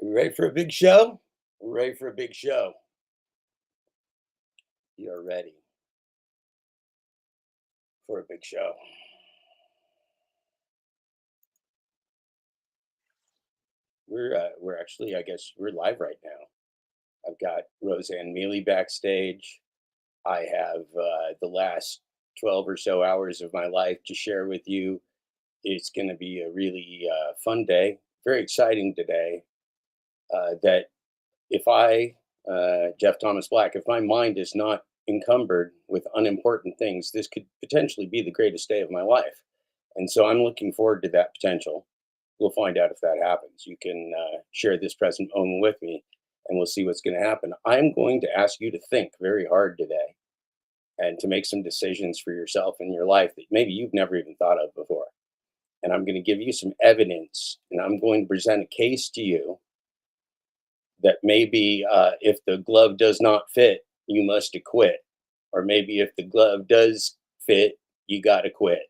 You ready for a big show? We're ready for a big show. You're ready for a big show. We're actually, I guess, we're live right now. I've got Roseanne Miele backstage. I have the last 12 or so hours of my life to share with you. It's going to be a really fun day, very exciting today. That if I, Jeff Thomas Black, if my mind is not encumbered with unimportant things, this could potentially be the greatest day of my life. And so I'm looking forward to that potential. We'll find out if that happens. You can share this present moment with me and we'll see what's going to happen. I'm going to ask you to think very hard today and to make some decisions for yourself in your life that maybe you've never even thought of before. And I'm going to give you some evidence and I'm going to present a case to you that maybe if the glove does not fit, you must acquit. Or maybe if the glove does fit, you got to quit.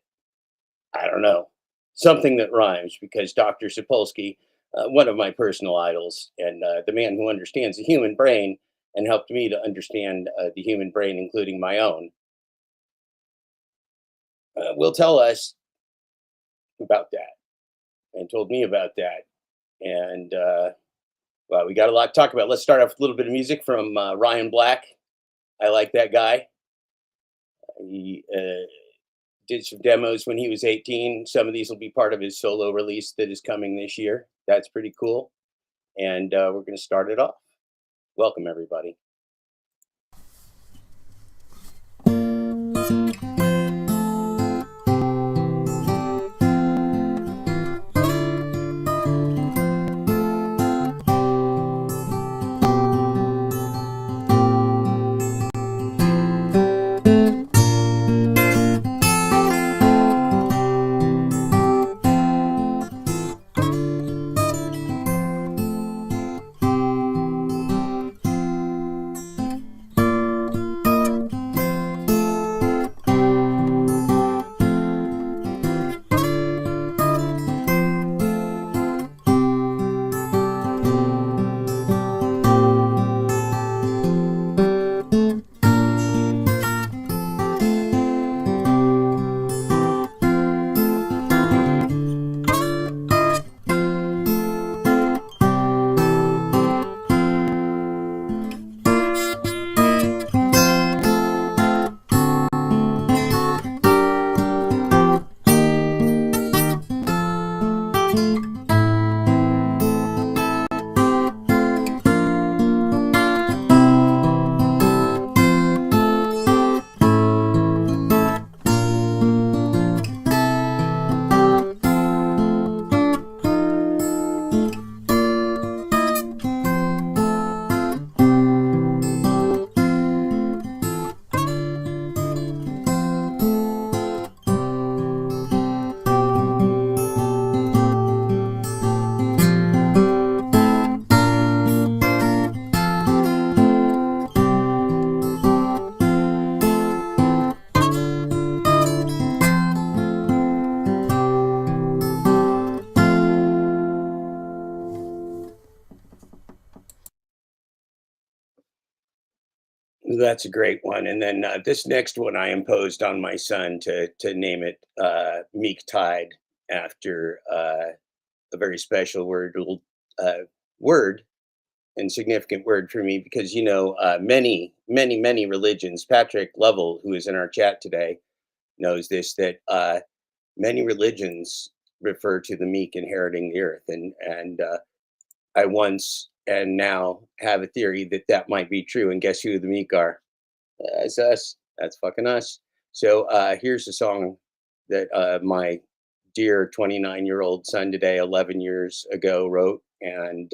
I don't know. Something that rhymes because Dr. Sapolsky, one of my personal idols, and the man who understands the human brain and helped me to understand the human brain, including my own, will tell us about that and told me about that. And well, we got a lot to talk about. Let's start off with a little bit of music from Ryan Black. I like that guy. He did some demos when he was 18. Some of these will be part of his solo release that is coming this year. That's pretty cool. And we're going to start it off. Welcome, everybody. That's a great one. And then this next one I imposed on my son to name it Meektide after a very special word and significant word for me because many religions. Patrick Lovell, who is in our chat today, knows this that many religions refer to the meek inheriting the earth, and I once and now have a theory that that might be true. And guess who the meek are? That's us. That's fucking us. So here's a song that my dear 29-year-old son today, 11 years ago, wrote and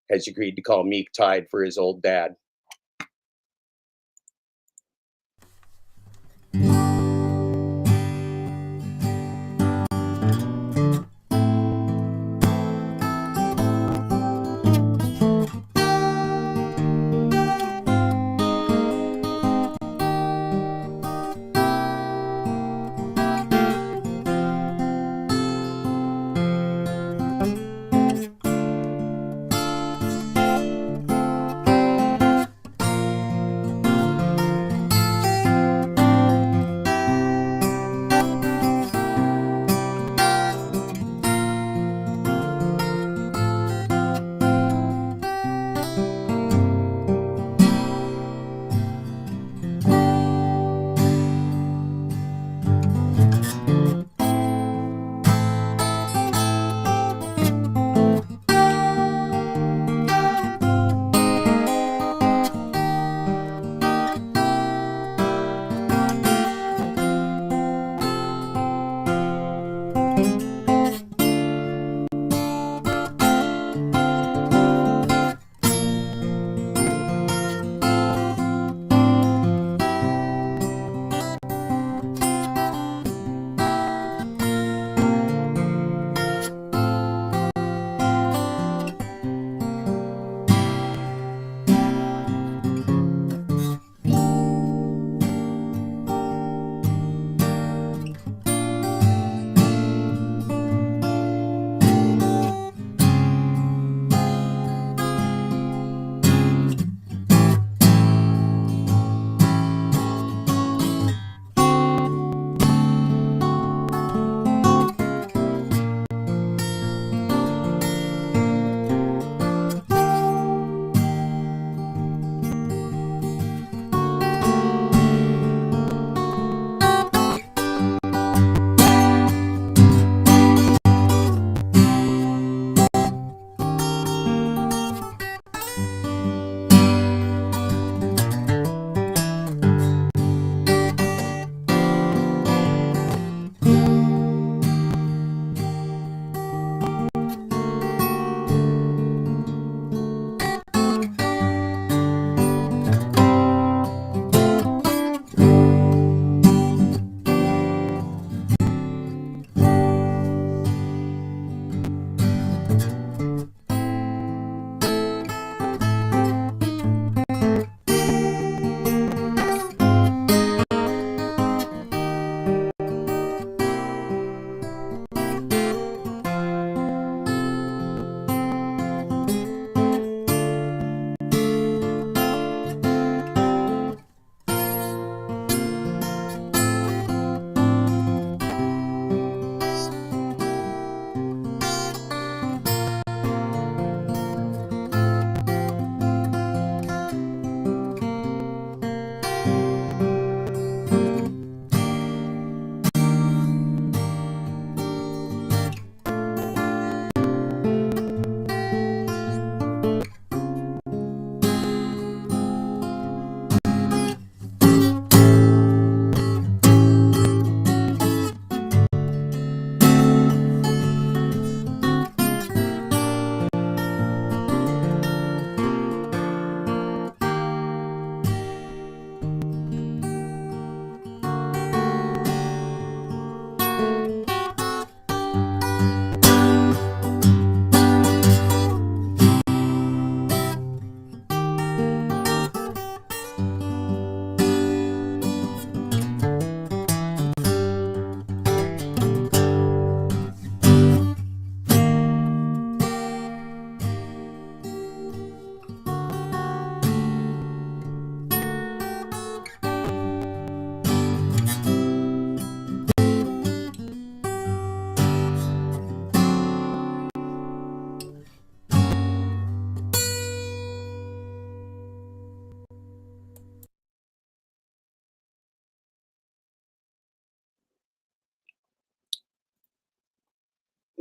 has agreed to call Meektide for his old dad.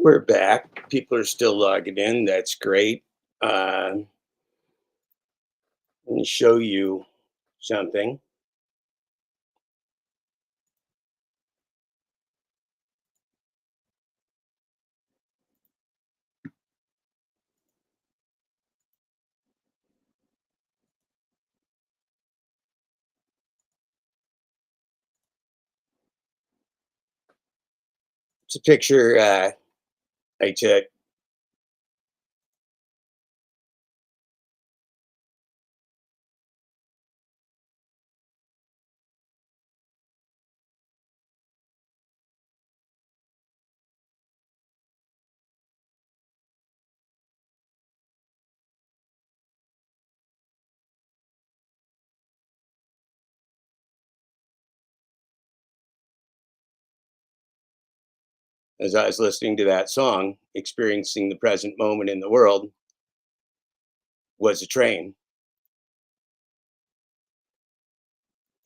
We're back. People are still logging in. That's great. Let me show you something. It's a picture I took. As I was listening to that song, experiencing the present moment in the world was a train.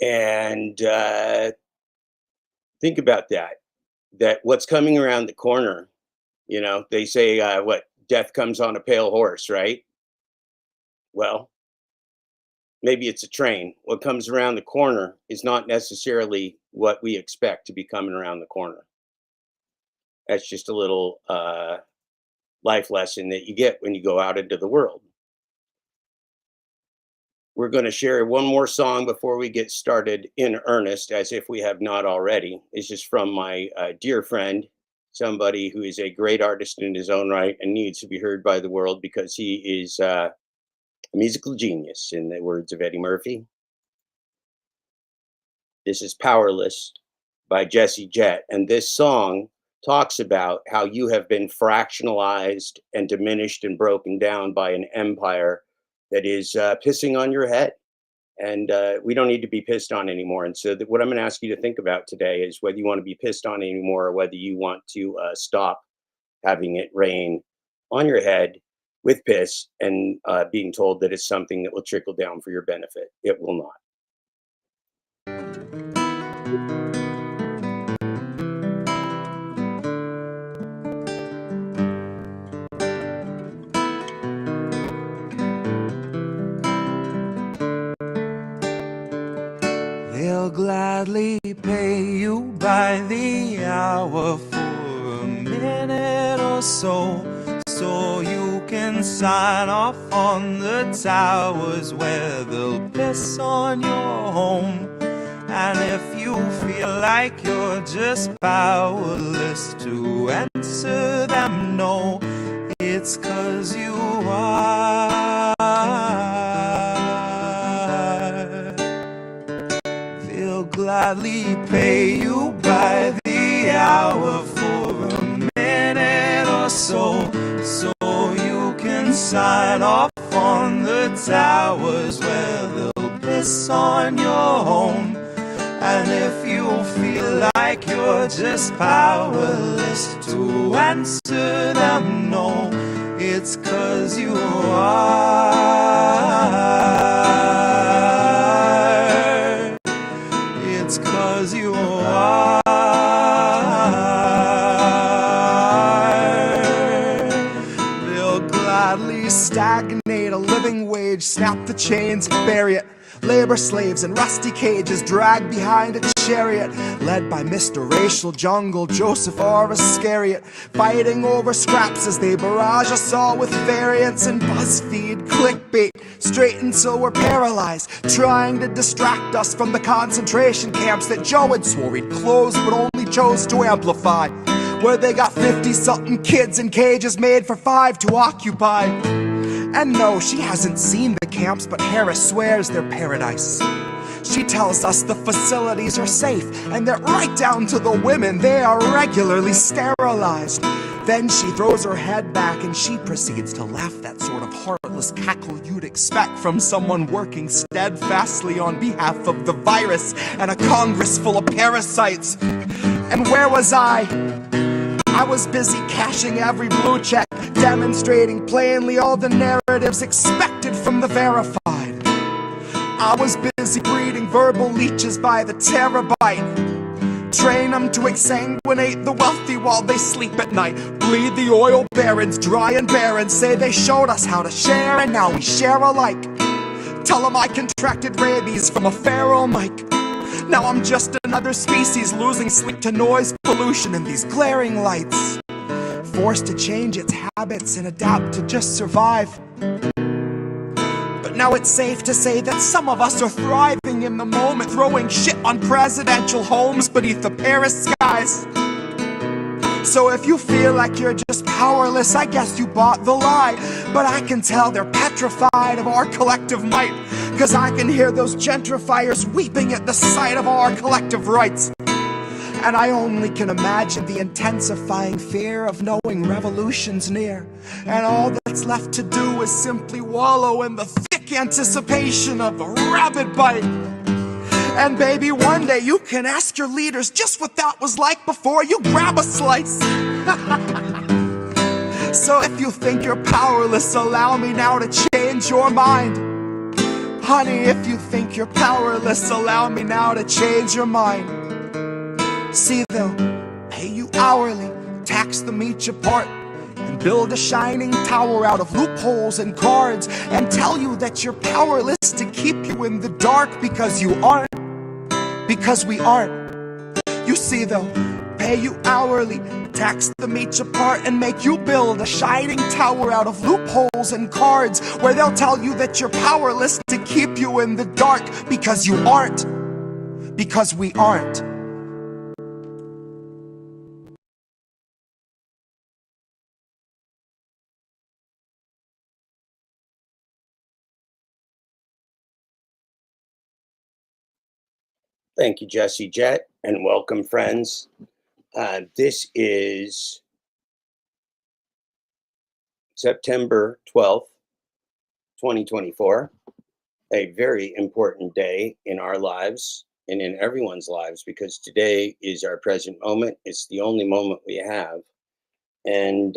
And think about that what's coming around the corner, they say, what, death comes on a pale horse, right? Well, maybe it's a train. What comes around the corner is not necessarily what we expect to be coming around the corner. That's just a little life lesson that you get when you go out into the world. We're going to share one more song before we get started in earnest, as if we have not already. This is from my dear friend, somebody who is a great artist in his own right and needs to be heard by the world because he is a musical genius, in the words of Eddie Murphy. This is Powerless by Jett. And this song talks about how you have been fractionalized and diminished and broken down by an empire that is pissing on your head. And we don't need to be pissed on anymore. And so what I'm going to ask you to think about today is whether you want to be pissed on anymore or whether you want to stop having it rain on your head with piss and being told that it's something that will trickle down for your benefit. It will not. They'll gladly pay you by the hour for a minute or so you can sign off on the towers where they'll piss on your home. And if you feel like you're just powerless to answer them no, it's 'cause you are. They'll gladly pay you by the hour for a minute or so you can sign off on the towers where they'll piss on your home. And if you feel like you're just powerless to answer them no, it's 'cause you are. It's 'cause you are. They'll gladly stagnate a living wage, snap the chains, bury it. Labor slaves in rusty cages dragged behind a chariot, led by Mr. Racial Jungle, Joseph or Iscariot, fighting over scraps as they barrage us all with variants and BuzzFeed clickbait, straight until we're paralyzed, trying to distract us from the concentration camps that Joe had swore he'd close but only chose to amplify, where they got 50-something kids in cages made for 5 to occupy. And no, she hasn't seen the camps, but Harris swears they're paradise. She tells us the facilities are safe, and that right down to the women, they are regularly sterilized. Then she throws her head back and she proceeds to laugh that sort of heartless cackle you'd expect from someone working steadfastly on behalf of the virus and a Congress full of parasites. And where was I? I was busy cashing every blue check, demonstrating plainly all the narratives expected from the verified. I was busy breeding verbal leeches by the terabyte, Train them to exsanguinate the wealthy while they sleep at night. Bleed the oil barons dry and barren. Say they showed us how to share and now we share alike. Tell them I contracted rabies from a feral mike. Now I'm just another species losing sleep to noise pollution and these glaring lights. Forced to change its habits and adapt to just survive. But now it's safe to say that some of us are thriving in the moment, throwing shit on presidential homes beneath the Paris skies. So if you feel like you're just powerless, I guess you bought the lie. But I can tell they're petrified of our collective might, 'cause I can hear those gentrifiers weeping at the sight of our collective rights. And I only can imagine the intensifying fear of knowing revolution's near. And all that's left to do is simply wallow in the thick anticipation of the rabid bite. And baby, one day you can ask your leaders just what that was like before you grab a slice. So if you think you're powerless, allow me now to change your mind. Honey, if you think you're powerless, allow me now to change your mind. See, they'll pay you hourly, tax them each apart, and build a shining tower out of loopholes and cards, and tell you that you're powerless to keep you in the dark, because you aren't. Because we aren't. You see, they'll pay you hourly, tax them each apart, and make you build a shining tower out of loopholes and cards, where they'll tell you that you're powerless to keep you in the dark, because you aren't. Because we aren't. Thank you, Jett, and welcome, friends. This is September 12th, 2024, a very important day in our lives and in everyone's lives, because today is our present moment. It's the only moment we have. And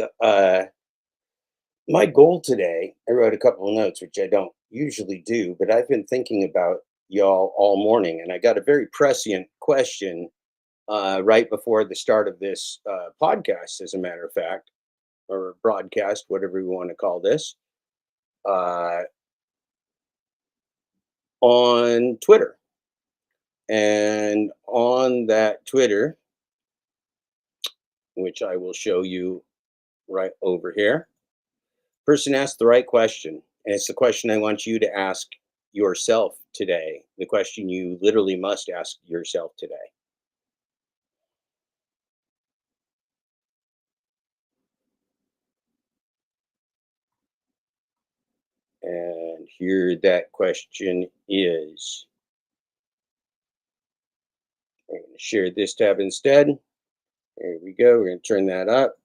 my goal today, I wrote a couple of notes, which I don't usually do, but I've been thinking about y'all all morning, and I got a very prescient question right before the start of this podcast, as a matter of fact, or broadcast, whatever we want to call this, on Twitter. And on that Twitter, which I will show you right over here, person asked the right question, and it's the question I want you to ask yourself today, the question you literally must ask yourself today. And here that question is. I'm going to share this tab instead. There we go. We're going to turn that up.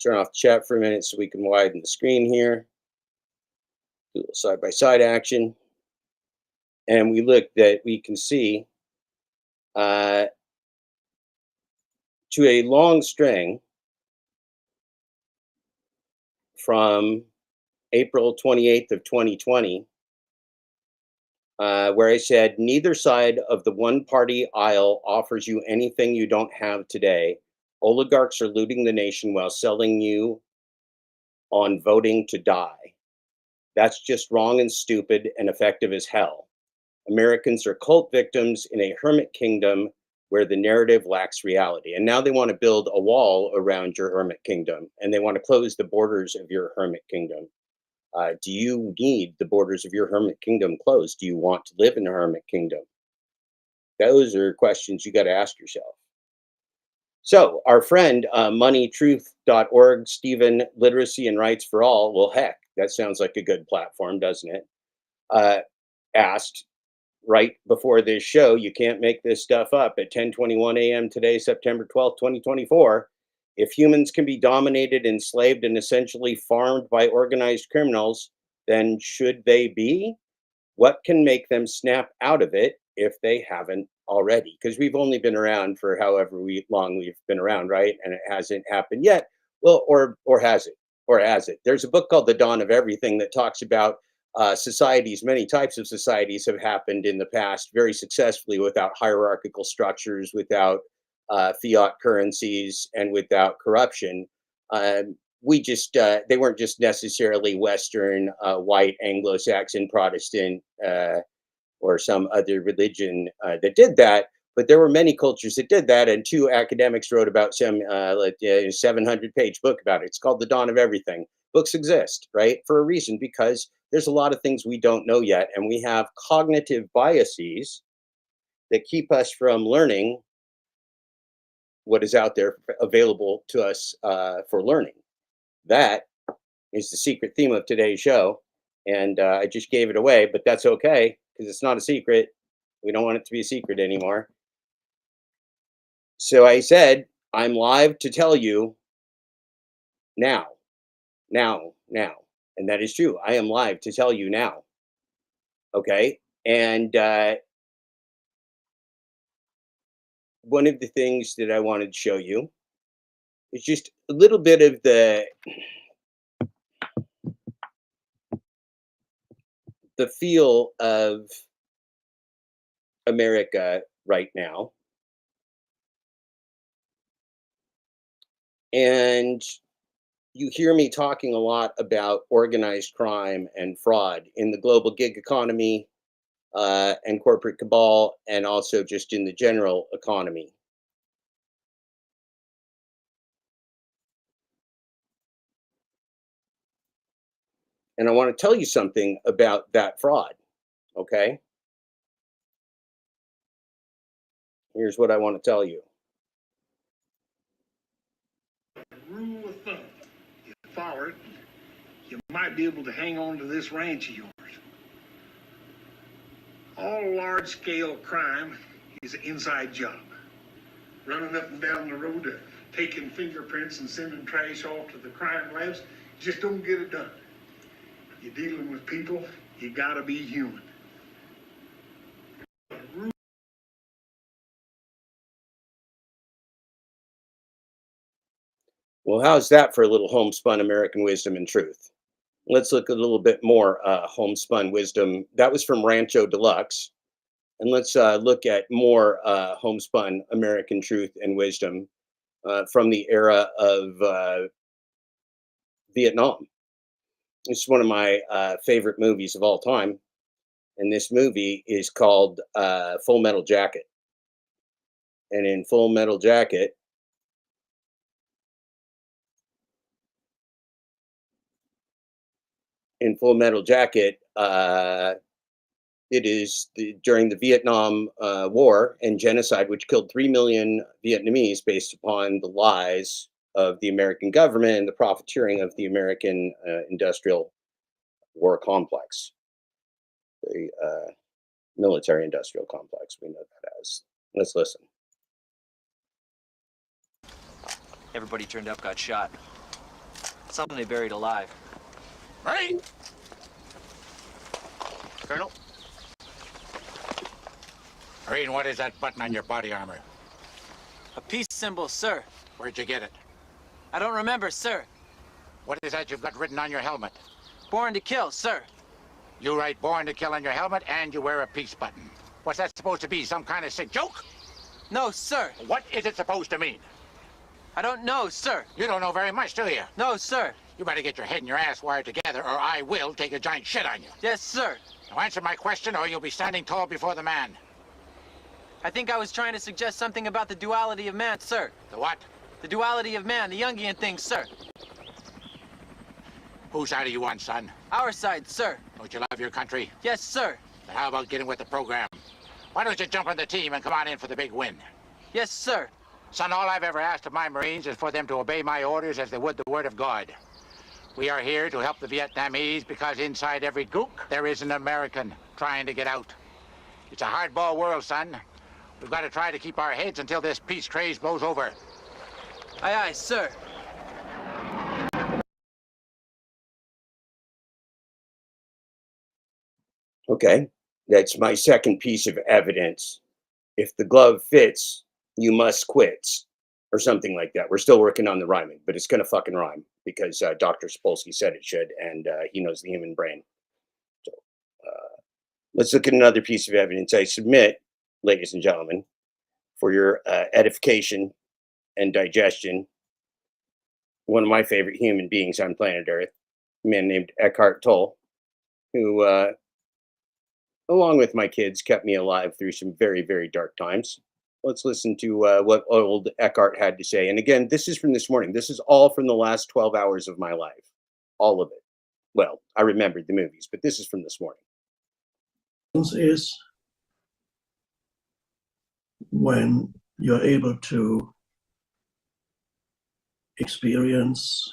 Turn off the chat for a minute so we can widen the screen here. Do a little side-by-side action. And we look that we can see to a long string from April 28th of 2020, where I said, neither side of the one-party aisle offers you anything you don't have today. Oligarchs are looting the nation while selling you on voting to die. That's just wrong and stupid and effective as hell. Americans are cult victims in a hermit kingdom where the narrative lacks reality. And now they want to build a wall around your hermit kingdom, and they want to close the borders of your hermit kingdom. Do you need the borders of your hermit kingdom closed? Do you want to live in a hermit kingdom? Those are questions you got to ask yourself. So our friend, moneytruth.org, Stephen, Literacy and Rights for All, well, heck, that sounds like a good platform, doesn't it? Asked right before this show, you can't make this stuff up, at 10:21 a.m. today, September 12th, 2024. If humans can be dominated, enslaved, and essentially farmed by organized criminals, then should they be? What can make them snap out of it if they haven't already? Because we've only been around for however long we've been around, right? And it hasn't happened yet. Well, or has it? Or has it? There's a book called The Dawn of Everything that talks about societies, many types of societies have happened in the past very successfully without hierarchical structures, without fiat currencies, and without corruption. We just they weren't just necessarily Western, white, Anglo-Saxon, Protestant, or some other religion that did that, but there were many cultures that did that. And two academics wrote about some 700-page book about it. It's called The Dawn of Everything. Books exist, right, for a reason, because there's a lot of things we don't know yet, and we have cognitive biases that keep us from learning what is out there available to us for learning. That is the secret theme of today's show. And I just gave it away, but that's okay because it's not a secret. We don't want it to be a secret anymore. So I said, I'm live to tell you now. And that is true. I am live to tell you now. Okay. And one of the things that I wanted to show you is just a little bit of the feel of America right now. And you hear me talking a lot about organized crime and fraud in the global gig economy and corporate cabal, and also just in the general economy. And I want to tell you something about that fraud, okay? Here's what I want to tell you. Rule of thumb, you follow it, you might be able to hang on to this ranch of yours. All large-scale crime is an inside job. Running up and down the road, taking fingerprints and sending trash off to the crime labs, just don't get it done. You're dealing with people, you gotta be human. Well, how's that for a little homespun American wisdom and truth? Let's look at a little bit more homespun wisdom. That was from Rancho Deluxe. And let's look at more homespun American truth and wisdom from the era of Vietnam. It's one of my favorite movies of all time. And this movie is called Full Metal Jacket. And in Full Metal Jacket, it is during the Vietnam War and genocide, which killed 3 million Vietnamese based upon the lies of the American government and the profiteering of the American industrial war complex, the military industrial complex, we know that as. Let's listen. Everybody turned up got shot. Something they buried alive. Right? Colonel? Marine, what is that button on your body armor? A peace symbol, sir. Where'd you get it? I don't remember, sir. What is that you've got written on your helmet? Born to kill, sir. You write born to kill on your helmet and you wear a peace button. What's that supposed to be? Some kind of sick joke? No, sir. What is it supposed to mean? I don't know, sir. You don't know very much, do you? No, sir. You better get your head and your ass wired together or I will take a giant shit on you. Yes, sir. Now answer my question or you'll be standing tall before the man. I think I was trying to suggest something about the duality of man, sir. The what? The duality of man, the Jungian thing, sir. Whose side are you on, son? Our side, sir. Don't you love your country? Yes, sir. Then how about getting with the program? Why don't you jump on the team and come on in for the big win? Yes, sir. Son, all I've ever asked of my Marines is for them to obey my orders as they would the word of God. We are here to help the Vietnamese because inside every gook there is an American trying to get out. It's a hardball world, son. We've got to try to keep our heads until this peace craze blows over. Aye, aye, sir. Okay, that's my second piece of evidence. If the glove fits, you must quit, or something like that. We're still working on the rhyming, but it's going to fucking rhyme because Dr. Sapolsky said it should, and he knows the human brain. So Let's look at another piece of evidence. I submit, ladies and gentlemen, for your edification and digestion, one of my favorite human beings on planet Earth, a man named Eckhart Tolle, who, along with my kids, kept me alive through some very, very dark times. Let's listen to what old Eckhart had to say. And again, this is from this morning. This is all from the last 12 hours of my life. All of it. Well, I remembered the movies, but this is from this morning. Is when you're able to experience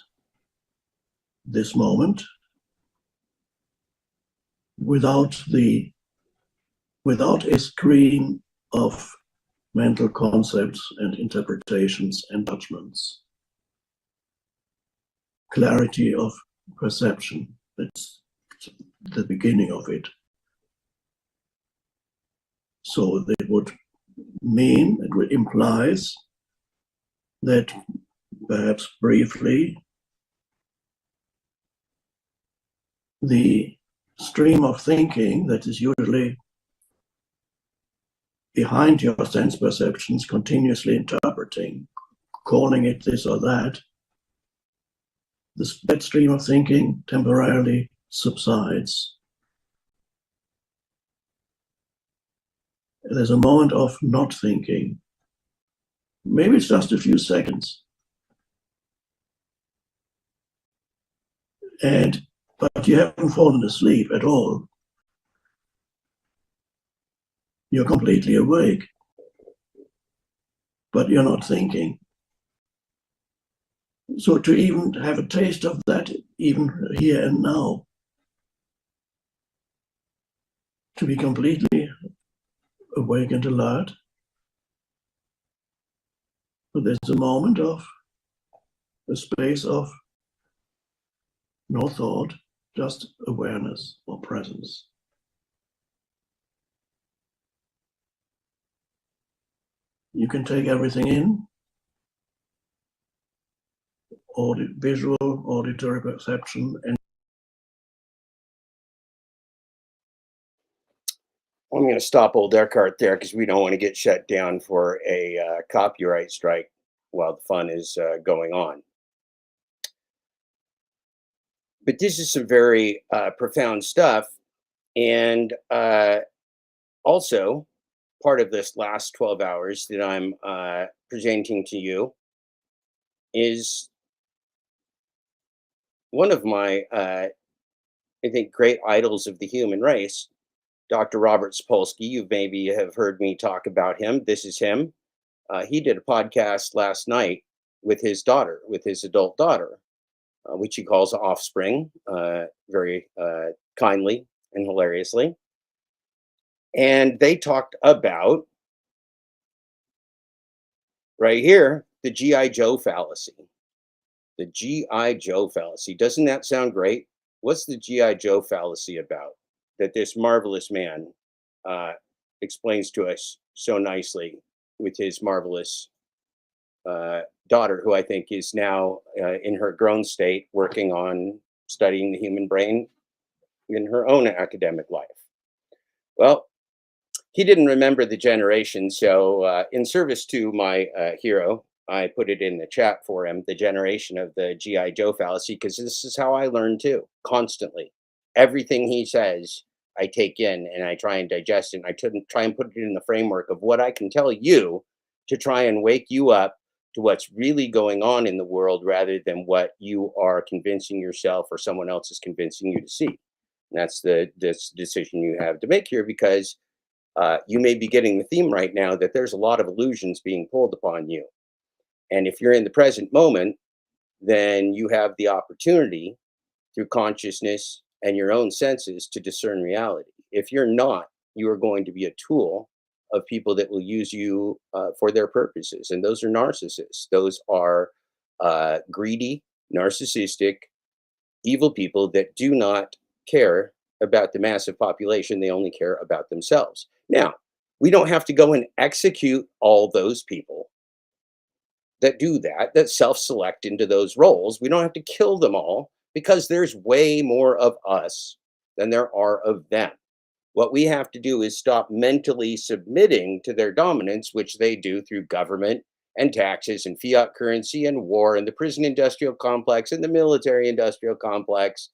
this moment without a screen of mental concepts and interpretations and judgments. Clarity of perception, that's the beginning of it. So it would mean, it implies that perhaps briefly the stream of thinking that is usually behind your sense perceptions, continuously interpreting, calling it this or that, that stream of thinking temporarily subsides. There's a moment of not thinking. Maybe it's just a few seconds. But you haven't fallen asleep at all. You're completely awake, but you're not thinking. So to even have a taste of that, even here and now, to be completely awake and alert, but there's a moment of a space of no thought, just awareness or presence. You can take everything in, visual, auditory perception, and I'm going to stop old Eckhart there because we don't want to get shut down for a copyright strike while the fun is going on. But this is some very profound stuff. And also, part of this last 12 hours that I'm presenting to you is one of my, I think, great idols of the human race, Dr. Robert Sapolsky. You maybe have heard me talk about him. This is him. He did a podcast last night with his daughter, with his adult daughter, which he calls Offspring, very kindly and hilariously. And they talked about, right here, the GI Joe fallacy. The GI Joe fallacy. Doesn't that sound great? What's the GI Joe fallacy about? That this marvelous man explains to us so nicely with his marvelous daughter, who I think is now in her grown state, working on studying the human brain in her own academic life. Well, he didn't remember the generation, so in service to my hero, I put it in the chat for him, the generation of the GI Joe fallacy, because this is how I learn too, constantly. Everything he says, I take in and I try and digest it. And I try and put it in the framework of what I can tell you to try and wake you up to what's really going on in the world rather than what you are convincing yourself or someone else is convincing you to see. And that's this decision you have to make here, because you may be getting the theme right now that there's a lot of illusions being pulled upon you. And if you're in the present moment, then you have the opportunity through consciousness and your own senses to discern reality. If you're not, you are going to be a tool of people that will use you for their purposes. And those are narcissists. Those are greedy, narcissistic, evil people that do not care about the massive population. They only care about themselves. Now, we don't have to go and execute all those people that do that self-select into those roles. We don't have to kill them all, because there's way more of us than there are of them. What we have to do is stop mentally submitting to their dominance, which they do through government and taxes and fiat currency and war and the prison industrial complex and the military industrial complex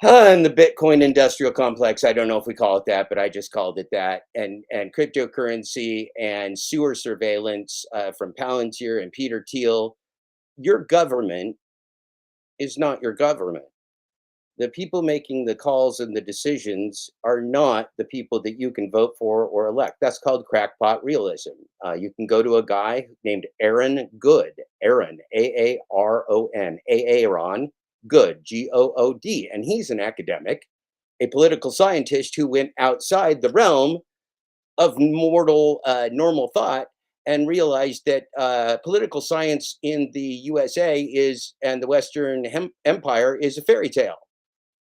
and the Bitcoin industrial complex. I don't know if we call it that, but I just called it that. And cryptocurrency and sewer surveillance from Palantir and Peter Thiel. Your government is not your government. The people making the calls and the decisions are not the people that you can vote for or elect. That's called crackpot realism. You can go to a guy named Aaron Good, Aaron, Aaron, Aaron Good, Good, and he's an academic, a political scientist who went outside the realm of mortal normal thought and realized that political science in the USA is and the Western Empire is a fairy tale.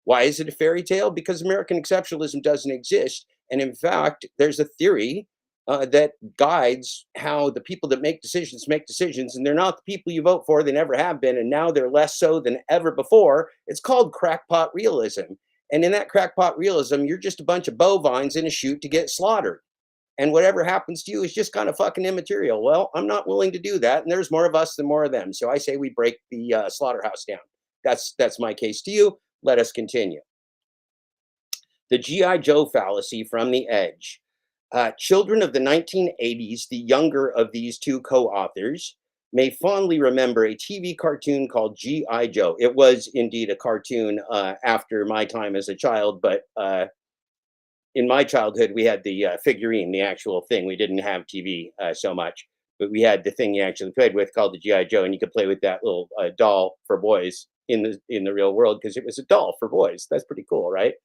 Why is it a fairy tale? Because American exceptionalism doesn't exist. And in fact, there's a theory that guides how the people that make decisions, and they're not the people you vote for. They never have been. And now they're less so than ever before. It's called crackpot realism. And in that crackpot realism, you're just a bunch of bovines in a chute to get slaughtered. And whatever happens to you is just kind of fucking immaterial. Well, I'm not willing to do that. And there's more of us than more of them. So I say we break the slaughterhouse down. That's my case to you. Let us continue. The GI Joe Fallacy from The Edge. Children of the 1980s, the younger of these two co-authors, may fondly remember a TV cartoon called GI Joe. It was indeed a cartoon after my time as a child, but in my childhood, we had the figurine, the actual thing. We didn't have TV so much, but we had the thing you actually played with called the GI Joe, and you could play with that little doll for boys in the real world because it was a doll for boys. That's pretty cool, right?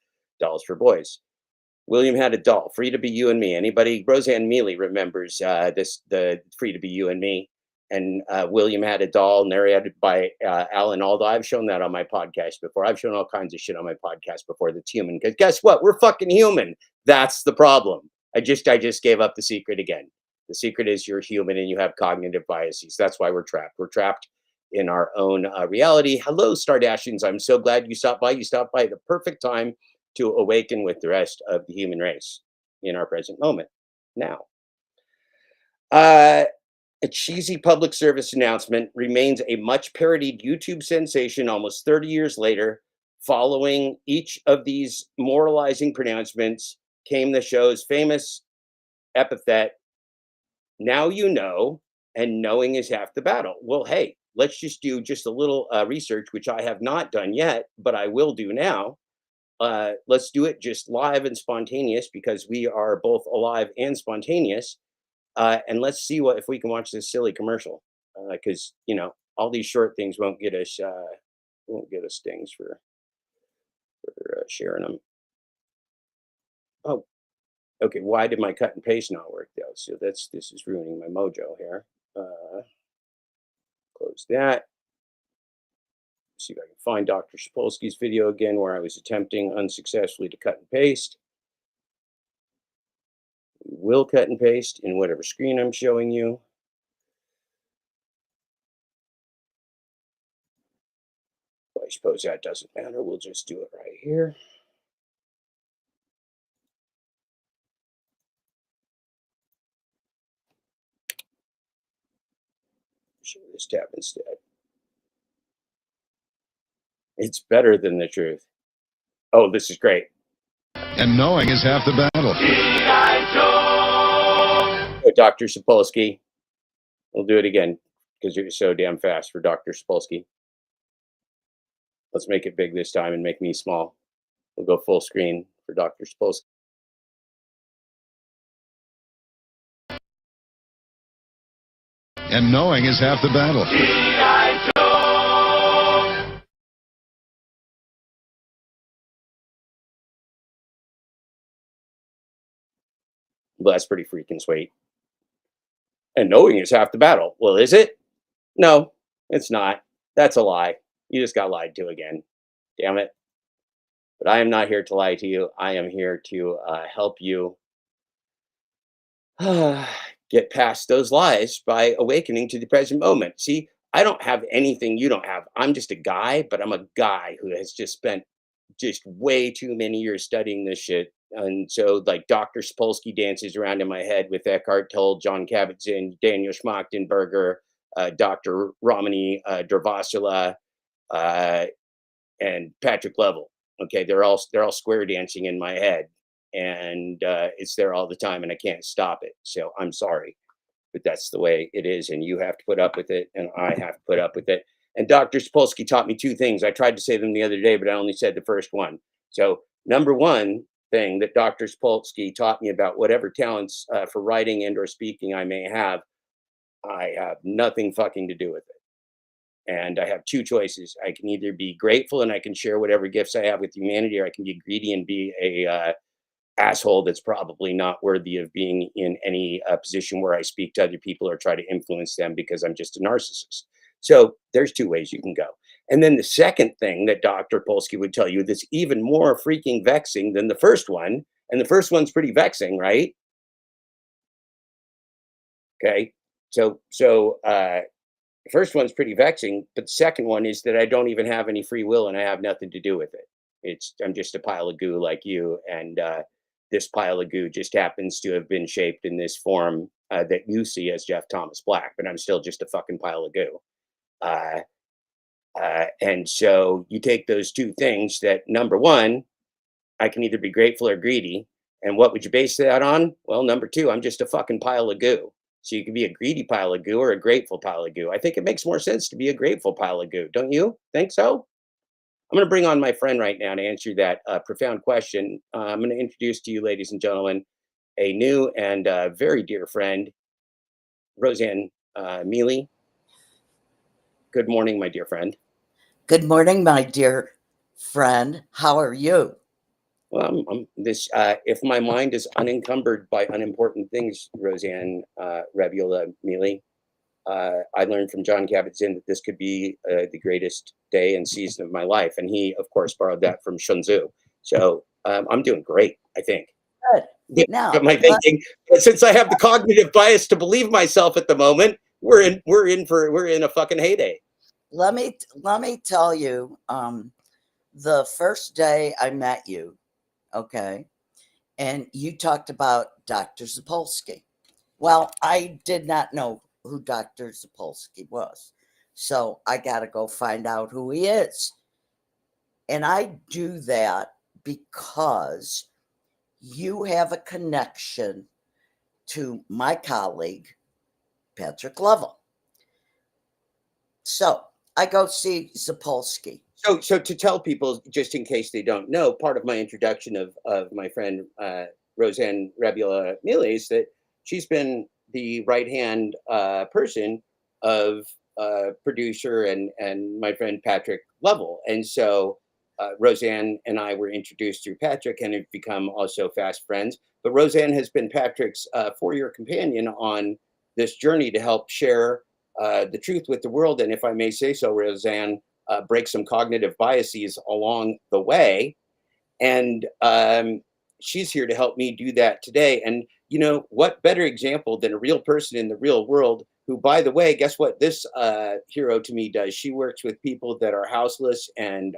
Dolls for boys. William had a doll, Free to Be You and Me. Anybody? Roseanne Miele remembers the Free to Be You and Me. And William had a doll narrated by Alan Alda. I've shown that on my podcast before. I've shown all kinds of shit on my podcast before that's human. Because guess what? We're fucking human. That's the problem. I just gave up the secret again. The secret is you're human and you have cognitive biases. That's why we're trapped. We're trapped in our own reality. Hello, Stardashians. I'm so glad you stopped by. You stopped by at the perfect time to awaken with the rest of the human race in our present moment. Now, a cheesy public service announcement remains a much parodied YouTube sensation almost 30 years later. Following each of these moralizing pronouncements came the show's famous epithet, "Now you know, and knowing is half the battle." Well, hey, let's just do just a little research, which I have not done yet, but I will do now. Let's do it just live and spontaneous because we are both alive and spontaneous. And let's see if we can watch this silly commercial because all these short things won't get us things for sharing them. Oh, okay. Why did my cut and paste not work though? So this is ruining my mojo here. Close that. See if I can find Dr. Sapolsky's video again where I was attempting unsuccessfully to cut and paste. We will cut and paste in whatever screen I'm showing you. Well, I suppose that doesn't matter. We'll just do it right here. Show this tab instead. It's better than the truth. Oh, this is great. And knowing is half the battle. Oh, Dr. Sapolsky. We'll do it again because you're so damn fast for Dr. Sapolsky. Let's make it big this time and make me small. We'll go full screen for Dr. Sapolsky. And knowing is half the battle. Well, that's pretty freaking sweet. And knowing is half the battle. Well, is it? No, it's not. That's a lie. You just got lied to again. Damn it. But I am not here to lie to you. I am here to help you get past those lies by awakening to the present moment. See, I don't have anything you don't have. I'm just a guy, but I'm a guy who has just spent just way too many years studying this shit. And so, like, Dr. Sapolsky dances around in my head with Eckhart Tolle, John Kabat-Zinn, Daniel Schmachtenberger, Dr. Ramani Dravasula, uh, and Patrick Lovell. Okay, they're all square dancing in my head, and it's there all the time, and I can't stop it. So I'm sorry, but that's the way it is, and you have to put up with it, and I have to put up with it. And Dr. Sapolsky taught me two things. I tried to say them the other day, but I only said the first one. So number one thing that Dr. Sapolsky taught me about whatever talents for writing and or speaking I may have, I have nothing fucking to do with it. And I have two choices. I can either be grateful and I can share whatever gifts I have with humanity, or I can be greedy and be a asshole that's probably not worthy of being in any position where I speak to other people or try to influence them because I'm just a narcissist. So there's two ways you can go. And then the second thing that Dr. Polsky would tell you that's even more freaking vexing than the first one, and the first one's pretty vexing, right? Okay. So the first one's pretty vexing, but the second one is that I don't even have any free will and I have nothing to do with it. I'm just a pile of goo like you, and this pile of goo just happens to have been shaped in this form that you see as Jeff Thomas Black, but I'm still just a fucking pile of goo. And so you take those two things that, number one, I can either be grateful or greedy. And what would you base that on? Well, number two, I'm just a fucking pile of goo. So you can be a greedy pile of goo or a grateful pile of goo. I think it makes more sense to be a grateful pile of goo. Don't you think so? I'm going to bring on my friend right now to answer that profound question. I'm going to introduce to you, ladies and gentlemen, a new and very dear friend, Roseanne Miele. Good morning, my dear friend. Good morning, my dear friend. How are you? Well, if my mind is unencumbered by unimportant things, Roseanne Rabiola Miele, I learned from John Kabat-Zinn that this could be the greatest day and season of my life. And he, of course, borrowed that from Sun Tzu. So I'm doing great, I think. Good. Yeah, Now, but my thinking, since I have the cognitive bias to believe myself at the moment, we're in a fucking heyday. let me tell you, the first day I met you, okay, and you talked about Dr. Sapolsky. Well, I did not know who Dr. Sapolsky was, so I got to go find out who he is. And I do that because you have a connection to my colleague, Patrick Lovell. So I go see Sapolsky. So to tell people, just in case they don't know, part of my introduction of my friend Roseanne Rabiola Miele is that she's been the right hand person of producer and my friend Patrick Lovell, and so Roseanne and I were introduced through Patrick and have become also fast friends. But Roseanne has been Patrick's 4-year companion on this journey to help share the truth with the world, and if I may say so, Roseanne, break some cognitive biases along the way. And she's here to help me do that today. And you know, what better example than a real person in the real world who, by the way, guess what this hero to me does? She works with people that are houseless and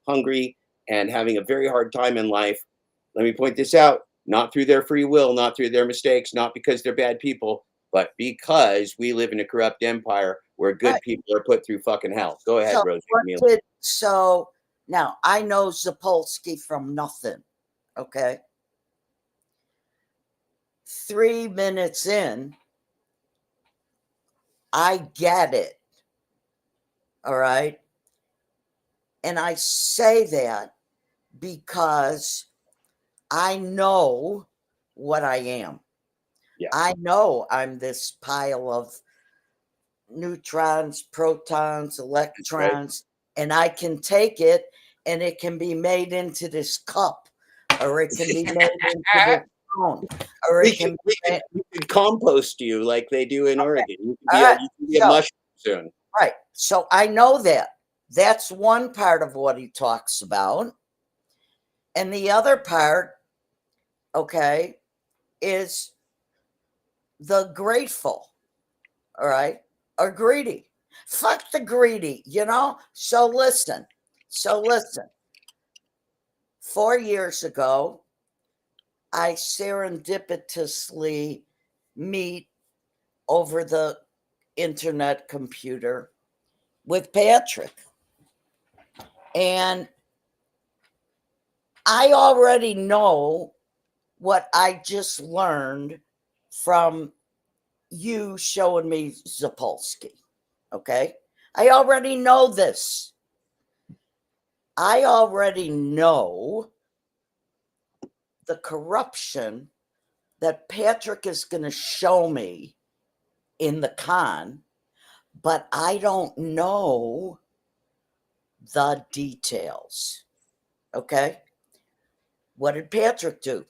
hungry and having a very hard time in life. Let me point this out, not through their free will, not through their mistakes, not because they're bad people, but because we live in a corrupt empire where good people are put through fucking hell. Go ahead, Rosie. So now I know Sapolsky from nothing. Okay. 3 minutes in, I get it. All right. And I say that because I know what I am. Yeah. I know I'm this pile of neutrons, protons, electrons, and I can take it and it can be made into this cup, or it can be made into this phone, or we can compost you like they do in Oregon. You can be a mushroom soon. Right. So I know that. That's one part of what he talks about. And the other part, okay, is the grateful, all right, or greedy. Fuck the greedy, you know? So listen. 4 years ago, I serendipitously meet over the internet computer with Patrick. And I already know what I just learned from you showing me Zapolsky. Okay? I already know this. I already know the corruption that Patrick is going to show me in the con, but I don't know the details. Okay? What did Patrick do?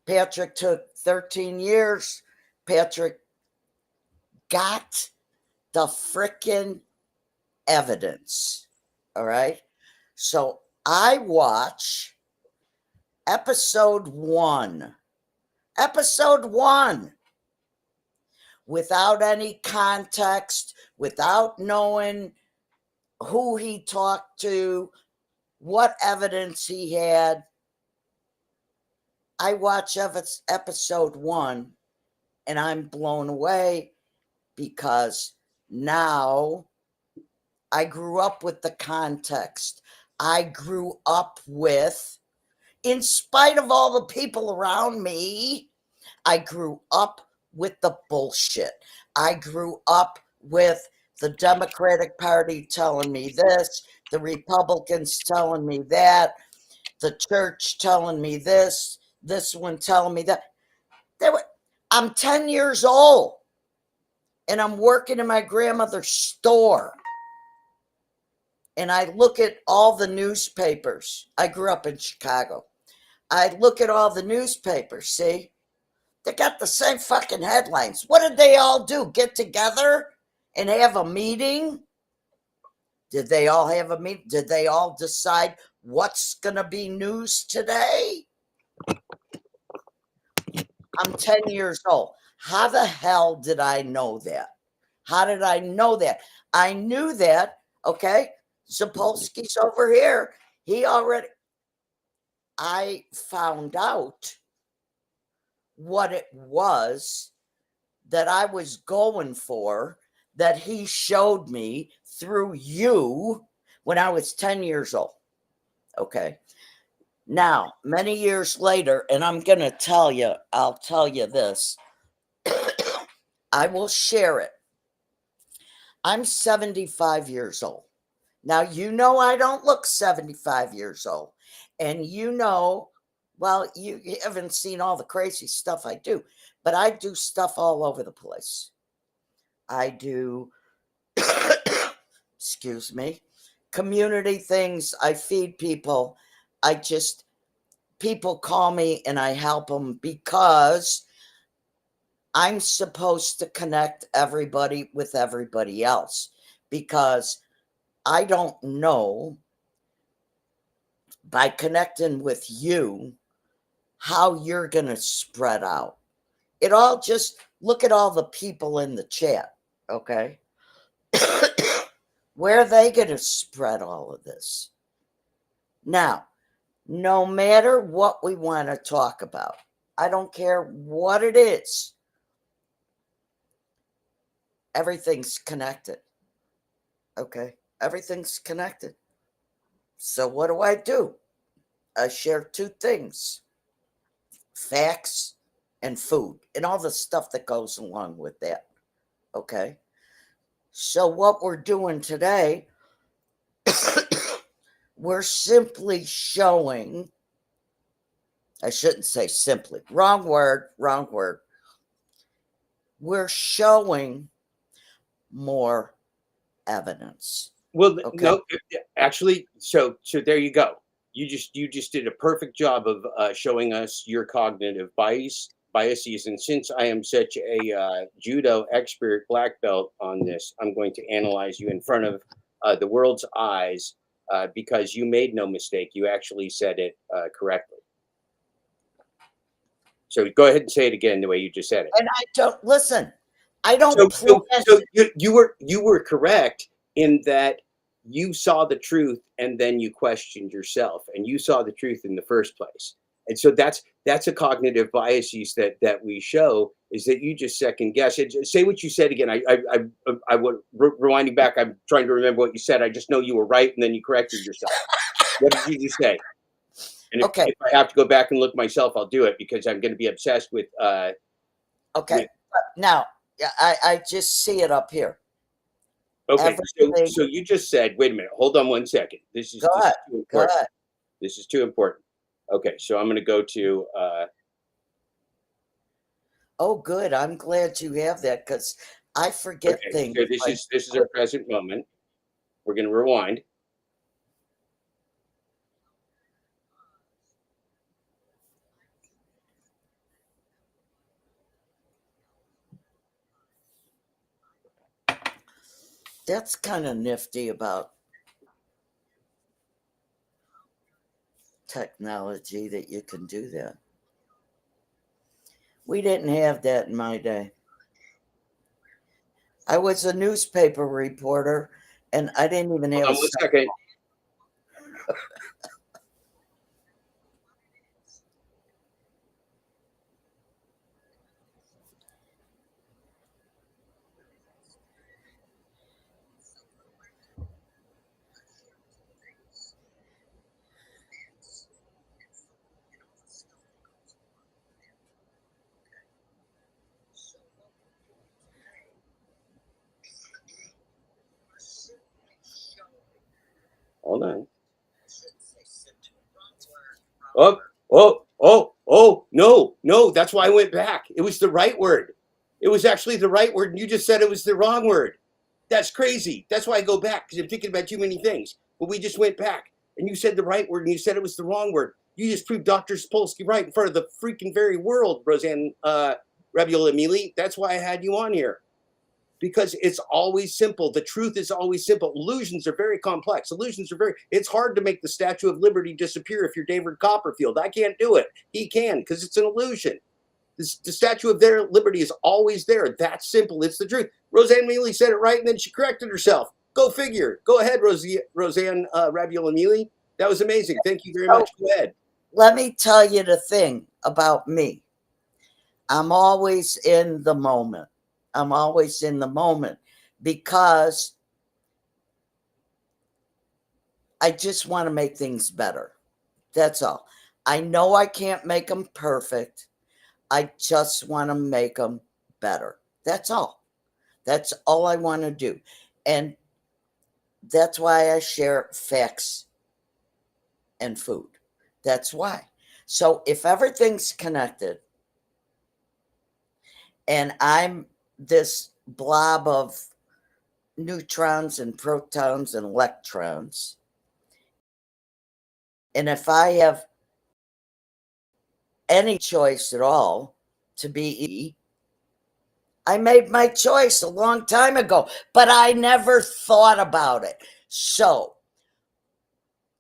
Patrick took 13 years. Patrick got the frickin' evidence. All right? So I watch episode 1. Episode 1. Without any context, without knowing who he talked to, what evidence he had. I watch episode 1 and I'm blown away because now I grew up with the context. I grew up with, in spite of all the people around me, I grew up with the bullshit. I grew up with the Democratic Party telling me this, the Republicans telling me that, the church telling me this one telling me that. I'm 10 years old and I'm working in my grandmother's store. And I look at all the newspapers. I grew up in Chicago. I look at all the newspapers, see? They got the same fucking headlines. What did they all do? Get together and have a meeting? Did they all have a meeting? Did they all decide what's going to be news today? I'm 10 years old. How the hell did I know that? How did I know that? I knew that, okay? Zapolsky's over here. I found out what it was that I was going for, that he showed me through you when I was 10 years old. Okay. Now, many years later, and I'm going to tell you, I'll tell you this. I will share it. I'm 75 years old. Now, you know I don't look 75 years old. And you know, well, you haven't seen all the crazy stuff I do, but I do stuff all over the place. I do, excuse me, community things. I feed people. People call me and I help them because I'm supposed to connect everybody with everybody else, because I don't know, by connecting with you, how you're going to spread out. It all just, look at all the people in the chat, okay? Where are they going to spread all of this? Now, no matter what we want to talk about, I don't care what it is, everything's connected, okay? Everything's connected. So what do? I share two things: facts and food and all the stuff that goes along with that. Okay. So what we're doing today, we're simply showing, I shouldn't say simply, wrong word. We're showing more evidence. Well, Okay. no, actually, so there you go. You just did a perfect job of showing us your cognitive biases. And since I am such a judo expert black belt on this, I'm going to analyze you in front of the world's eyes, because you made no mistake. You actually said it correctly. So go ahead and say it again the way you just said it. And I don't listen. I don't. So you were correct in that you saw the truth and then you questioned yourself, and you saw the truth in the first place. And so that's a cognitive biases that we show, is that you just second guess it. Say what you said again. I would rewinding back. I'm trying to remember what you said. I just know you were right, and then you corrected yourself. What did you just say? And Okay. if I have to go back and look myself, I'll do it, because I'm going to be obsessed with. Okay. Now, I just see it up here. Okay. Everything. So you just said, wait a minute, hold on one second. This is Go ahead. too important. Go ahead. This is too important. Okay. So I'm going to go to. Oh, good. I'm glad you have that, because I forget things. So this is our present moment. We're going to rewind. That's kind of nifty about technology, that you can do that. We didn't have that in my day. I was a newspaper reporter, and I didn't even have Hold on 1 second. Hold on. No. That's why I went back. It was the right word. It was actually the right word, and you just said it was the wrong word. That's crazy. That's why I go back, because I'm thinking about too many things. But we just went back, and you said the right word, and you said it was the wrong word. You just proved Dr. Sapolsky right in front of the freaking very world, Roseanne Rabiola Miele. That's why I had you on here. Because it's always simple. The truth is always simple. Illusions are very complex. It's hard to make the Statue of Liberty disappear if you're David Copperfield. I can't do it. He can, because it's an illusion. The Statue of Liberty is always there. That's simple. It's the truth. Roseanne Miele said it right, and then she corrected herself. Go figure. Go ahead, Roseanne Rabiola Miele. That was amazing. Thank you very much. Go ahead. Let me tell you the thing about me. I'm always in the moment. I'm always in the moment, because I just want to make things better. That's all. I know I can't make them perfect. I just want to make them better. That's all. That's all I want to do. And that's why I share facts and food. That's why. So if everything's connected, and I'm this blob of neutrons and protons and electrons, and if I have any choice at all to be, I made my choice a long time ago, but I never thought about it. So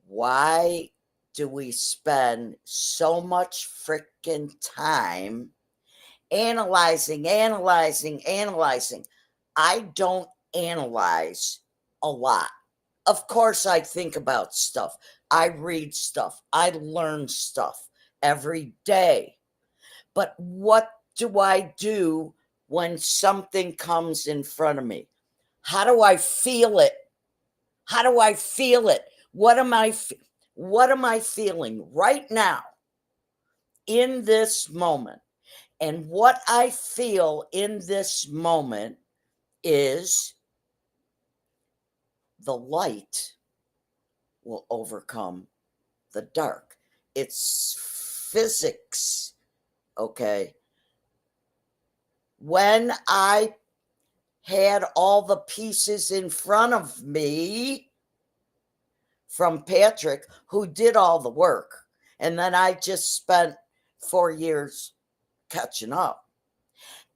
why do we spend so much freaking time analyzing? I don't analyze a lot. Of course, I think about stuff. I read stuff. I learn stuff every day. But what do I do when something comes in front of me? How do I feel it? How do I feel it? What am I feeling right now in this moment? And what I feel in this moment is the light will overcome the dark. It's physics, okay? When I had all the pieces in front of me from Patrick, who did all the work, and then I just spent 4 years catching up.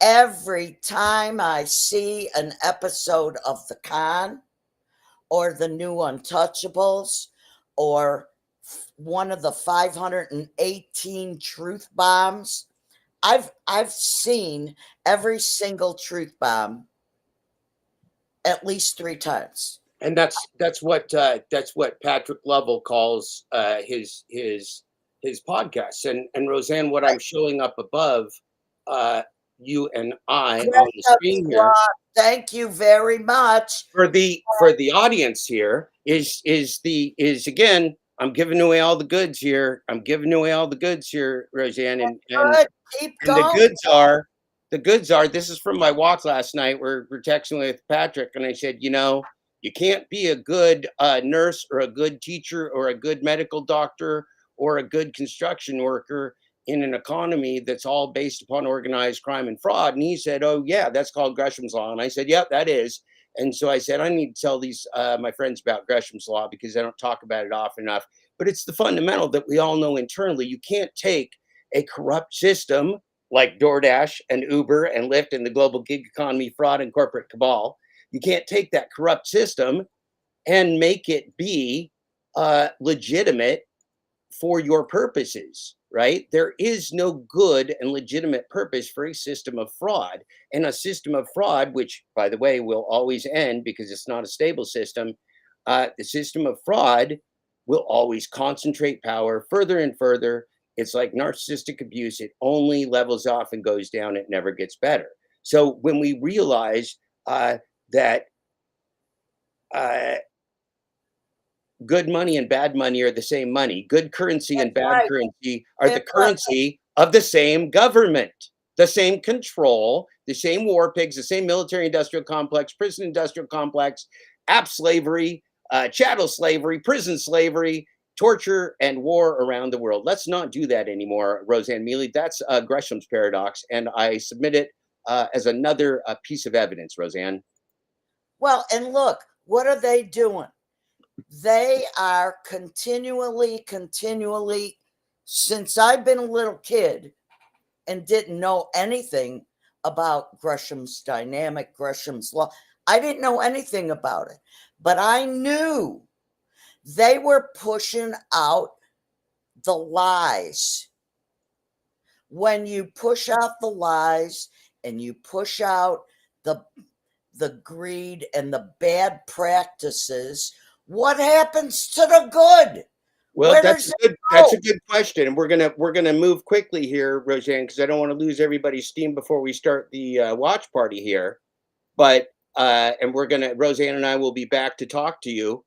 Every time I see an episode of The Con or the new Untouchables or one of the 518 truth bombs, I've seen every single truth bomb at least 3 times. And that's what Patrick Lovell calls his podcasts. And Roseanne, what I'm showing up above you and I on the screen here. Thank you very much. For the audience here is again, I'm giving away all the goods here. Roseanne, and Keep and going. the goods are this is from my walk last night. We're texting with Patrick, and I said, you can't be a good nurse or a good teacher or a good medical doctor or a good construction worker in an economy that's all based upon organized crime and fraud. And he said, oh yeah, that's called Greshams Law. And I said, yep, that is. And so I said, I need to tell these my friends about Greshams Law because I don't talk about it often enough. But it's the fundamental that we all know internally. You can't take a corrupt system like DoorDash and Uber and Lyft and the global gig economy fraud and corporate cabal. You can't take that corrupt system and make it be legitimate for your purposes, right? There is no good and legitimate purpose for a system of fraud. And a system of fraud, which, by the way, will always end because it's not a stable system, the system of fraud will always concentrate power further and further. It's like narcissistic abuse. It only levels off and goes down. It never gets better. So when we realize that good money and bad money are the same money. Good currency and bad currency are the currency of the same government, the same control, the same war pigs, the same military industrial complex, prison industrial complex, app slavery, chattel slavery, prison slavery, torture, and war around the world. Let's not do that anymore, Roseanne Miele. That's Gresham's paradox, and I submit it as another piece of evidence, Roseanne. Well, and look, what are they doing? They are continually, since I've been a little kid and didn't know anything about Gresham's dynamic, Gresham's law. I didn't know anything about it, but I knew they were pushing out the lies. When you push out the lies and you push out the greed and the bad practices, what happens to the good? Well, that's a good question, and we're gonna move quickly here, Roseanne, because I don't want to lose everybody's steam before we start the watch party here. But and Roseanne and I will be back to talk to you.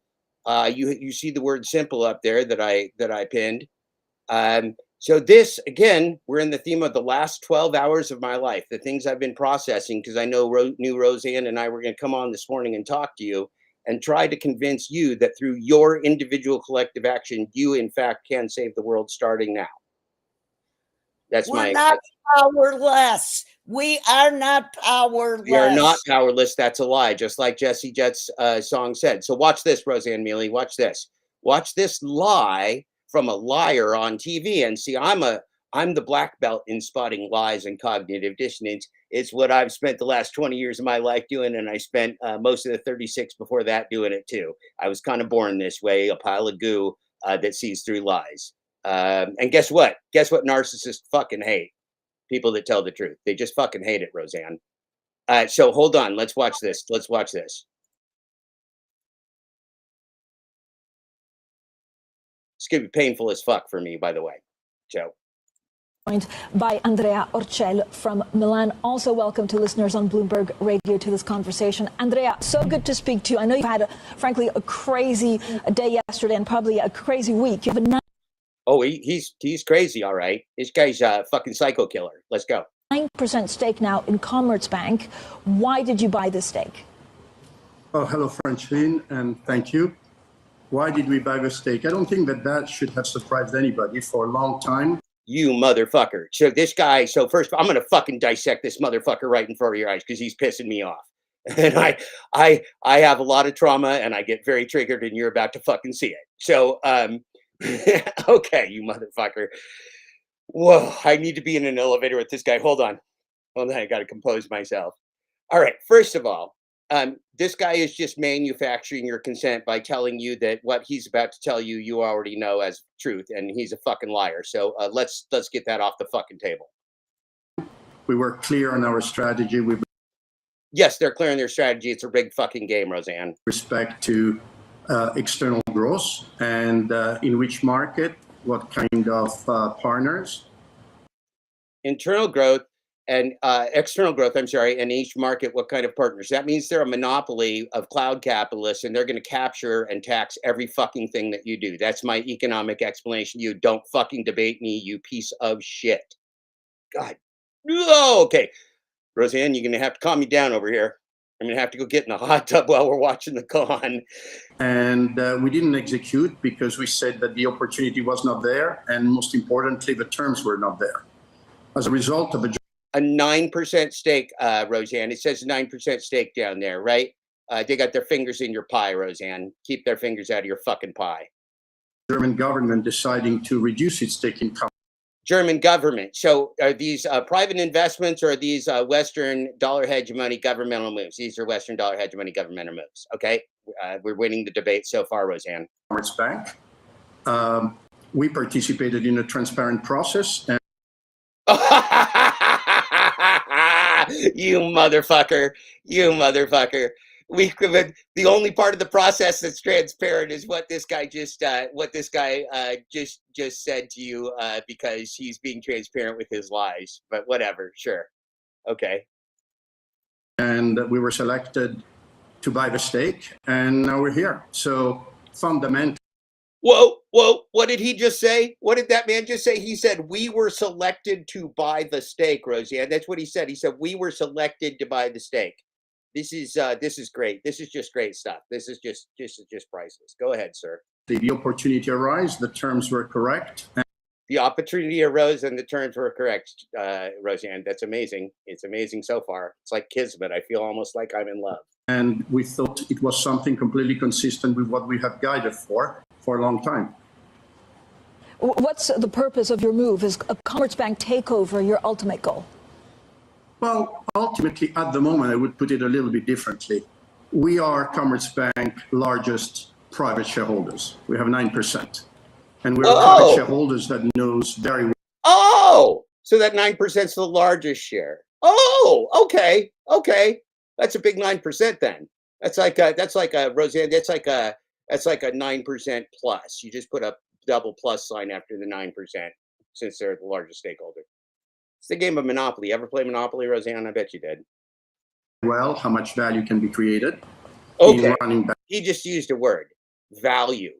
You see the word "simple" up there that I pinned. So this, again, we're in the theme of the last 12 hours of my life, the things I've been processing, because I know knew Roseanne and I were going to come on this morning and talk to you and try to convince you that through your individual collective action, you, in fact, can save the world starting now. We're not powerless. We are not powerless. We are not powerless. That's a lie, just like Jesse Jett's song said. So watch this, Roseanne Miele. Watch this. Watch this lie from a liar on TV. And see, I'm the black belt in spotting lies and cognitive dissonance. It's what I've spent the last 20 years of my life doing, and I spent most of the 36 before that doing it too. I was kind of born this way, a pile of goo that sees through lies. And guess what? Guess what narcissists fucking hate? People that tell the truth. They just fucking hate it, Roseanne. So hold on. Let's watch this. Let's watch this. It's going to be painful as fuck for me, by the way. Joe. Joined by Andrea Orcel from Milan. Also welcome to listeners on Bloomberg Radio to this conversation. Andrea, so good to speak to you. I know you've had, frankly, a crazy day yesterday and probably a crazy week. You have a Oh, he's crazy, all right. This guy's a fucking psycho killer. Let's go. 9% stake now in Commerzbank. Why did you buy this stake? Oh, hello, Francine, and thank you. Why did we buy the stake? I don't think that should have surprised anybody for a long time. You motherfucker. So this guy, so first, I'm going to fucking dissect this motherfucker right in front of your eyes because he's pissing me off. And I have a lot of trauma and I get very triggered and you're about to fucking see it. So, okay, you motherfucker. Whoa, I need to be in an elevator with this guy. Hold on, I got to compose myself. All right, first of all, this guy is just manufacturing your consent by telling you that what he's about to tell you, you already know as truth, and he's a fucking liar. So let's get that off the fucking table. We were clear on our strategy. Yes, they're clearing their strategy. It's a big fucking game, Roseanne. Respect to external growth and in which market, what kind of partners? Internal growth and external growth, I'm sorry, and each market, what kind of partners? That means they're a monopoly of cloud capitalists and they're going to capture and tax every fucking thing that you do. That's my economic explanation. You don't fucking debate me, you piece of shit. God. Oh, okay. Roseanne, you're going to have to calm me down over here. I'm going to have to go get in the hot tub while we're watching the con. And we didn't execute because we said that the opportunity was not there. And most importantly, the terms were not there. As a result of a 9% stake, Roseanne. It says 9% stake down there, right? They got their fingers in your pie, Roseanne. Keep their fingers out of your fucking pie. German government deciding to reduce its stake in German government. So are these private investments or are these Western dollar hegemony governmental moves? These are Western dollar hegemony governmental moves. Okay. We're winning the debate so far, Roseanne. Commerzbank. We participated in a transparent process. And you motherfucker. You motherfucker. The only part of the process that's transparent is what this guy just said to you because he's being transparent with his lies. But whatever, sure, okay. And we were selected to buy the stake, and now we're here. So fundamentally. Whoa! What did he just say? What did that man just say? He said we were selected to buy the stake, Roseanne. That's what he said. He said we were selected to buy the stake. This is great. This is just great stuff. This is just priceless. Go ahead, sir. The opportunity arose. The terms were correct. The opportunity arose and the terms were correct, Roseanne. That's amazing. It's amazing so far. It's like kismet. I feel almost like I'm in love. And we thought it was something completely consistent with what we have guided for a long time. What's the purpose of your move? Is a Commerzbank takeover your ultimate goal? Well, ultimately, at the moment, I would put it a little bit differently. We are Commerzbank largest private shareholders. We have 9%. And we're private shareholders that knows very well. Oh, so that 9% is the largest share. Oh, okay. That's a big 9% then. That's like a Roseanne. That's like a 9% plus. You just put a double plus sign after the 9% since they're the largest stakeholder. It's the game of Monopoly. Ever play Monopoly, Roseanne? I bet you did. Well, how much value can be created? Okay. He just used a word. Value.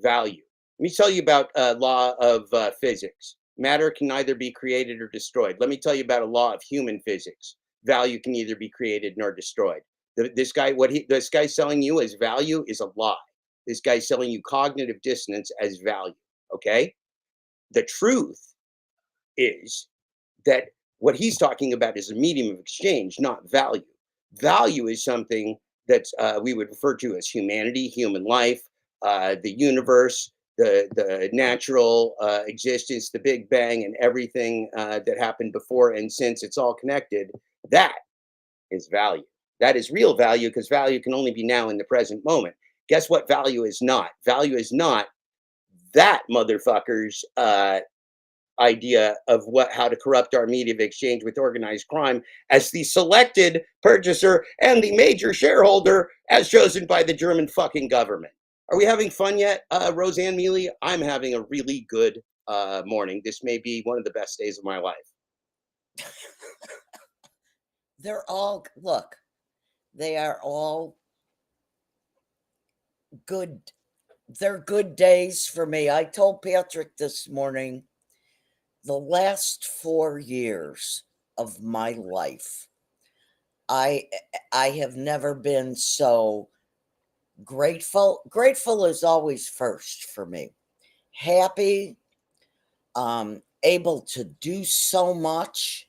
Let me tell you about a law of physics. Matter can neither be created or destroyed. Let me tell you about a law of human physics. Value can neither be created nor destroyed. This guy's selling you as value is a lie. This guy's selling you cognitive dissonance as value. Okay? The truth is that what he's talking about is a medium of exchange, not value. Value is something that we would refer to as humanity, human life, the universe, the natural existence, the Big Bang, and everything that happened before and since. It's all connected. That is value. That is real value, because value can only be now in the present moment. Guess what value is not? Value is not that motherfucker's idea of how to corrupt our medium of exchange with organized crime as the selected purchaser and the major shareholder as chosen by the German fucking government. Are we having fun yet, Roseanne Miele? I'm having a really good morning. This may be one of the best days of my life. They're all, look, they are all good. They're good days for me. I told Patrick this morning, the last 4 years of my life, I have never been so grateful. Grateful is always first for me. Happy, able to do so much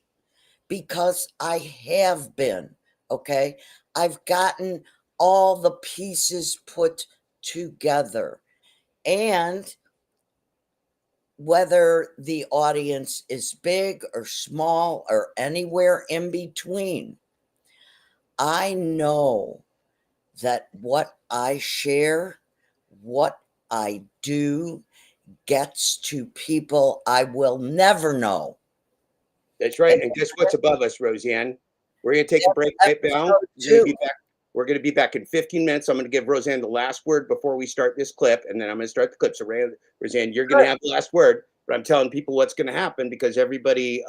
because I have been, okay? I've gotten all the pieces put together. And whether the audience is big or small or anywhere in between, I know that what I share, what I do, gets to people I will never know. That's right. And guess what's above us, Roseanne? We're going to take a break right now. We're going to be back in 15 minutes. I'm going to give Roseanne the last word before we start this clip, and then I'm going to start the clip. So, Roseanne, you're going to have the last word, but I'm telling people what's going to happen because everybody,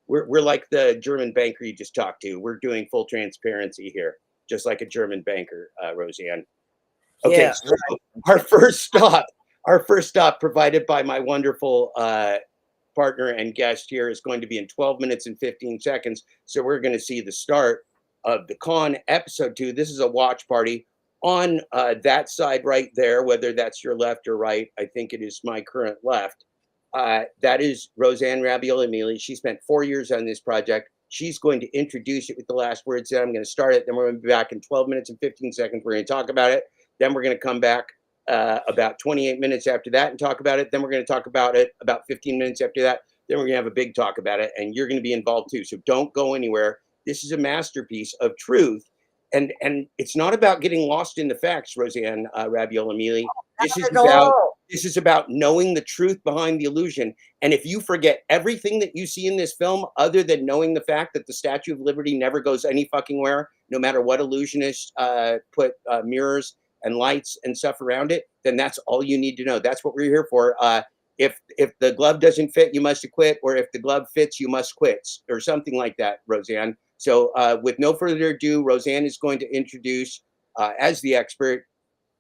we're like the German banker you just talked to. We're doing full transparency here, just like a German banker, Roseanne. Okay, Yeah, so our first stop provided by my wonderful partner and guest here is going to be in 12 minutes and 15 seconds. So we're going to see the start of the Con episode 2. This is a watch party on that side right there, whether that's your left or right. I think it is my current left. That is Roseanne Rabiola Miele. She spent 4 years on this project. She's going to introduce it with the last words. Then I'm going to start it. Then we're going to be back in 12 minutes and 15 seconds. We're going to talk about it. Then we're going to come back about 28 minutes after that and talk about it. Then we're going to talk about it about 15 minutes after that. Then we're going to have a big talk about it, and you're going to be involved too. So don't go anywhere. This is a masterpiece of truth, and it's not about getting lost in the facts, Roseanne Rabiola Miele. This is about knowing the truth behind the illusion. And if you forget everything that you see in this film, other than knowing the fact that the Statue of Liberty never goes any fucking where, no matter what illusionists put mirrors and lights and stuff around it, then that's all you need to know. That's what we're here for. If the glove doesn't fit, you must quit, or if the glove fits, you must quit, or something like that, Roseanne. So with no further ado, Roseanne is going to introduce, as the expert,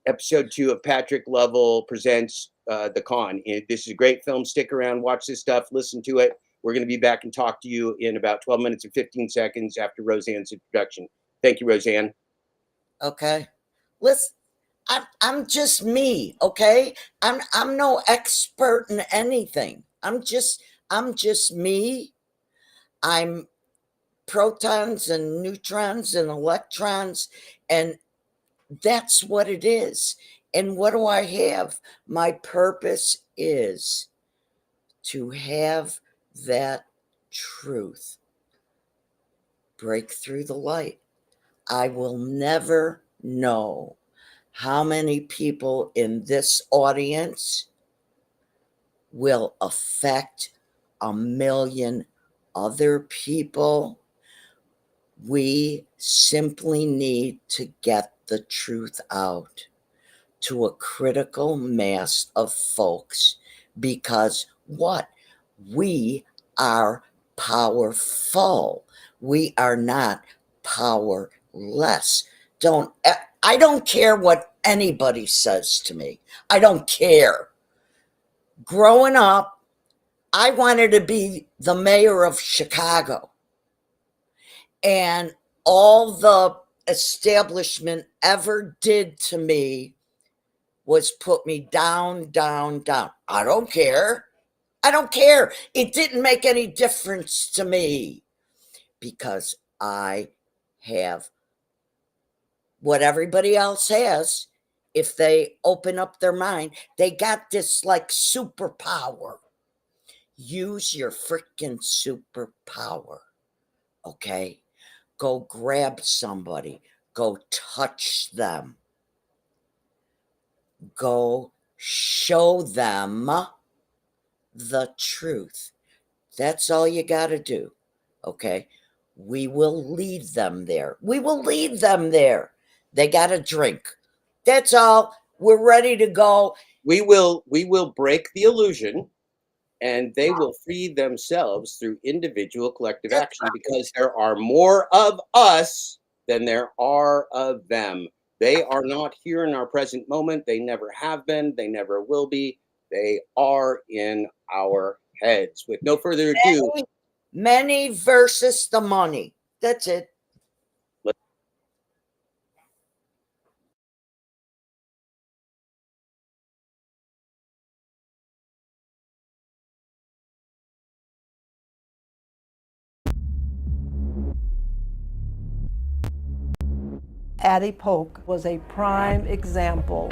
episode 2 of Patrick Lovell Presents The Con. This is a great film. Stick around, watch this stuff, listen to it. We're going to be back and talk to you in about 12 minutes and 15 seconds after Roseanne's introduction. Thank you, Roseanne. Okay. Listen, I'm just me, okay? I'm no expert in anything. I'm just me. I'm protons and neutrons and electrons, and that's what it is. And what do I have? My purpose is to have that truth break through the light. I will never know how many people in this audience will affect 1 million other people. We simply need to get the truth out to a critical mass of folks, because what? We are powerful. We are not powerless. I don't care what anybody says to me. I don't care. Growing up, I wanted to be the mayor of Chicago. And all the establishment ever did to me was put me down, down, down. I don't care. I don't care. It didn't make any difference to me because I have what everybody else has. If they open up their mind, they got this like superpower. Use your freaking superpower, okay? Go grab somebody. Go touch them. Go show them the truth. That's all you got to do, okay? We will lead them there. We will lead them there. They got to drink. That's all. We're ready to go. We will break the illusion, and they will free themselves through individual collective action, because there are more of us than there are of them. They are not here in our present moment. They never have been. They never will be. They are in our heads. With no further ado. Many versus the money. That's it. Addie Polk was a prime example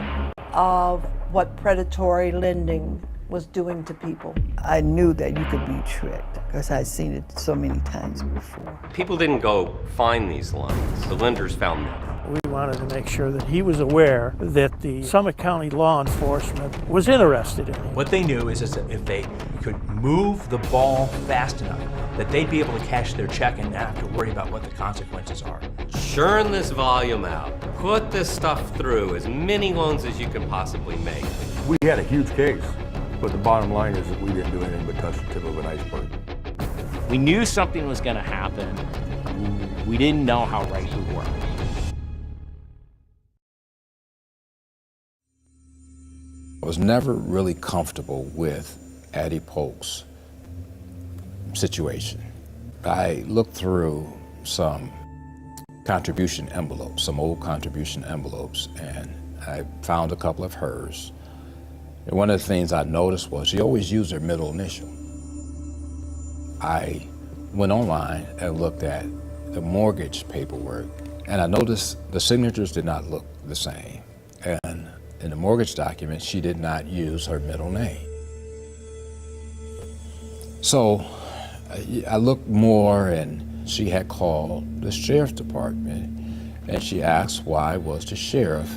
of what predatory lending was doing to people. I knew that you could be tricked because I'd seen it so many times before. People didn't go find these loans. The lenders found them. We wanted to make sure that he was aware that the Summit County law enforcement was interested in him. What they knew is that if they could move the ball fast enough, that they'd be able to cash their check and not have to worry about what the consequences are. Churn this volume out. Put this stuff through as many loans as you can possibly make. We had a huge case, but the bottom line is that we didn't do anything but touch the tip of an iceberg. We knew something was going to happen. We didn't know how right we were. I was never really comfortable with Addie Polk's situation. I looked through some contribution envelopes, some old contribution envelopes, and I found a couple of hers. And one of the things I noticed was she always used her middle initial. I went online and looked at the mortgage paperwork, and I noticed the signatures did not look the same. And in the mortgage document, she did not use her middle name. So I looked more, and she had called the sheriff's department, and she asked why was the sheriff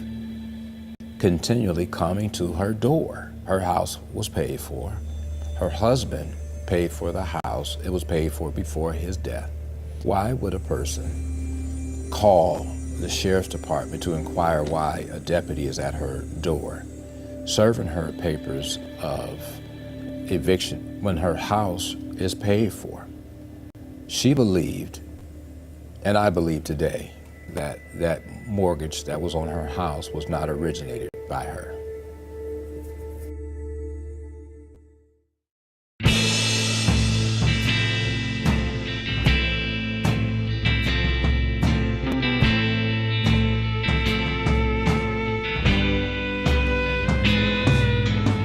continually coming to her door. Her house was paid for. Her husband paid for the house. It was paid for before his death. Why would a person call the sheriff's department to inquire why a deputy is at her door, serving her papers of eviction when her house is paid for? She believed, and I believe today, that that mortgage that was on her house was not originated by her.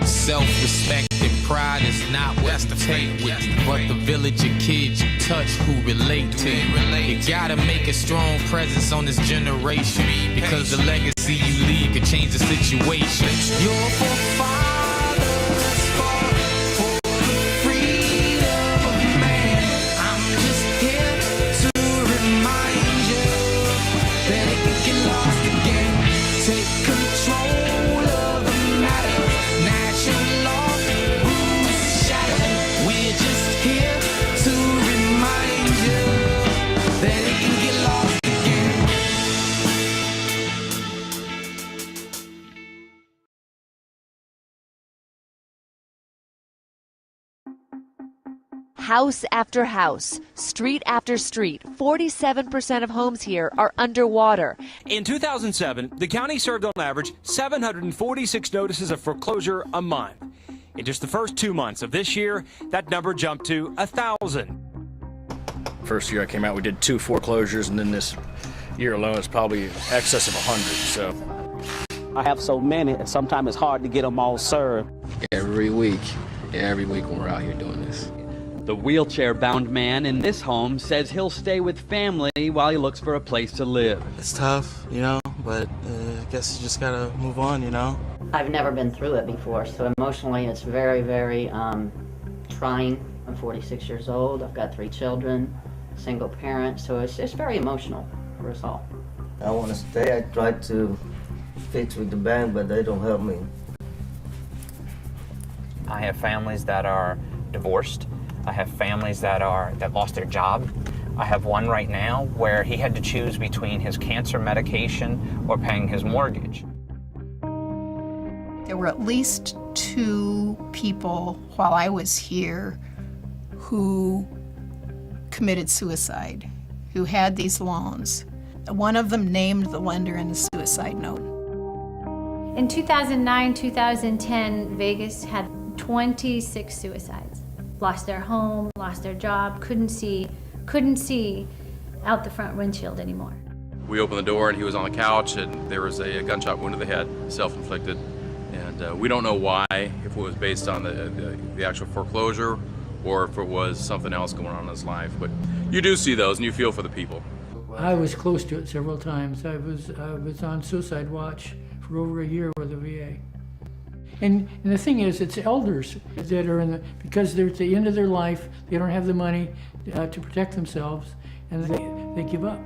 Self-respect and pride is not what you take with you, but the village of kids you touch who relate to you. You gotta make a strong presence on this generation, because the legacy you leave could change the situation. Your forefathers fought for the freedom of man. I'm just here to remind you that it can get lost again. Take control of the matter. Natural law, rules shattered. We're just here to remind you that it can get lost again. House after house, street after street, 47% of homes here are underwater. In 2007, the county served on average 746 notices of foreclosure a month. In just the first 2 months of this year, that number jumped to 1,000. First year I came out, we did 2 foreclosures, and then this year alone it's probably excess of 100. So I have so many, and sometimes it's hard to get them all served. Every week when we're out here doing this. The wheelchair-bound man in this home says he'll stay with family while he looks for a place to live. It's tough, but I guess you just gotta move on, I've never been through it before, so emotionally it's very, very trying. I'm 46 years old, I've got 3 children, single parent, so it's very emotional for us all. I want to stay. I tried to fix with the bank, but they don't help me. I have families that are divorced. I have families that lost their job. I have one right now where he had to choose between his cancer medication or paying his mortgage. There were at least 2 people while I was here who committed suicide, who had these loans. One of them named the lender in the suicide note. In 2009, 2010, Vegas had 26 suicides. Lost their home, lost their job, couldn't see out the front windshield anymore. We opened the door and he was on the couch and there was a gunshot wound to the head, self-inflicted. And we don't know why, if it was based on the actual foreclosure or if it was something else going on in his life. But you do see those and you feel for the people. I was close to it several times. I was on suicide watch for over a year with the VA. And the thing is, it's elders that are because they're at the end of their life, they don't have the money to protect themselves, and they give up.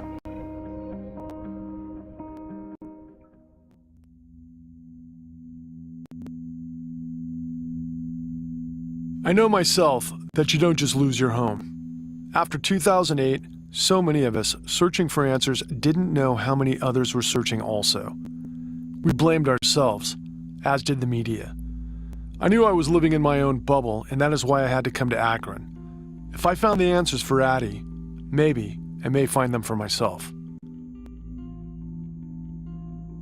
I know myself that you don't just lose your home. After 2008, so many of us searching for answers didn't know how many others were searching also. We blamed ourselves, as did the media. I knew I was living in my own bubble, and that is why I had to come to Akron. If I found the answers for Addie, maybe I may find them for myself.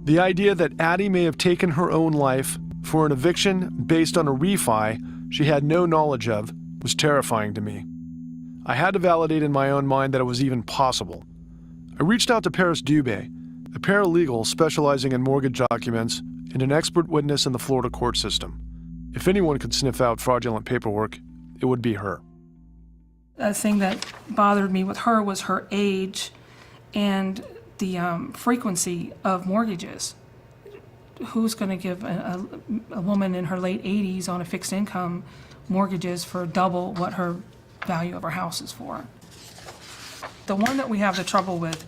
The idea that Addie may have taken her own life for an eviction based on a refi she had no knowledge of was terrifying to me. I had to validate in my own mind that it was even possible. I reached out to Paris Dubé, a paralegal specializing in mortgage documents and an expert witness in the Florida court system. If anyone could sniff out fraudulent paperwork, it would be her. The thing that bothered me with her was her age and the frequency of mortgages. Who's going to give a woman in her late 80s on a fixed income mortgages for double what her value of her house is for? The one that we have the trouble with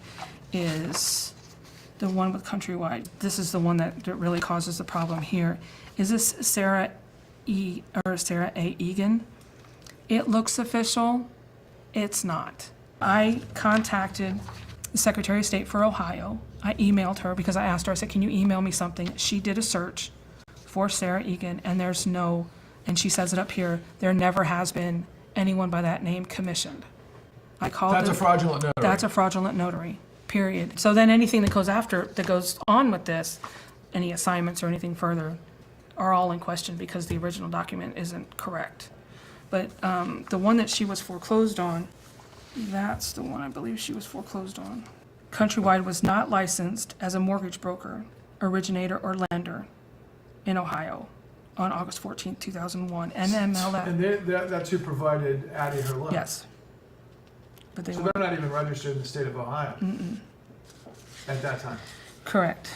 is the one with Countrywide. This is the one that really causes the problem here. Is this Sarah A. Egan? It looks official. It's not. I contacted the Secretary of State for Ohio. I emailed her because I asked her, I said, can you email me something? She did a search for Sarah Egan, and there's no, and she says it up here, there never has been anyone by that name commissioned. I called That's a fraudulent notary. That's a fraudulent notary, period. So then anything that goes after, that goes on with this, any assignments or anything further, are all in question because the original document isn't correct. But the one that she was foreclosed on, that's the one I believe she was foreclosed on. Countrywide was not licensed as a mortgage broker, originator, or lender in Ohio on August 14, 2001. NMLS. And that's who provided Addie her loan? Yes. But So they're not even registered in the state of Ohio at that time? Correct.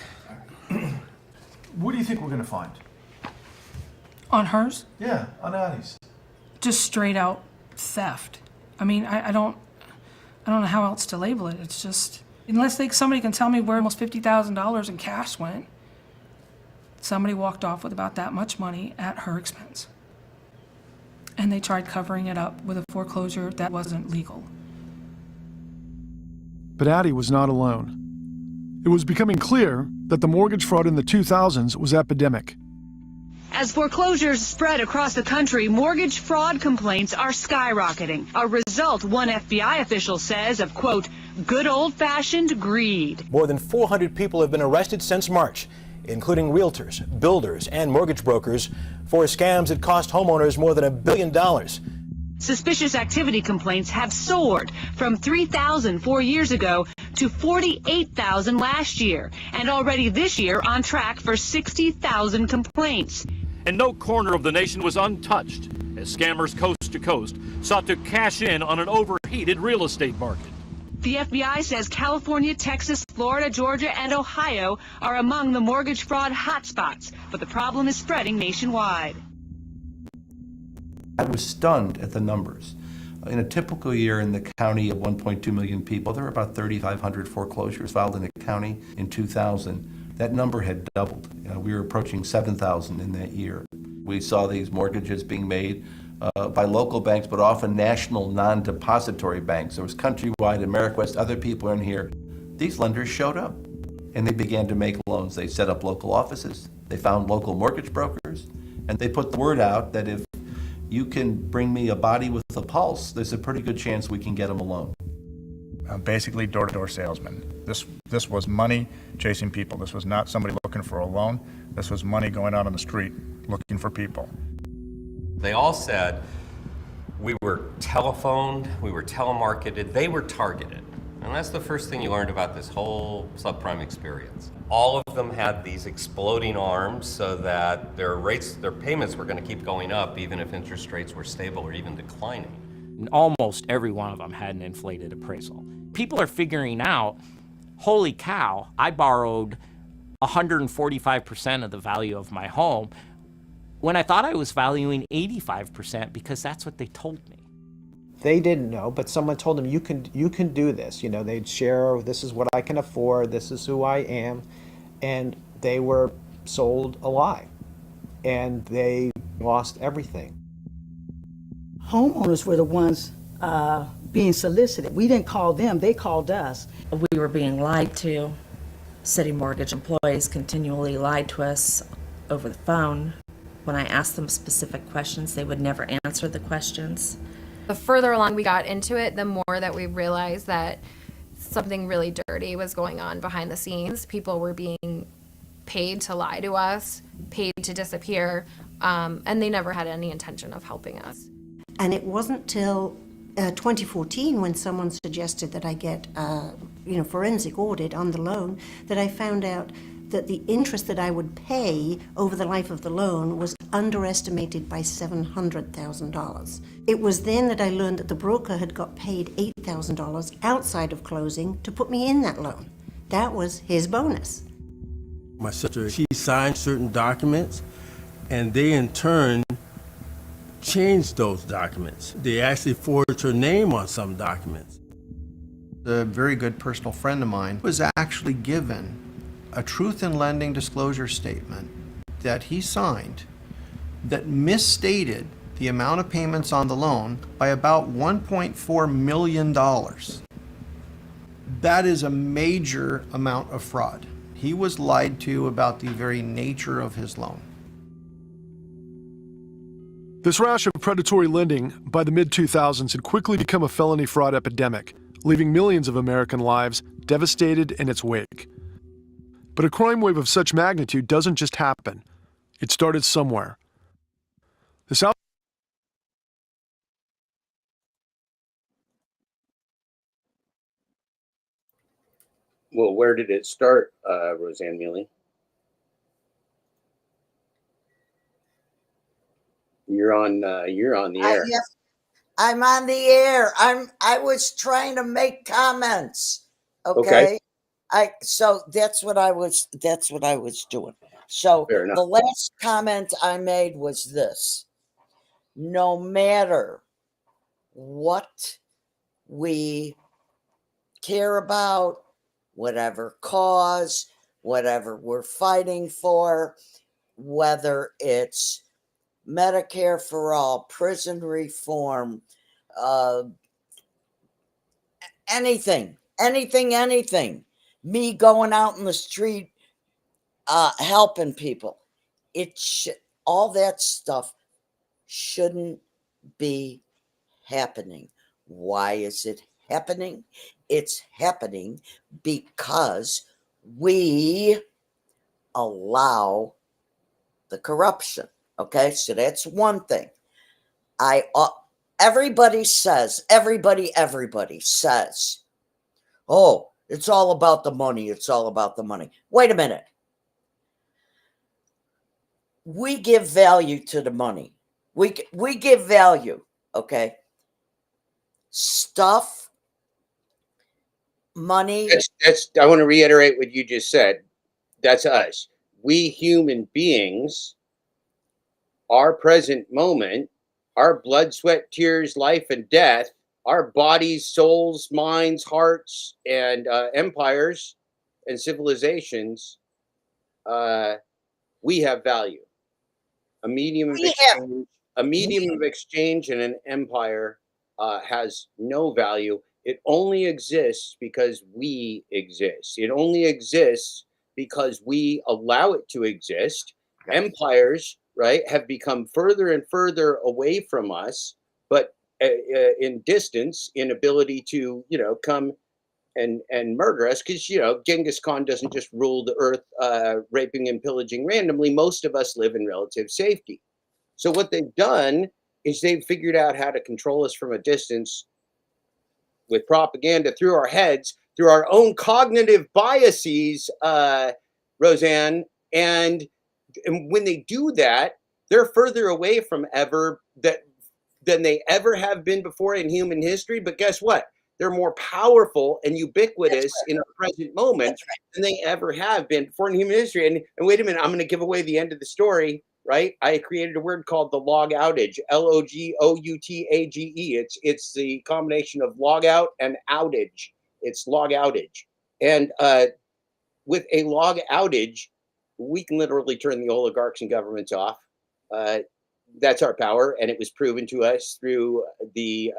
What do you think we're going to find? On hers? Yeah, on Addie's. Just straight out theft. I mean, I don't know how else to label it. It's just, unless somebody can tell me where almost $50,000 in cash went, somebody walked off with about that much money at her expense. And they tried covering it up with a foreclosure that wasn't legal. But Addie was not alone. It was becoming clear that the mortgage fraud in the 2000s was epidemic. As foreclosures spread across the country, mortgage fraud complaints are skyrocketing. A result, one FBI official says, of, quote, good old-fashioned greed. More than 400 people have been arrested since March, including realtors, builders, and mortgage brokers, for scams that cost homeowners more than $1 billion. Suspicious activity complaints have soared from 3,000 4 years ago to 48,000 last year, and already this year on track for 60,000 complaints. And no corner of the nation was untouched as scammers coast to coast sought to cash in on an overheated real estate market. The FBI says California, Texas, Florida, Georgia, and Ohio are among the mortgage fraud hotspots, but the problem is spreading nationwide. I was stunned at the numbers. In a typical year in the county of 1.2 million people, there were about 3,500 foreclosures filed in the county. In 2000, that number had doubled. We were approaching 7,000 in that year. We saw these mortgages being made by local banks, but often national non-depository banks. There was Countrywide, AmeriQuest, other people in here. These lenders showed up, and they began to make loans. They set up local offices. They found local mortgage brokers, and they put the word out that if you can bring me a body with a pulse, there's a pretty good chance we can get them a loan. Basically door-to-door salesman. This was money chasing people. This was not somebody looking for a loan. This was money going out on the street looking for people. They all said we were telephoned, we were telemarketed, they were targeted. And that's the first thing you learned about this whole subprime experience. All of them had these exploding arms so that their payments were going to keep going up even if interest rates were stable or even declining. And almost every one of them had an inflated appraisal. People are figuring out, holy cow, I borrowed 145% of the value of my home when I thought I was valuing 85% because that's what they told me. They didn't know, but someone told them, you can do this. You know, they'd share, this is what I can afford, this is who I am. And they were sold a lie. And they lost everything. homeowners were the ones being solicited. We didn't call them, they called us. We were being lied to. City mortgage employees continually lied to us over the phone. When I asked them specific questions, they would never answer the questions. The further along we got into it, the more that we realized that something really dirty was going on behind the scenes. People were being paid to lie to us, paid to disappear, and they never had any intention of helping us. And it wasn't till 2014 when someone suggested that I get forensic audit on the loan that I found out that the interest that I would pay over the life of the loan was underestimated by $700,000. It was then that I learned that the broker had got paid $8,000 outside of closing to put me in that loan. That was his bonus. My sister, she signed certain documents, and they in turn changed those documents. They actually forged her name on some documents. A very good personal friend of mine was actually given a truth in lending disclosure statement that he signed that misstated the amount of payments on the loan by about $1.4 million. That is a major amount of fraud. He was lied to about the very nature of his loan. This rash of predatory lending by the mid-2000s had quickly become a felony fraud epidemic, leaving millions of American lives devastated in its wake. But a crime wave of such magnitude doesn't just happen. It started somewhere. Well, where did it start, Roseanne Miele? You're on the air. Yes, I'm on the air. I was trying to make comments. Okay. So that's what I was doing. So the last comment I made was this: no matter what we care about, whatever cause, whatever we're fighting for, whether it's Medicare for all, prison reform, anything, me going out in the street, helping people. All that stuff shouldn't be happening. Why is it happening? It's happening because we allow the corruption. Okay, so that's one thing. Everybody says, oh, it's all about the money. It's all about the money. Wait a minute. We give value to the money. We give value, okay? Stuff, money. I want to reiterate what you just said. That's us. We human beings, our present moment, our blood, sweat, tears, life, and death, our bodies, souls, minds, hearts, and empires and civilizations, we have value. A medium of exchange and an empire has no value. It only exists because we exist. It only exists because we allow it to exist. Empires, right, have become further and further away from us, but in distance, in ability to, come and murder us, because, Genghis Khan doesn't just rule the earth, raping and pillaging randomly. Most of us live in relative safety. So what they've done is they've figured out how to control us from a distance with propaganda through our heads, through our own cognitive biases, Roseanne. And when they do that, they're further away from than they ever have been before in human history. But guess what? They're more powerful and ubiquitous in our present moment than they ever have been before in human history. And wait a minute, I'm going to give away the end of the story, right? I created a word called the log outage, LOGOUTAGE. It's the combination of log out and outage. It's log outage. And with a log outage, we can literally turn the oligarchs and governments off. That's our power, and it was proven to us through the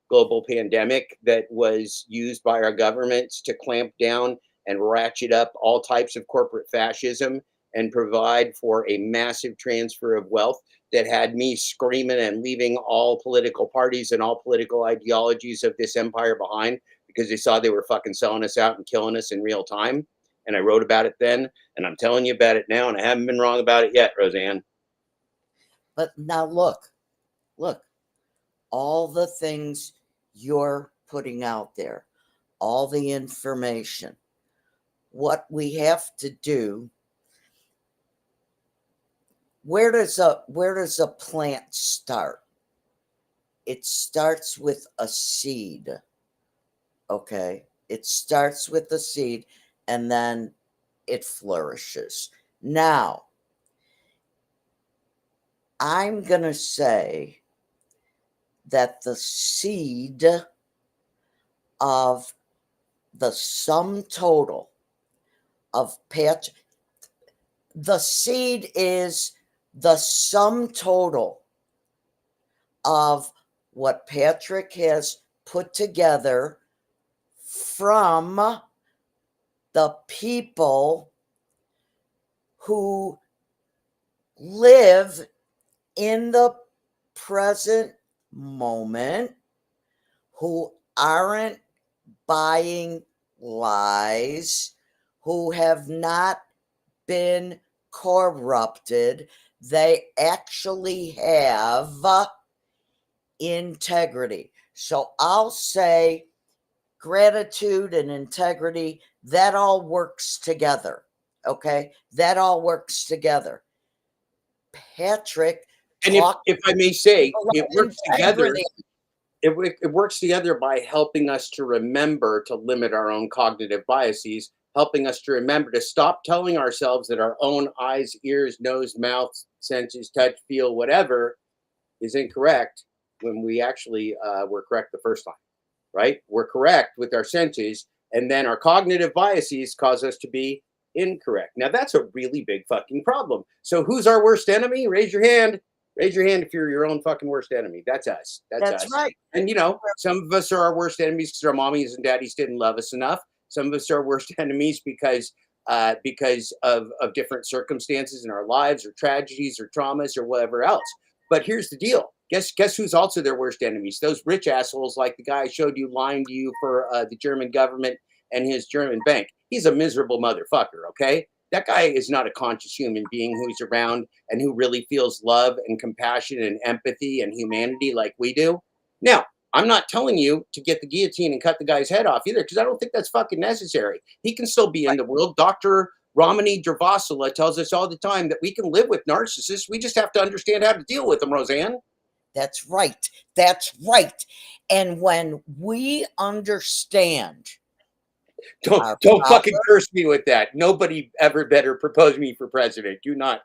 global pandemic that was used by our governments to clamp down and ratchet up all types of corporate fascism and provide for a massive transfer of wealth that had me screaming and leaving all political parties and all political ideologies of this empire behind because they saw they were fucking selling us out and killing us in real time. And I wrote about it then, and I'm telling you about it now, and I haven't been wrong about it yet, Roseanne. But now look, all the things you're putting out there, all the information, what we have to do, where does a plant start? It starts with a seed. Okay? It starts with a seed and then it flourishes. Now, I'm going to say that the seed of the sum total of the seed is the sum total of what Patrick has put together from the people who live in the present moment, who aren't buying lies, who have not been corrupted. They actually have integrity. So I'll say gratitude and integrity, that all works together. Okay? That all works together. Patrick, and if I may say, it works together. It works together by helping us to remember to limit our own cognitive biases, helping us to remember to stop telling ourselves that our own eyes, ears, nose, mouth, senses, touch, feel, whatever is incorrect when we actually were correct the first time, right? We're correct with our senses, and then our cognitive biases cause us to be incorrect. Now, that's a really big fucking problem. So who's our worst enemy? Raise your hand. Raise your hand if you're your own fucking worst enemy. That's us. That's us. Right. And, you know, some of us are our worst enemies because our mommies and daddies didn't love us enough. Some of us are worst enemies because of different circumstances in our lives or tragedies or traumas or whatever else. But here's the deal. Guess who's also their worst enemies? Those rich assholes like the guy I showed you lying to you for the German government and his German bank. He's a miserable motherfucker, okay? That guy is not a conscious human being who's around and who really feels love and compassion and empathy and humanity like we do. Now, I'm not telling you to get the guillotine and cut the guy's head off either, because I don't think that's fucking necessary. He can still be in the world. Dr. Ramani Dravasula tells us all the time that we can live with narcissists. We just have to understand how to deal with them, Roseanne. That's right. That's right. And when we understand... Don't fucking curse me with that. Nobody ever better propose me for president. Do not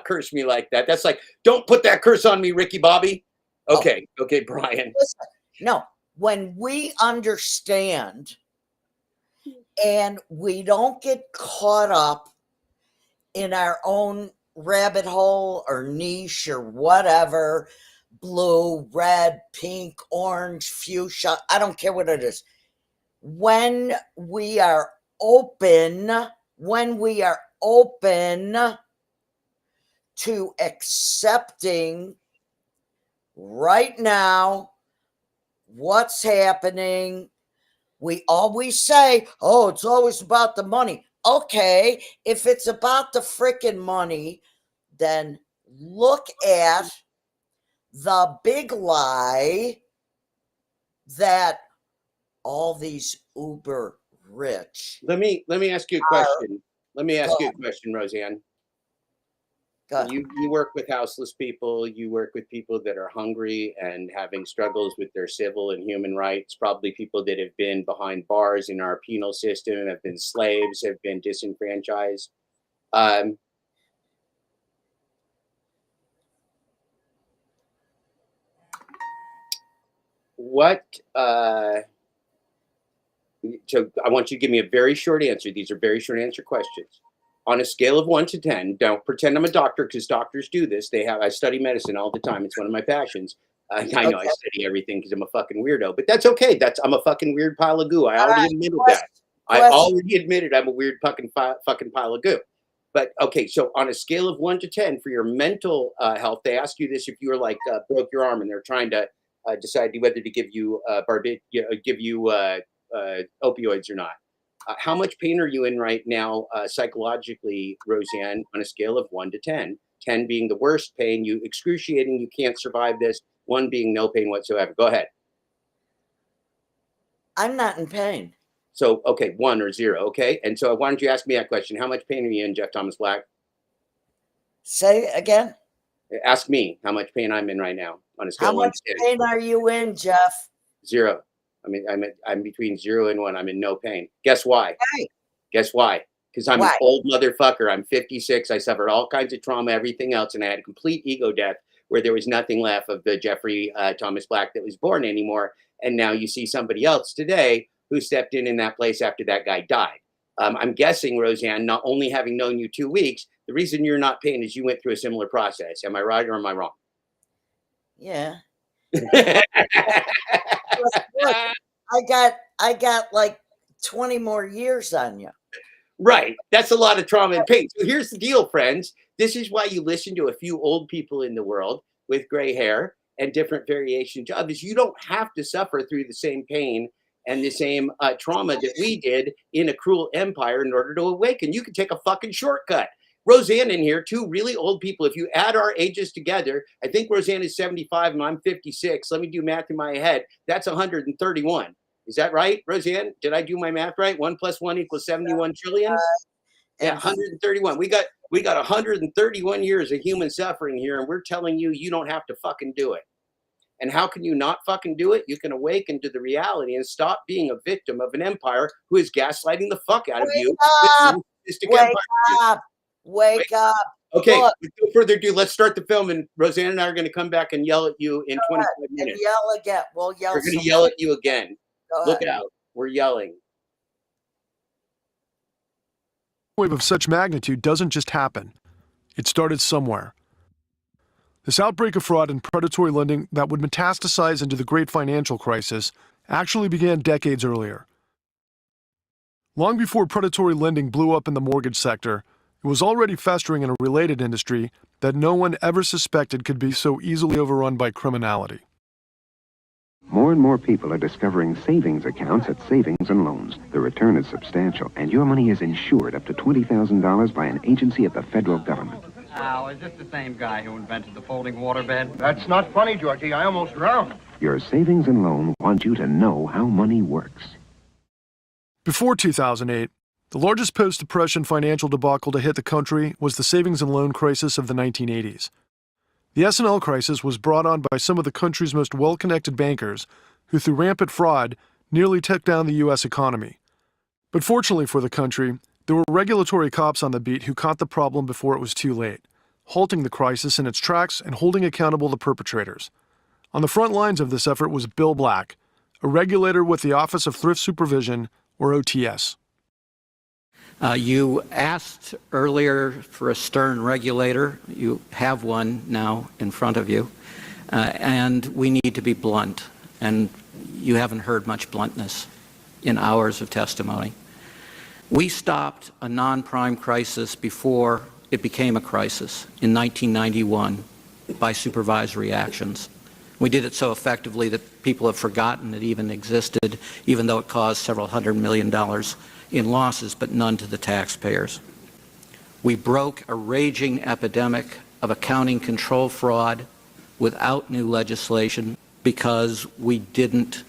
curse me like that. That's like, don't put that curse on me, Ricky Bobby. Okay, okay, Brian. Listen, no, when we understand and we don't get caught up in our own rabbit hole or niche or whatever, blue, red, pink, orange, fuchsia, I don't care what it is. When we are open to accepting right now what's happening, we always say, oh, it's always about the money. Okay, if it's about the freaking money, then look at the big lie that all these uber rich. Let me ask you a question. Let me ask you a question, Roseanne. You work with houseless people. You work with people that are hungry and having struggles with their civil and human rights. Probably people that have been behind bars in our penal system, have been slaves, have been disenfranchised. So I want you to give me a very short answer. These are very short answer questions. on a scale of 1 to 10, don't pretend I'm a doctor because doctors do this. I study medicine all the time. It's one of my passions. I know I study everything because I'm a fucking weirdo, but that's okay. I'm a fucking weird pile of goo. I already admitted that. I already admitted I'm a weird fucking pile of goo. But okay, so on a scale of 1 to 10 for your mental health, they ask you this if you were like broke your arm and they're trying to decide whether to give you opioids or not. How much pain are you in right now psychologically, Roseanne, on a scale of 1 to 10? 10 being the worst pain, excruciating, you can't survive this. 1 being no pain whatsoever. Go ahead. I'm not in pain. So, okay, 1 or 0, okay? And so why don't you ask me that question? How much pain are you in, Jeff Thomas Black? Say again? Ask me how much pain I'm in right now on a scale How of 1 much to 10. pain are you in, Jeff? 0. I mean, I'm between 0 and 1. I'm in no pain. Guess why? Why? Guess why? Because I'm an old motherfucker. I'm 56. I suffered all kinds of trauma, everything else, and I had a complete ego death where there was nothing left of the Jeffrey Thomas Black that was born anymore. And now you see somebody else today who stepped in that place after that guy died. I'm guessing, Roseanne, not only having known you 2 weeks, the reason you're not paying is you went through a similar process. Am I right or am I wrong? Yeah. Look, I got like 20 more years on you. Right. That's a lot of trauma and pain. So here's the deal, friends. This is why you listen to a few old people in the world with gray hair and different variations of this. You don't have to suffer through the same pain and the same trauma that we did in a cruel empire in order to awaken. You can take a fucking shortcut. Roseanne in here, 2 really old people. If you add our ages together, I think Roseanne is 75 and I'm 56. Let me do math in my head. That's 131. Is that right, Roseanne? Did I do my math right? 1 + 1 = 71 trillion? Yeah, 131. We got 131 years of human suffering here, and we're telling you, you don't have to fucking do it. And how can you not fucking do it? You can awaken to the reality and stop being a victim of an empire who is gaslighting the fuck out of you. Wake up. Okay, Look. without further ado, let's start the film, and Roseanne and I are going to come back and yell at you in 25 minutes. And yell again. We'll yell. We're going to yell at you again. Go Look ahead. out. We're yelling. Wave of such magnitude doesn't just happen. It started somewhere. This outbreak of fraud and predatory lending that would metastasize into the great financial crisis actually began decades earlier. Long before predatory lending blew up in the mortgage sector, it was already festering in a related industry that no one ever suspected could be so easily overrun by criminality. More and more people are discovering savings accounts at Savings and Loans. The return is substantial, and your money is insured up to $20,000 by an agency of the federal government. Al, is this the same guy who invented the folding waterbed? That's not funny, Georgie. I almost drowned. Your Savings and Loan wants you to know how money works. Before 2008, the largest post-depression financial debacle to hit the country was the savings and loan crisis of the 1980s. The S&L crisis was brought on by some of the country's most well-connected bankers who, through rampant fraud, nearly took down the U.S. economy. But fortunately for the country, there were regulatory cops on the beat who caught the problem before it was too late, halting the crisis in its tracks and holding accountable the perpetrators. On the front lines of this effort was Bill Black, a regulator with the Office of Thrift Supervision, or OTS. You asked earlier for a stern regulator. You have one now in front of you. And we need to be blunt. And you haven't heard much bluntness in hours of testimony. We stopped a non-prime crisis before it became a crisis in 1991 by supervisory actions. We did it so effectively that people have forgotten it even existed, even though it caused several $100 million in losses, but none to the taxpayers. We broke a raging epidemic of accounting control fraud without new legislation because we didn't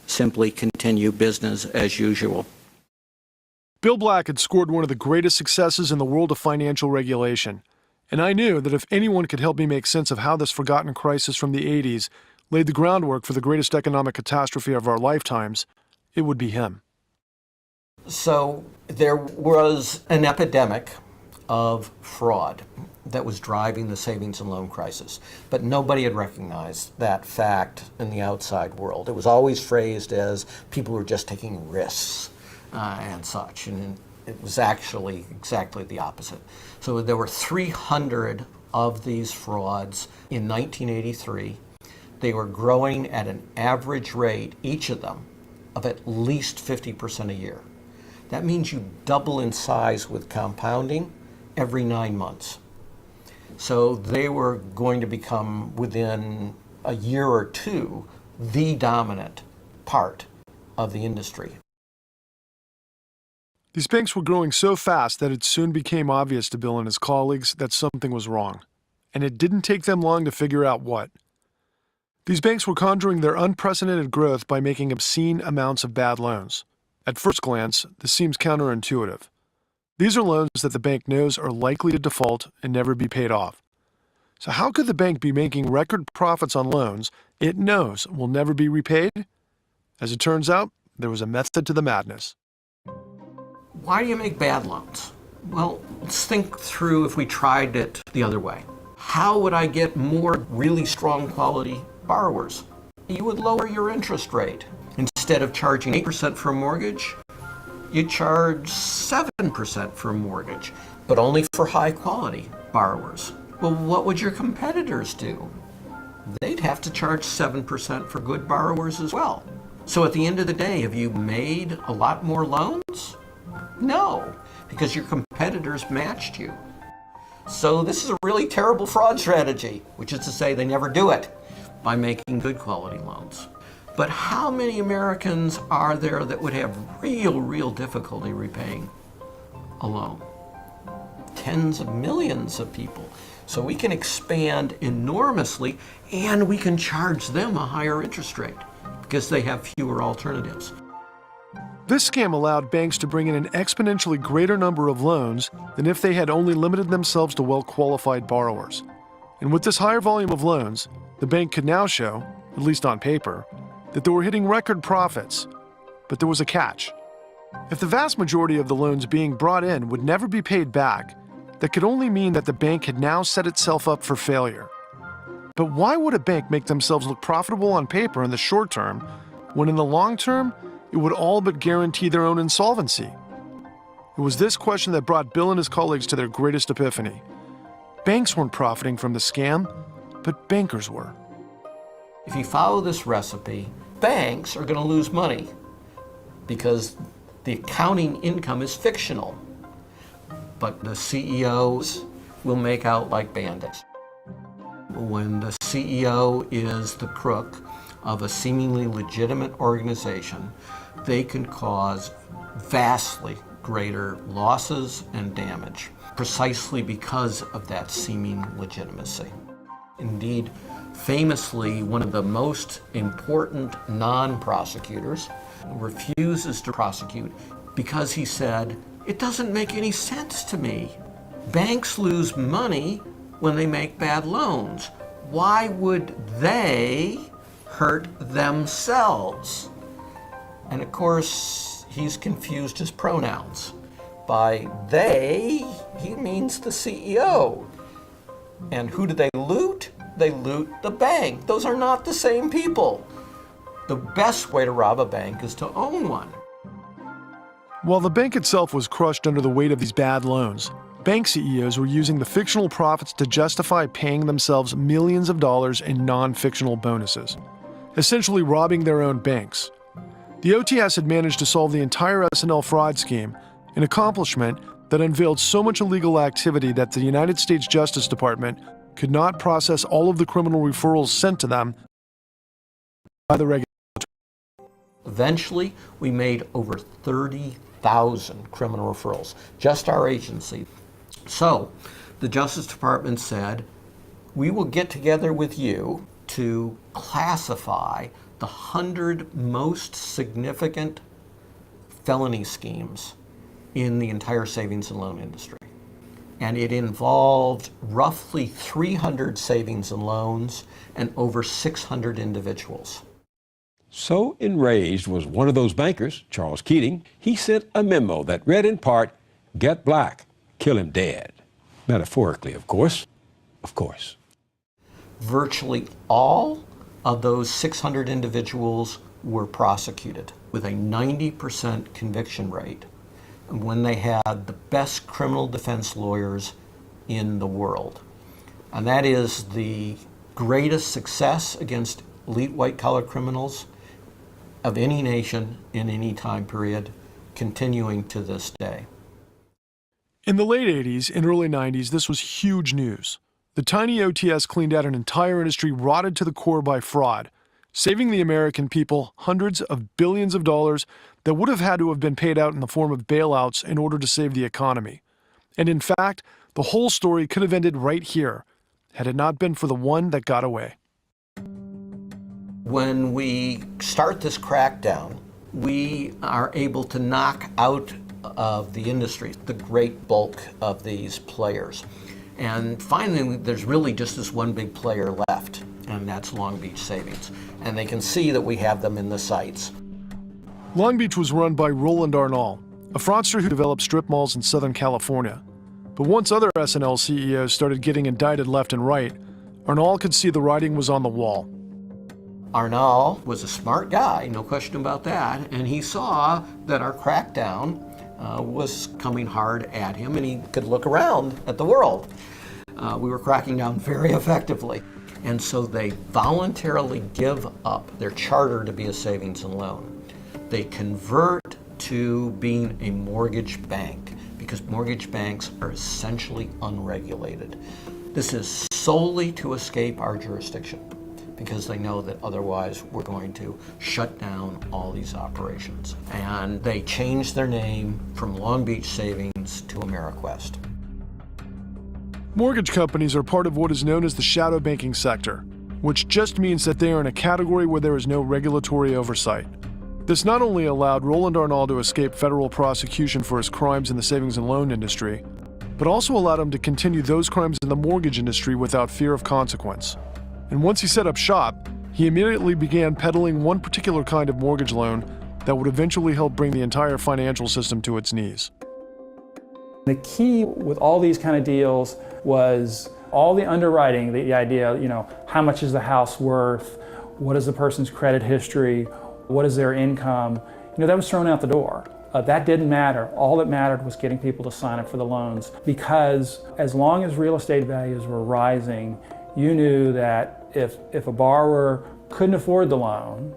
simply continue business as usual. Bill Black had scored one of the greatest successes in the world of financial regulation, and I knew that if anyone could help me make sense of how this forgotten crisis from the 80s laid the groundwork for the greatest economic catastrophe of our lifetimes, it would be him. So there was an epidemic of fraud that was driving the savings and loan crisis, but nobody had recognized that fact in the outside world. It was always phrased as people were just taking risks and such. And It was actually exactly the opposite. So there were 300 of these frauds in 1983. They were growing at an average rate, each of them, of at least 50% a year. That means you double in size with compounding every 9 months. So they were going to become, within a year or two, the dominant part of the industry. These banks were growing so fast that it soon became obvious to Bill and his colleagues that something was wrong. And it didn't take them long to figure out what. These banks were conjuring their unprecedented growth by making obscene amounts of bad loans. At first glance, this seems counterintuitive. These are loans that the bank knows are likely to default and never be paid off. So how could the bank be making record profits on loans it knows will never be repaid? As it turns out, there was a method to the madness. Why do you make bad loans? Well, let's think through if we tried it the other way. How would I get more really strong quality borrowers? You would lower your interest rate. Instead of charging 8% for a mortgage, you charge 7% for a mortgage, but only for high quality borrowers. Well, what would your competitors do? They'd have to charge 7% for good borrowers as well. So at the end of the day, have you made a lot more loans? No, because your competitors matched you. So this is a really terrible fraud strategy, which is to say they never do it by making good quality loans. But how many Americans are there that would have real difficulty repaying a loan? Tens of millions of people. So we can expand enormously, and we can charge them a higher interest rate because they have fewer alternatives. This scam allowed banks to bring in an exponentially greater number of loans than if they had only limited themselves to well-qualified borrowers. And with this higher volume of loans, the bank could now show, at least on paper, that they were hitting record profits. But there was a catch. If the vast majority of the loans being brought in would never be paid back, that could only mean that the bank had now set itself up for failure. But why would a bank make themselves look profitable on paper in the short term, when in the long term, it would all but guarantee their own insolvency? It was this question that brought Bill and his colleagues to their greatest epiphany. Banks weren't profiting from the scam, but bankers were. If you follow this recipe, banks are going to lose money because the accounting income is fictional. But the CEOs will make out like bandits. When the CEO is the crook of a seemingly legitimate organization, they can cause vastly greater losses and damage, precisely because of that seeming legitimacy. Indeed, famously, one of the most important non-prosecutors refuses to prosecute because he said, "It doesn't make any sense to me. Banks lose money when they make bad loans. Why would they hurt themselves?" And of course, he's confused his pronouns. By they, he means the CEO. And who do they loot? They loot the bank. Those are not the same people. The best way to rob a bank is to own one. While the bank itself was crushed under the weight of these bad loans, bank CEOs were using the fictional profits to justify paying themselves millions of dollars in non-fictional bonuses, essentially robbing their own banks. The OTS had managed to solve the entire S&L fraud scheme, an accomplishment that unveiled so much illegal activity that the United States Justice Department could not process all of the criminal referrals sent to them by the regulators. Eventually, we made over 30,000 criminal referrals, just our agency. So the Justice Department said, we will get together with you to classify the 100 most significant felony schemes in the entire savings and loan industry. And it involved roughly 300 savings and loans and over 600 individuals. So enraged was one of those bankers, Charles Keating, he sent a memo that read in part, "Get black, kill him dead." Metaphorically, of course. Of course. Virtually all of those 600 individuals were prosecuted with a 90% conviction rate. when they had the best criminal defense lawyers in the world. And that is the greatest success against elite white-collar criminals of any nation in any time period, continuing to this day. In the late 80s and early 90s, this was huge news. The tiny OTS cleaned out an entire industry rotted to the core by fraud, saving the American people hundreds of billions of dollars that would have had to have been paid out in the form of bailouts in order to save the economy. And in fact, the whole story could have ended right here, had it not been for the one that got away. When we start this crackdown, we are able to knock out of the industry the great bulk of these players. And finally, there's really just this one big player left, and that's Long Beach Savings. And they can see that we have them in the sites. Long Beach was run by Roland Arnall, a fraudster who developed strip malls in Southern California. But once other SNL CEOs started getting indicted left and right, Arnall could see the writing was on the wall. Arnall was a smart guy, no question about that, and he saw that our crackdown was coming hard at him, and he could look around at the world. We were cracking down very effectively. And so they voluntarily give up their charter to be a savings and loan. They convert to being a mortgage bank, because mortgage banks are essentially unregulated. This is solely to escape our jurisdiction, because they know that otherwise we're going to shut down all these operations. And they changed their name from Long Beach Savings to AmeriQuest. Mortgage companies are part of what is known as the shadow banking sector, which just means that they are in a category where there is no regulatory oversight. This not only allowed Roland Arnall to escape federal prosecution for his crimes in the savings and loan industry, but also allowed him to continue those crimes in the mortgage industry without fear of consequence. And once he set up shop, he immediately began peddling one particular kind of mortgage loan that would eventually help bring the entire financial system to its knees. The key with all these kind of deals was all the underwriting, the idea, how much is the house worth? What is the person's credit history? What is their income? That was thrown out the door. That didn't matter. All that mattered was getting people to sign up for the loans, because as long as real estate values were rising, you knew that if a borrower couldn't afford the loan,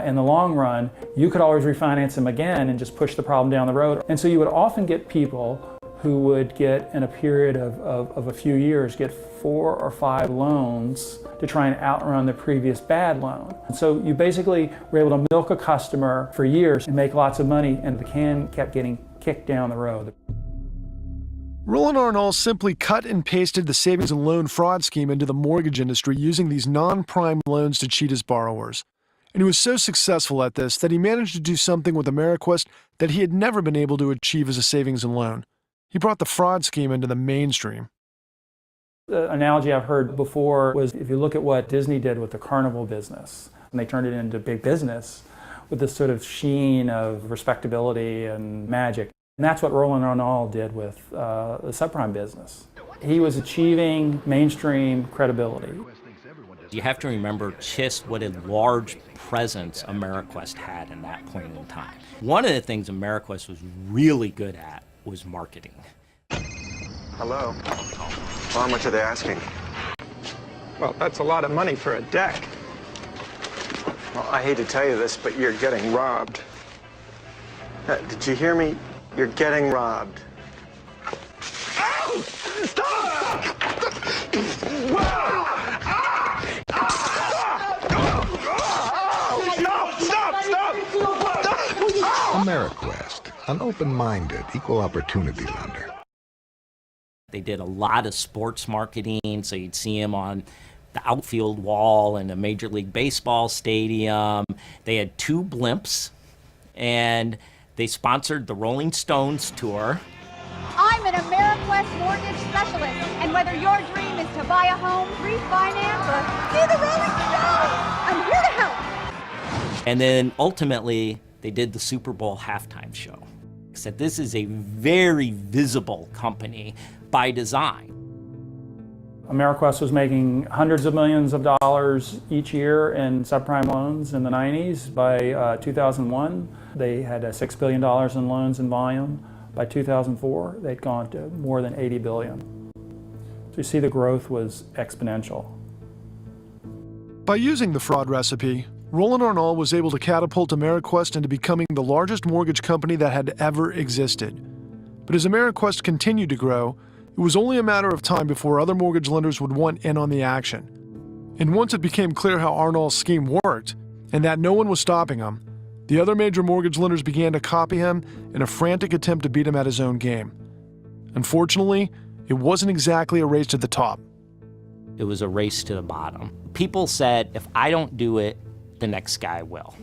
in the long run, you could always refinance them again and just push the problem down the road. And so you would often get people who would get, in a period of a few years, get 4 or 5 loans to try and outrun the previous bad loan. And so you basically were able to milk a customer for years and make lots of money, and the can kept getting kicked down the road. Roland Arnall simply cut and pasted the savings and loan fraud scheme into the mortgage industry using these non-prime loans to cheat his borrowers. And he was so successful at this that he managed to do something with AmeriQuest that he had never been able to achieve as a savings and loan. He brought the fraud scheme into the mainstream. The analogy I've heard before was, if you look at what Disney did with the carnival business, and they turned it into big business with this sort of sheen of respectability and magic. And that's what Roland Arnall did with the subprime business. He was achieving mainstream credibility. You have to remember just what a large presence AmeriQuest had in that point in time. One of the things AmeriQuest was really good at was marketing. Hello. Well, how much are they asking? Well, that's a lot of money for a deck. Well, I hate to tell you this, but you're getting robbed. Did you hear me? You're getting robbed. Ow! Stop! AmeriQuest, an open-minded, equal opportunity lender. They did a lot of sports marketing, so you'd see him on the outfield wall in a Major League Baseball stadium. They had 2 blimps, and they sponsored the Rolling Stones tour. I'm an AmeriQuest mortgage specialist, and whether your dream is to buy a home, refinance, or see the Rolling Stones, I'm here to help. And then ultimately, they did the Super Bowl halftime show. Except this is a very visible company by design. AmeriQuest was making hundreds of millions of dollars each year in subprime loans in the 90s. By 2001, they had $6 billion in loans in volume. By 2004, they'd gone to more than 80 billion. So you see the growth was exponential. By using the fraud recipe, Roland Arnault was able to catapult AmeriQuest into becoming the largest mortgage company that had ever existed. But as AmeriQuest continued to grow, it was only a matter of time before other mortgage lenders would want in on the action. And once it became clear how Arnault's scheme worked, and that no one was stopping him, the other major mortgage lenders began to copy him in a frantic attempt to beat him at his own game. Unfortunately, it wasn't exactly a race to the top. It was a race to the bottom. People said, if I don't do it, the next guy will.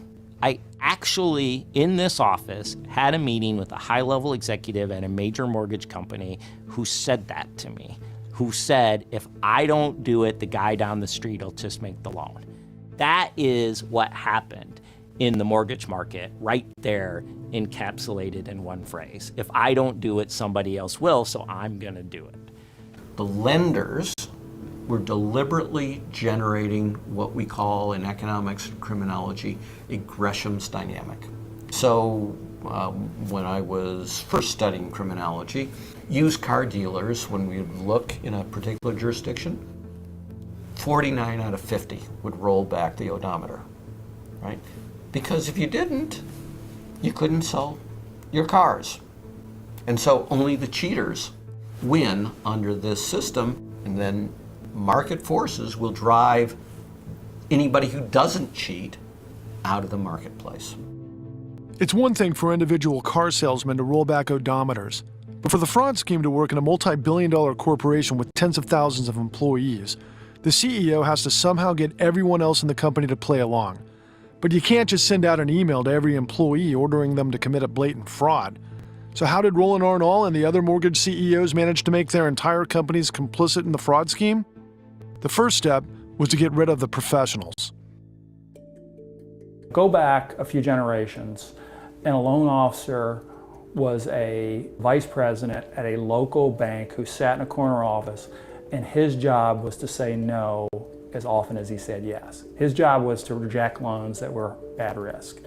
I actually, in this office, had a meeting with a high-level executive at a major mortgage company who said that to me, who said, if I don't do it, the guy down the street will just make the loan. That is what happened in the mortgage market, right there, encapsulated in one phrase. If I don't do it, somebody else will, so I'm going to do it. The lenders were deliberately generating what we call in economics and criminology a Greshams dynamic. So when I was first studying criminology, used car dealers, when we would look in a particular jurisdiction, 49 out of 50 would roll back the odometer, right? Because if you didn't, you couldn't sell your cars. And so only the cheaters win under this system, and then market forces will drive anybody who doesn't cheat out of the marketplace. It's one thing for individual car salesmen to roll back odometers, but for the fraud scheme to work in a multi-billion-dollar corporation with tens of thousands of employees, the CEO has to somehow get everyone else in the company to play along. But you can't just send out an email to every employee ordering them to commit a blatant fraud. So how did Roland Arnault and the other mortgage CEOs manage to make their entire companies complicit in the fraud scheme? The first step was to get rid of the professionals. Go back a few generations, and a loan officer was a vice president at a local bank who sat in a corner office, and his job was to say no as often as he said yes. His job was to reject loans that were at risk.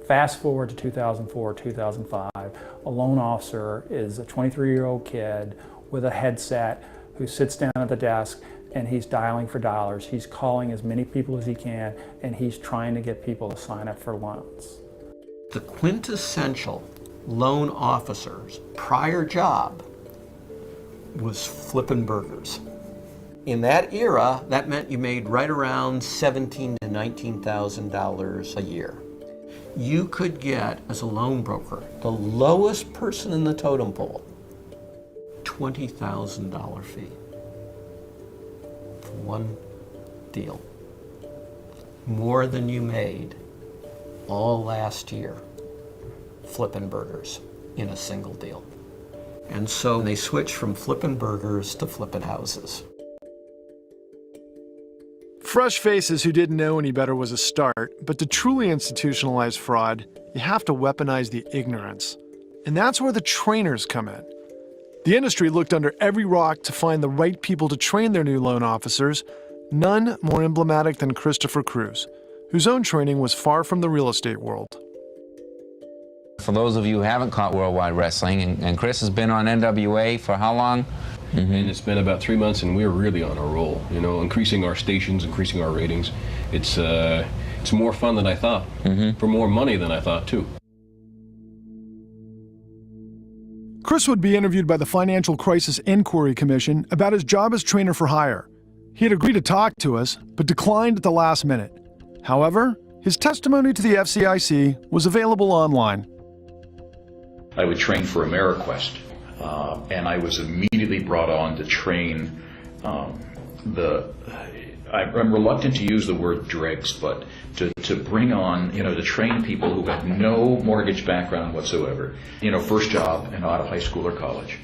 Fast forward to 2004, 2005, a loan officer is a 23-year-old kid with a headset who sits down at the desk and he's dialing for dollars. He's calling as many people as he can, and he's trying to get people to sign up for loans. The quintessential loan officer's prior job was flipping burgers. In that era, that meant you made right around $17,000 to $19,000 a year. You could get, as a loan broker, the lowest person in the totem pole, $20,000 fee for one deal. More than you made all last year flipping burgers in a single deal. And so they switched from flipping burgers to flipping houses. Fresh faces who didn't know any better was a start, but to truly institutionalize fraud, you have to weaponize the ignorance. And that's where the trainers come in. The industry looked under every rock to find the right people to train their new loan officers, none more emblematic than Christopher Cruz, whose own training was far from the real estate world. For those of you who haven't caught Worldwide Wrestling, and Chris has been on NWA for how long? And it's been about 3 months, and we're really on a roll. You know, increasing our stations, increasing our ratings. It's more fun than I thought. For more money than I thought too. Chris would be interviewed by the Financial Crisis Inquiry Commission about his job as trainer for hire. He had agreed to talk to us, but declined at the last minute. However, his testimony to the FCIC was available online. I would train for AmeriQuest, and I was immediately brought on to train I'm reluctant to use the word dregs, but to bring on, to train people who had no mortgage background whatsoever. First job and out of high school or college.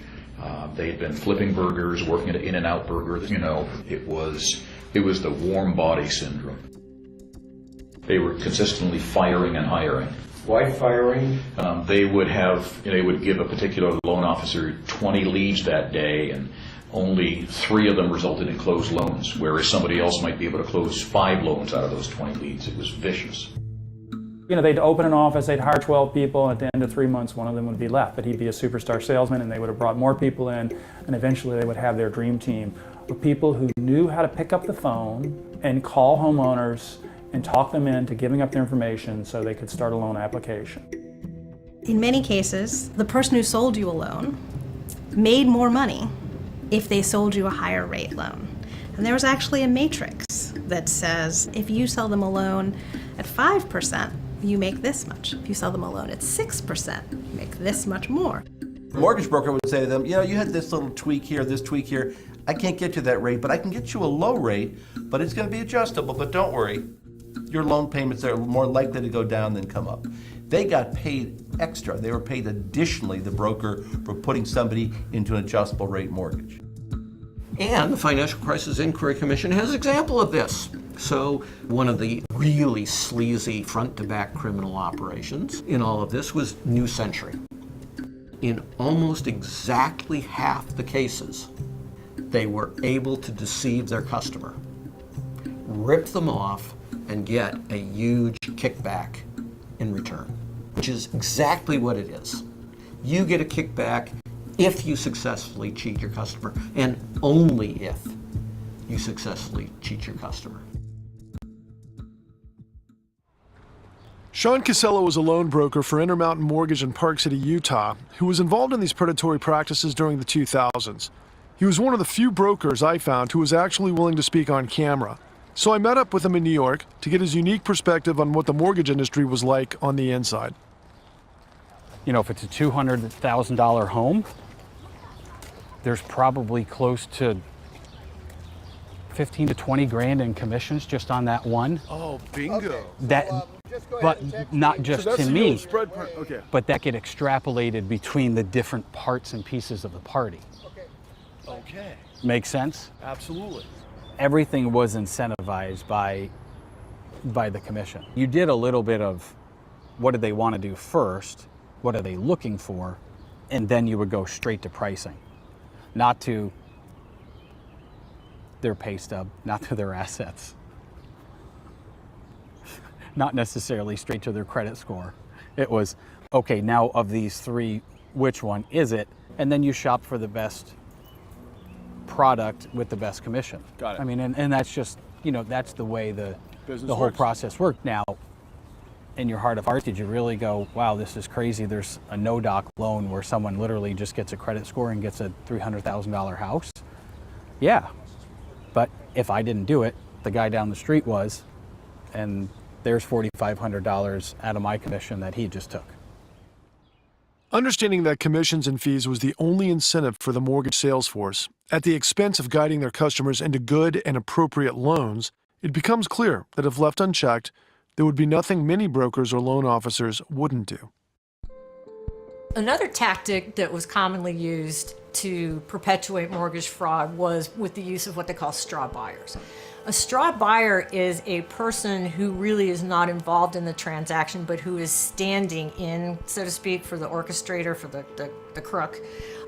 They had been flipping burgers, working at an In-N-Out Burger. It was the warm body syndrome. They were consistently firing and hiring. Why firing? They would give a particular loan officer 20 leads that day, and only 3 of them resulted in closed loans, whereas somebody else might be able to close 5 loans out of those 20 leads. It was vicious. You know, they'd open an office, they'd hire 12 people, and at the end of 3 months, one of them would be left. But he'd be a superstar salesman, and they would have brought more people in, and eventually they would have their dream team of people who knew how to pick up the phone and call homeowners and talk them into giving up their information so they could start a loan application. In many cases, the person who sold you a loan made more money if they sold you a higher rate loan. And there was actually a matrix that says if you sell them a loan at 5%, you make this much. If you sell them a loan at 6%, you make this much more. The mortgage broker would say to them, you know, you had this little tweak here, this tweak here. I can't get you that rate, but I can get you a low rate, but it's going to be adjustable. But don't worry, your loan payments are more likely to go down than come up. They got paid extra. They were paid additionally, the broker, for putting somebody into an adjustable rate mortgage. And the Financial Crisis Inquiry Commission has an example of this. So one of the really sleazy front-to-back criminal operations in all of this was New Century. In almost exactly half the cases, they were able to deceive their customer, rip them off, and get a huge kickback in return, which is exactly what it is. You get a kickback if you successfully cheat your customer, and only if you successfully cheat your customer. Sean Casello was a loan broker for Intermountain Mortgage in Park City, Utah, who was involved in these predatory practices during the 2000s. He was one of the few brokers I found who was actually willing to speak on camera. So I met up with him in New York to get his unique perspective on what the mortgage industry was like on the inside. You know, if it's a $200,000 home, there's probably close to 15 to 20 grand in commissions just on that one. Oh, bingo. But not just So that's to the me, old spread part. Okay. but that get extrapolated between the different parts and pieces of the party. Okay. Make sense? Absolutely. Everything was incentivized by the commission. You did a little bit of what did they want to do first, what are they looking for, and then you would go straight to pricing, not to their pay stub, not to their assets, not necessarily straight to their credit score. It was, okay, now of these 3, which one is it? And then you shop for the best product with the best commission. Got it. I mean, and that's just, you know, that's the way the Business whole works. process worked. Now, in your heart of hearts, did you really go, wow, this is crazy? There's a no-doc loan where someone literally just gets a credit score and gets a $300,000 house? Yeah. But if I didn't do it, the guy down the street was, and there's $4,500 out of my commission that he just took. Understanding that commissions and fees was the only incentive for the mortgage sales force, at the expense of guiding their customers into good and appropriate loans, it becomes clear that if left unchecked, there would be nothing many brokers or loan officers wouldn't do. Another tactic that was commonly used to perpetuate mortgage fraud was with the use of what they call straw buyers. A straw buyer is a person who really is not involved in the transaction, but who is standing in, so to speak, for the orchestrator, for the crook.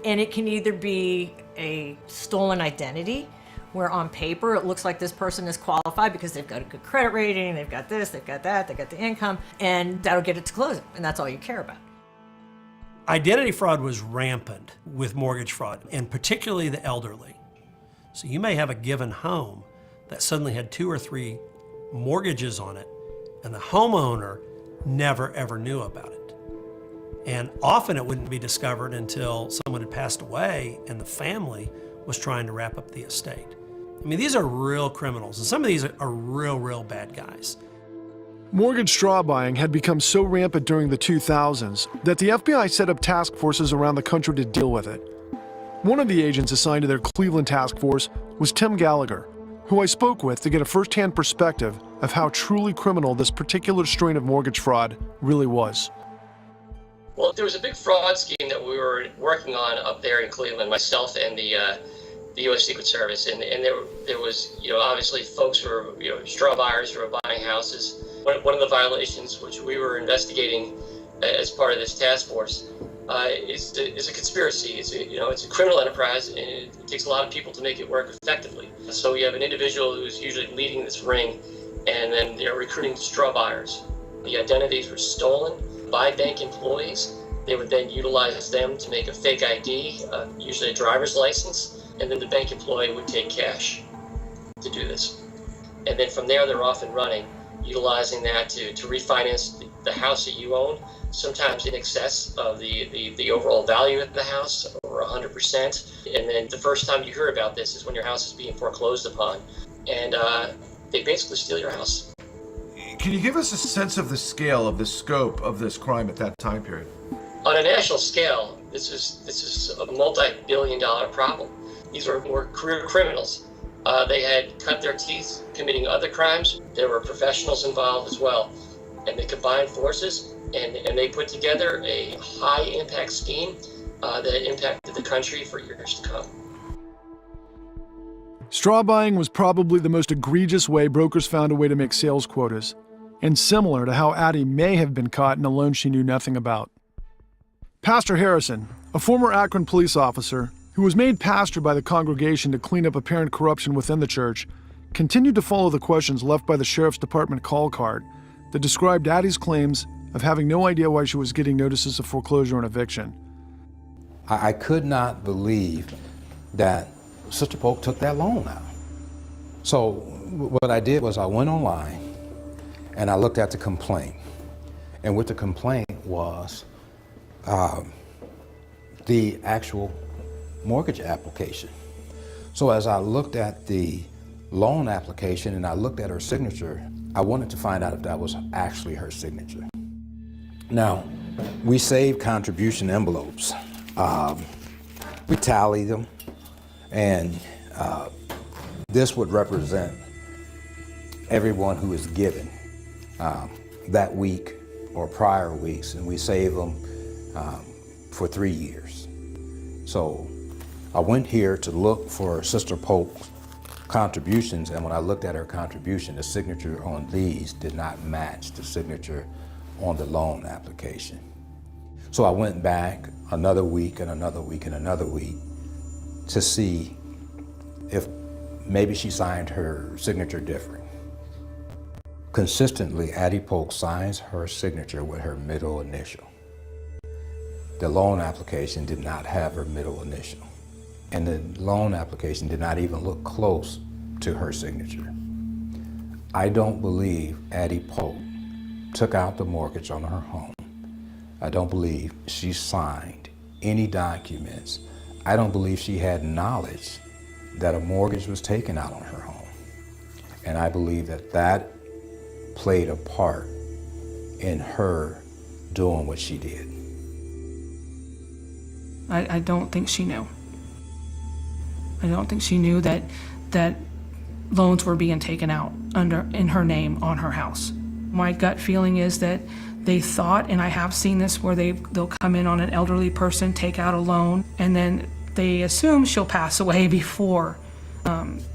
And it can either be a stolen identity, where on paper it looks like this person is qualified because they've got a good credit rating, they've got this, they've got that, they've got the income, and that'll get it to closing, and that's all you care about. Identity fraud was rampant with mortgage fraud, and particularly the elderly. So you may have a given home that suddenly had 2 or 3 mortgages on it, and the homeowner never ever knew about it. And often it wouldn't be discovered until someone had passed away and the family was trying to wrap up the estate. I mean, these are real criminals, and some of these are real bad guys. Mortgage straw buying had become so rampant during the 2000s that the FBI set up task forces around the country to deal with it. One of the agents assigned to their Cleveland task force was Tim Gallagher, who I spoke with to get a first-hand perspective of how truly criminal this particular strain of mortgage fraud really was. Well, there was a big fraud scheme that we were working on up there in Cleveland, myself and the U.S. Secret Service, and there was, you know, obviously folks who were, you know, straw buyers who were buying houses. One of the violations which we were investigating as part of this task force is a conspiracy. It's a criminal enterprise, and it takes a lot of people to make it work effectively. So you have an individual who's usually leading this ring, and then they're recruiting straw buyers. The identities were stolen by bank employees. They would then utilize them to make a fake ID, usually a driver's license, and then the bank employee would take cash to do this. And then from there, they're off and running, utilizing that to refinance the house that you own, sometimes in excess of the overall value of the house, over 100%. And then the first time you hear about this is when your house is being foreclosed upon. And they basically steal your house. Can you give us a sense of the scale, of the scope of this crime at that time period? On a national scale, this is a multi-billion-dollar problem. These were career criminals. They had cut their teeth committing other crimes. There were professionals involved as well. And they combined forces, and they put together a high-impact scheme that impacted the country for years to come. Straw buying was probably the most egregious way brokers found a way to make sales quotas, and similar to how Addie may have been caught in a loan she knew nothing about. Pastor Harrison, a former Akron police officer who was made pastor by the congregation to clean up apparent corruption within the church, continued to follow the questions left by the sheriff's department call card that described Addie's claims of having no idea why she was getting notices of foreclosure and eviction. I could not believe that Sister Polk took that loan out. So what I did was I went online and I looked at the complaint. And what the complaint was the actual mortgage application. So as I looked at the loan application and I looked at her signature, I wanted to find out if that was actually her signature. Now, we save contribution envelopes. We tally them, and this would represent everyone who is given that week or prior weeks, and we save them for 3 years. So I went here to look for Sister Polk's contributions, and when I looked at her contribution, the signature on these did not match the signature on the loan application. So I went back another week and another week and another week to see if maybe she signed her signature different. Consistently, Addie Polk signs her signature with her middle initial. The loan application did not have her middle initial, and the loan application did not even look close to her signature. I don't believe Addie Polk took out the mortgage on her home. I don't believe she signed any documents. I don't believe she had knowledge that a mortgage was taken out on her home. And I believe that that played a part in her doing what she did. I don't think she knew. I don't think she knew that loans were being taken out in her name on her house. My gut feeling is that they thought, and I have seen this, where they'll come in on an elderly person, take out a loan, and then they assume she'll pass away before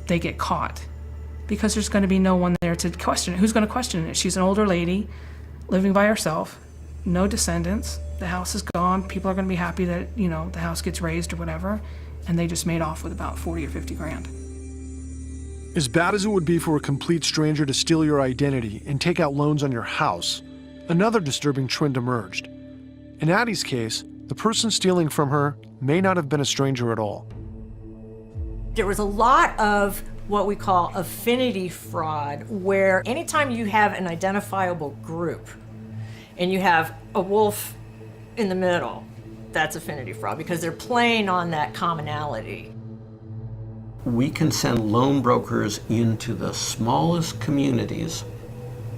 they get caught, because there's going to be no one there to question it. Who's going to question it? She's an older lady living by herself, no descendants. The house is gone. People are going to be happy that, the house gets raised or whatever, and they just made off with about 40 or 50 grand. As bad as it would be for a complete stranger to steal your identity and take out loans on your house, another disturbing trend emerged. In Addie's case, the person stealing from her may not have been a stranger at all. There was a lot of what we call affinity fraud, where anytime you have an identifiable group and you have a wolf in the middle, that's affinity fraud, because they're playing on that commonality. We can send loan brokers into the smallest communities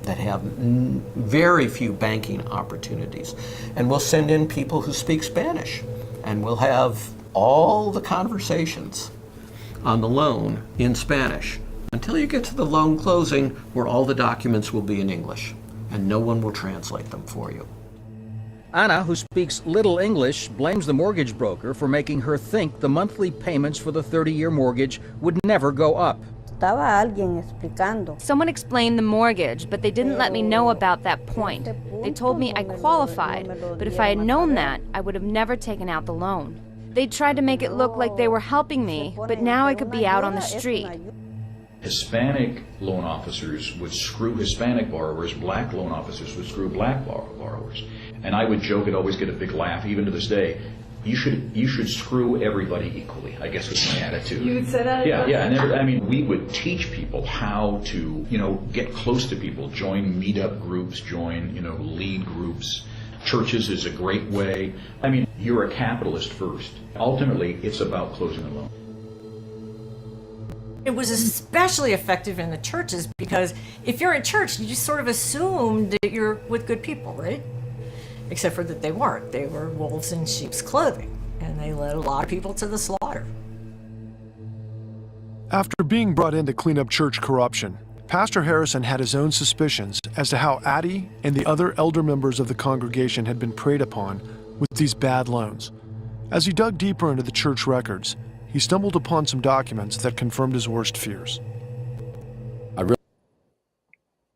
that have very few banking opportunities. And we'll send in people who speak Spanish, and we'll have all the conversations on the loan in Spanish until you get to the loan closing, where all the documents will be in English and no one will translate them for you. Anna, who speaks little English, blames the mortgage broker for making her think the monthly payments for the 30-year mortgage would never go up. estaba alguien explicando. Someone explained the mortgage, but they didn't let me know about that point. They told me I qualified, but if I had known that, I would have never taken out the loan. They tried to make it look like they were helping me, but now I could be out on the street. Hispanic loan officers would screw Hispanic borrowers, black loan officers would screw black borrowers. And I would joke, and always get a big laugh, even to this day, you should screw everybody equally, I guess was my attitude. You would say that? Yeah. And we would teach people how to, get close to people, join meetup groups, join, lead groups. Churches is a great way. You're a capitalist first. Ultimately, it's about closing the loan. It was especially effective in the churches because if you're in church, you just sort of assume that you're with good people, right? Except for that they weren't. They were wolves in sheep's clothing, and they led a lot of people to the slaughter. After being brought in to clean up church corruption, Pastor Harrison had his own suspicions as to how Addie and the other elder members of the congregation had been preyed upon with these bad loans. As he dug deeper into the church records, he stumbled upon some documents that confirmed his worst fears.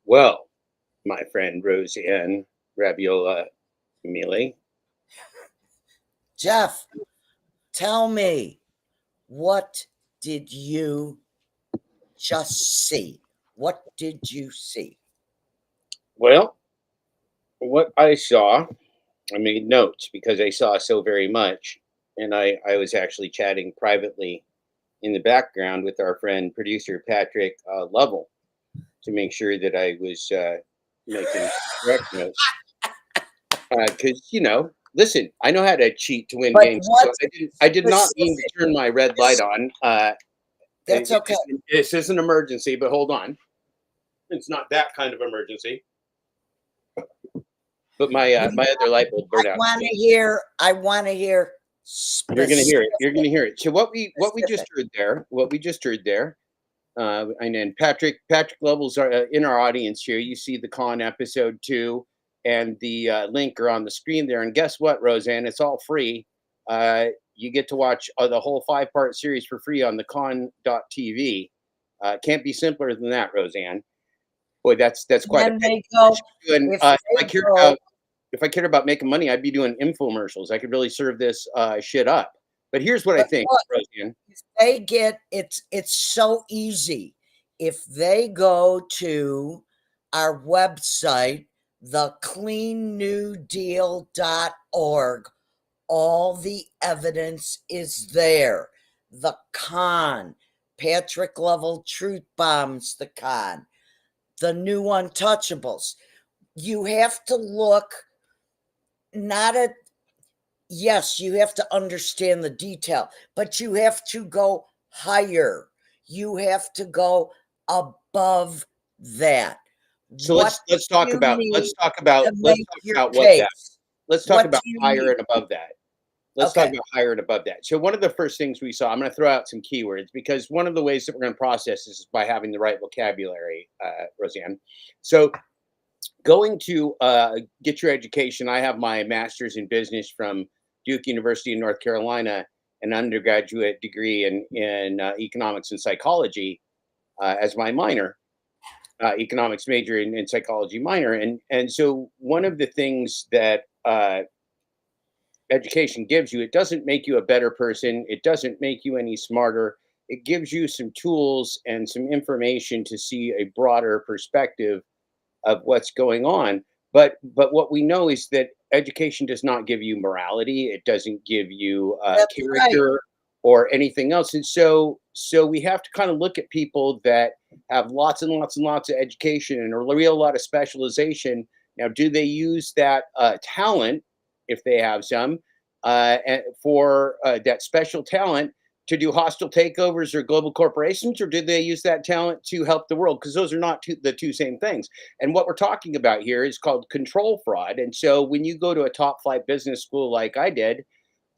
Well, my friend Roseanne, Rabiola, Miele. Jeff, tell me, what did you just see? What did you see? Well, what I saw, I made notes because I saw so very much. And I was actually chatting privately in the background with our friend producer Patrick Lovell to make sure that I was making correct notes. Because, listen, I know how to cheat to win games. So I did not mean to turn my red light on. That's okay. This is an emergency, but hold on. It's not that kind of emergency. But my other light bulb burned out. I want to hear. You're gonna hear it. You're gonna hear it. So what we just heard there, and then Patrick Lovell's in our audience here. You see the con episode 2, and the link are on the screen there. And guess what, Roseanne? It's all free. You get to watch the whole 5-part series for free on the con.tv. Can't be simpler than that, Boy, that's quite a bit. And if I cared about making money, I'd be doing infomercials. I could really serve this shit up. But here's what I think, Roseanne. It's so easy. If they go to our website, thecleannewdeal.org, all the evidence is there. The con, Patrick Lovell truth bombs the con, the new untouchables. You have to look not at, yes, you have to understand the detail, but you have to go higher. You have to go above that. So let's talk about what higher and above that. Let's talk about higher and above that. So one of the first things we saw, I'm going to throw out some keywords because one of the ways that we're going to process this is by having the right vocabulary, Roseanne. So going to get your education, I have my master's in business from Duke University in North Carolina, an undergraduate degree in economics and psychology as my minor, economics major and psychology minor. And so one of the things that education gives you, it doesn't make you a better person. It doesn't make you any smarter. It gives you some tools and some information to see a broader perspective of what's going on. But what we know is that education does not give you morality. It doesn't give you character or anything else. And so we have to kind of look at people that have lots and lots and lots of education and a real lot of specialization. Now, do they use that talent, if they have some, for that special talent to do hostile takeovers or global corporations, or did they use that talent to help the world? Because those are not the two same things. And what we're talking about here is called control fraud. And so when you go to a top flight business school like I did,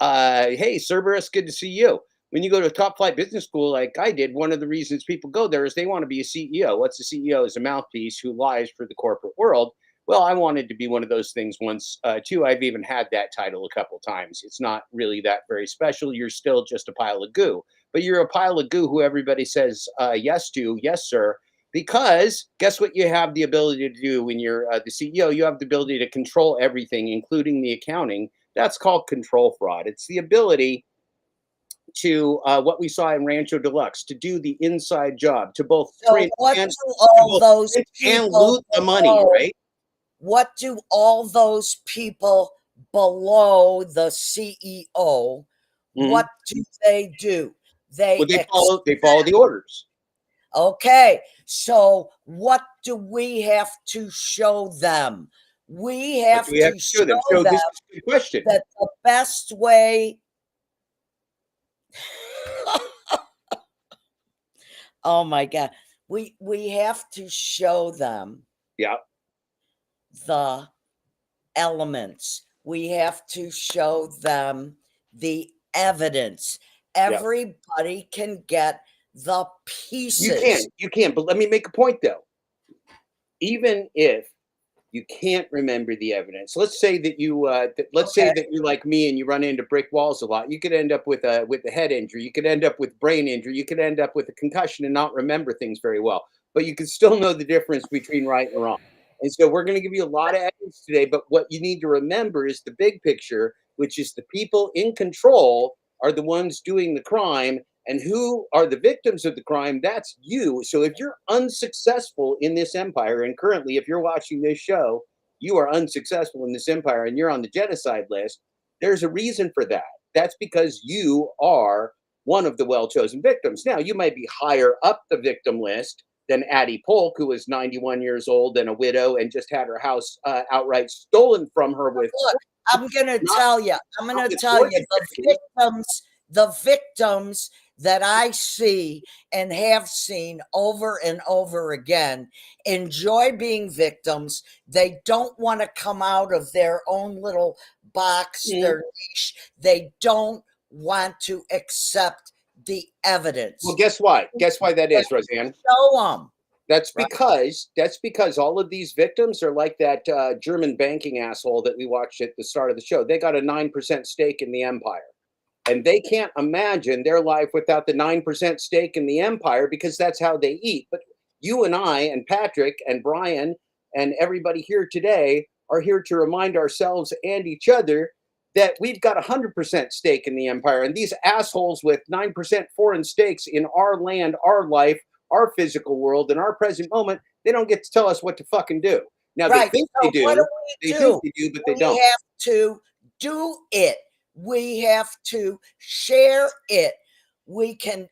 hey, Cerberus, good to see you. When you go to a top flight business school like I did, one of the reasons people go there is they want to be a CEO. What's a CEO? Is a mouthpiece who lies for the corporate world. Well, I wanted to be one of those things once, too. I've even had that title a couple times. It's not really that very special. You're still just a pile of goo. but you're a pile of goo who everybody says yes to, yes, sir. Because guess what you have the ability to do when you're the CEO? You have the ability to control everything, including the accounting. That's called control fraud. It's the ability to what we saw in Rancho Deluxe, to do the inside job, to both print what and, do all those and people loot the money, below- right? What do all those people below the CEO? What do? Well, they follow the orders. Okay, so what do we have to show them? We have to show them So this is a good question. that the best way. Oh my God, we have to show them. Yeah. The elements. We have to show them the evidence. Everybody can get the pieces. You can, but let me make a point though. Even if you can't remember the evidence, let's say that you, say that you're like me and you run into brick walls a lot. You could end up with a head injury. You could end up with brain injury. You could end up with a concussion and not remember things very well. But you can still know the difference between right and wrong. And so we're going to give you a lot of evidence today. But what you need to remember is the big picture, which is the people in control are the ones doing the crime. And who are the victims of the crime? That's you. So if you're unsuccessful in this empire, and currently if you're watching this show, you are unsuccessful in this empire and you're on the genocide list, there's a reason for that. That's because you are one of the well-chosen victims. Now, you might be higher up the victim list than Addie Polk, who was 91 years old and a widow and just had her house outright stolen from her with... Look, I'm going to tell you, the victims that I see and have seen over and over again enjoy being victims. They don't want to come out of their own little box, their niche. They don't want to accept the evidence. Well, guess why? Guess why that is, Roseanne? Show them. That's because all of these victims are like that German banking asshole that we watched at the start of the show. They got a 9% stake in the empire. And they can't imagine their life without the 9% stake in the empire because that's how they eat. But you and I and Patrick and Brian and everybody here today are here to remind ourselves and each other that we've got 100% stake in the empire. And these assholes with 9% foreign stakes in our land, our life, our physical world, in our present moment, they don't get to tell us what to fucking do. Now, they think they do. What do we They do? think they do, but they don't. We have to do it. We have to share it. We can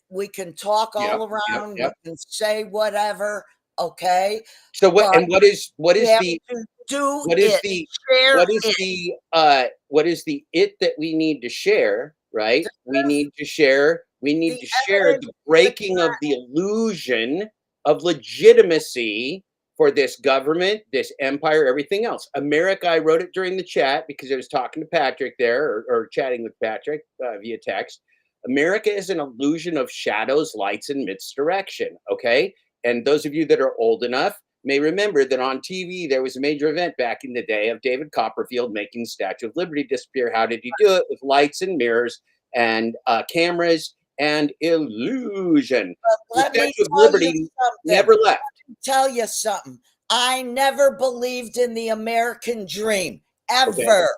talk all around. We can say whatever. Okay. So what? But And what is we have the to do what is it. the Share what is it. the what is the it that we need to share? Right? We need to share. We need to share the breaking of the illusion of legitimacy for this government, this empire, everything else. America, I wrote it during the chat because I was talking to Patrick there or chatting with Patrick via text. America is an illusion of shadows, lights, and misdirection, okay? And those of you that are old enough may remember that on TV, there was a major event back in the day of David Copperfield making the Statue of Liberty disappear. How did he do it? With lights and mirrors and cameras and illusion. The Let me Statue of tell Liberty you something. never left. Let me tell you something. I never believed in the American dream. Ever.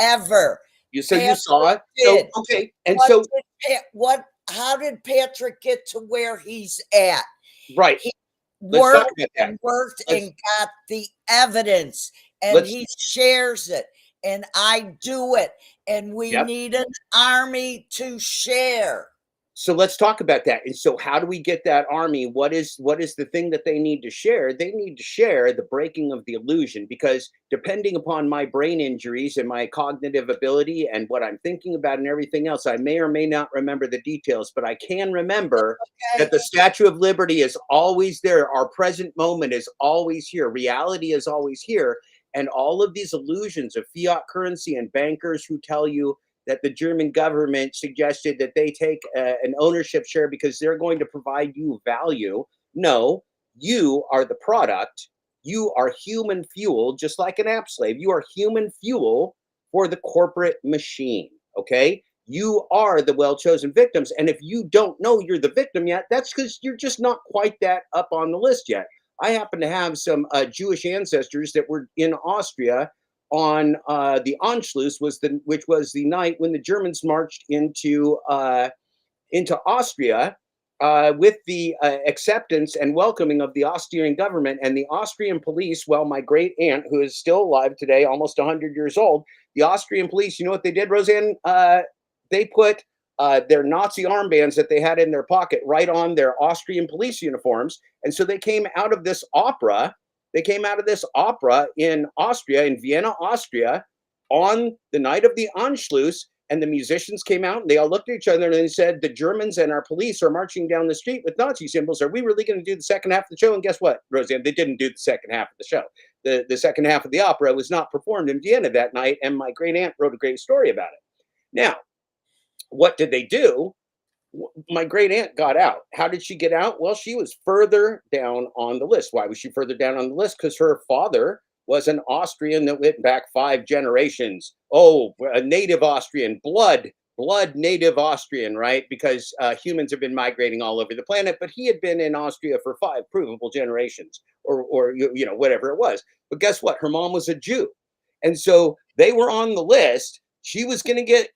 Ever. So you saw it? Did. So, okay. And What so did how did Patrick get to where he's at? right. He Let's talk worked about that. and worked Let's- and got the evidence, and Let's- he shares it, and I do it, and we Yep. need an army to share. So let's talk about that. And so how do we get that army? What is the thing that they need to share? They need to share the breaking of the illusion, because depending upon my brain injuries and my cognitive ability and what I'm thinking about and everything else, I may or may not remember the details, but I can remember that the Statue of Liberty is always there. Our present moment is always here. Reality is always here. And all of these illusions of fiat currency and bankers who tell you that the German government suggested that they take an ownership share because they're going to provide you value. No, you are the product. You are human fuel, just like an app slave. You are human fuel for the corporate machine, okay? you are the well-chosen victims. And if you don't know you're the victim yet, that's because you're just not quite that up on the list yet. I happen to have some Jewish ancestors that were in Austria on the Anschluss, which was the night when the Germans marched into Austria with the acceptance and welcoming of the Austrian government and the Austrian police. Well, my great aunt, who is still alive today, almost 100 years old, the Austrian police, you know what they did, Roseanne? They put their Nazi armbands that they had in their pocket right on their Austrian police uniforms. And so they came out of this opera. They came out of this opera in Austria, in Vienna, Austria, on the night of the Anschluss. And the musicians came out and they all looked at each other and they said, the Germans and our police are marching down the street with Nazi symbols. Are we really going to do the second half of the show? And guess what, Roseanne? They didn't do the second half of the show. The second half of the opera was not performed in Vienna that night. And my great aunt wrote a great story about it. Now, what did they do? My great aunt got out. How did she get out? Well, she was further down on the list. Why was she further down on the list? Because her father was an Austrian that went back 5 generations. Oh, a native Austrian, blood native Austrian, right? Because humans have been migrating all over the planet, but he had been in Austria for 5 provable generations, or you know, whatever it was. But guess what? Her mom was a Jew, and so they were on the list. She was going to get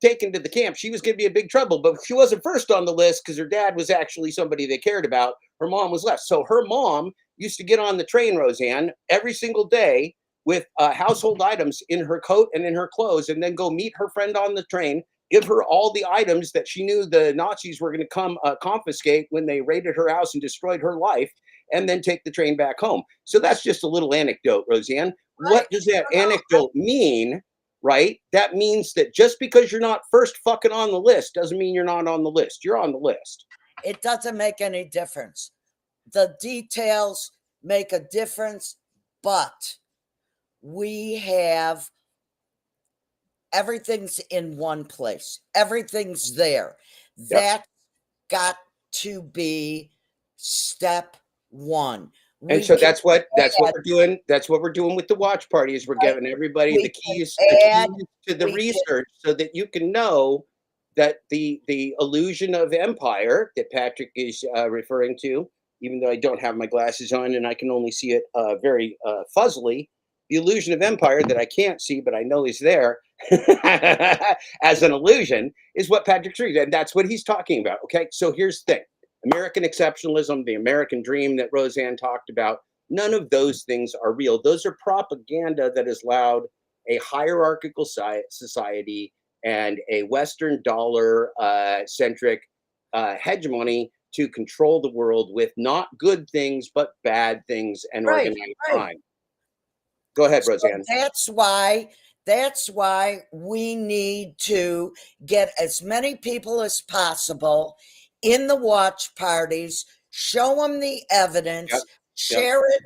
taken to the camp. She was going to be in big trouble, but she wasn't first on the list because her dad was actually somebody they cared about. Her mom was left. So her mom used to get on the train, Roseanne, every single day with household items in her coat and in her clothes, and then go meet her friend on the train, give her all the items that she knew the Nazis were going to come confiscate when they raided her house and destroyed her life, and then take the train back home. So that's just a little anecdote, Roseanne. Right. What does that anecdote mean? Right? That means that just because you're not first fucking on the list doesn't mean you're not on the list. You're on the list. It doesn't make any difference. The details make a difference, but we have everything's in one place. Everything's there. Yep. That's got to be step one. And so that's what we're doing. That's what we're doing with the watch party, is we're giving everybody the keys to the research so that you can know that the illusion of empire that Patrick is referring to, even though I don't have my glasses on and I can only see it very fuzzily, the illusion of empire that I can't see but I know is there as an illusion is what Patrick's reading, and that's what he's talking about. Okay, so here's the thing. American exceptionalism, the American dream that Roseanne talked about, none of those things are real. Those are propaganda that has allowed a hierarchical society and a Western dollar-centric hegemony to control the world with not good things, but bad things and organized crime. Go ahead, Roseanne. So that's why we need to get as many people as possible in the watch parties, show them the evidence, share it,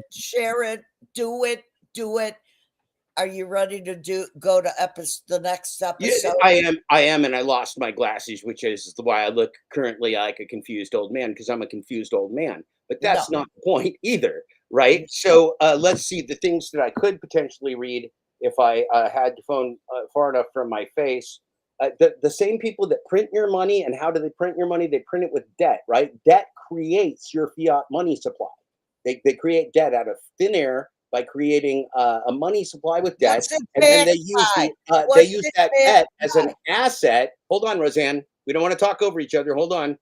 do it. Are you ready to go to the next episode? Yeah, I am, and I lost my glasses, which is why I look currently like a confused old man, because I'm a confused old man. But that's not the point either, right? So let's see the things that I could potentially read if I had the phone far enough from my face. The same people that print your money, and how do they print your money? They print it with debt, right? Debt creates your fiat money supply. They create debt out of thin air by creating a money supply with debt, and then they use that debt as an asset. Hold on, Roseanne. We don't want to talk over each other. Hold on.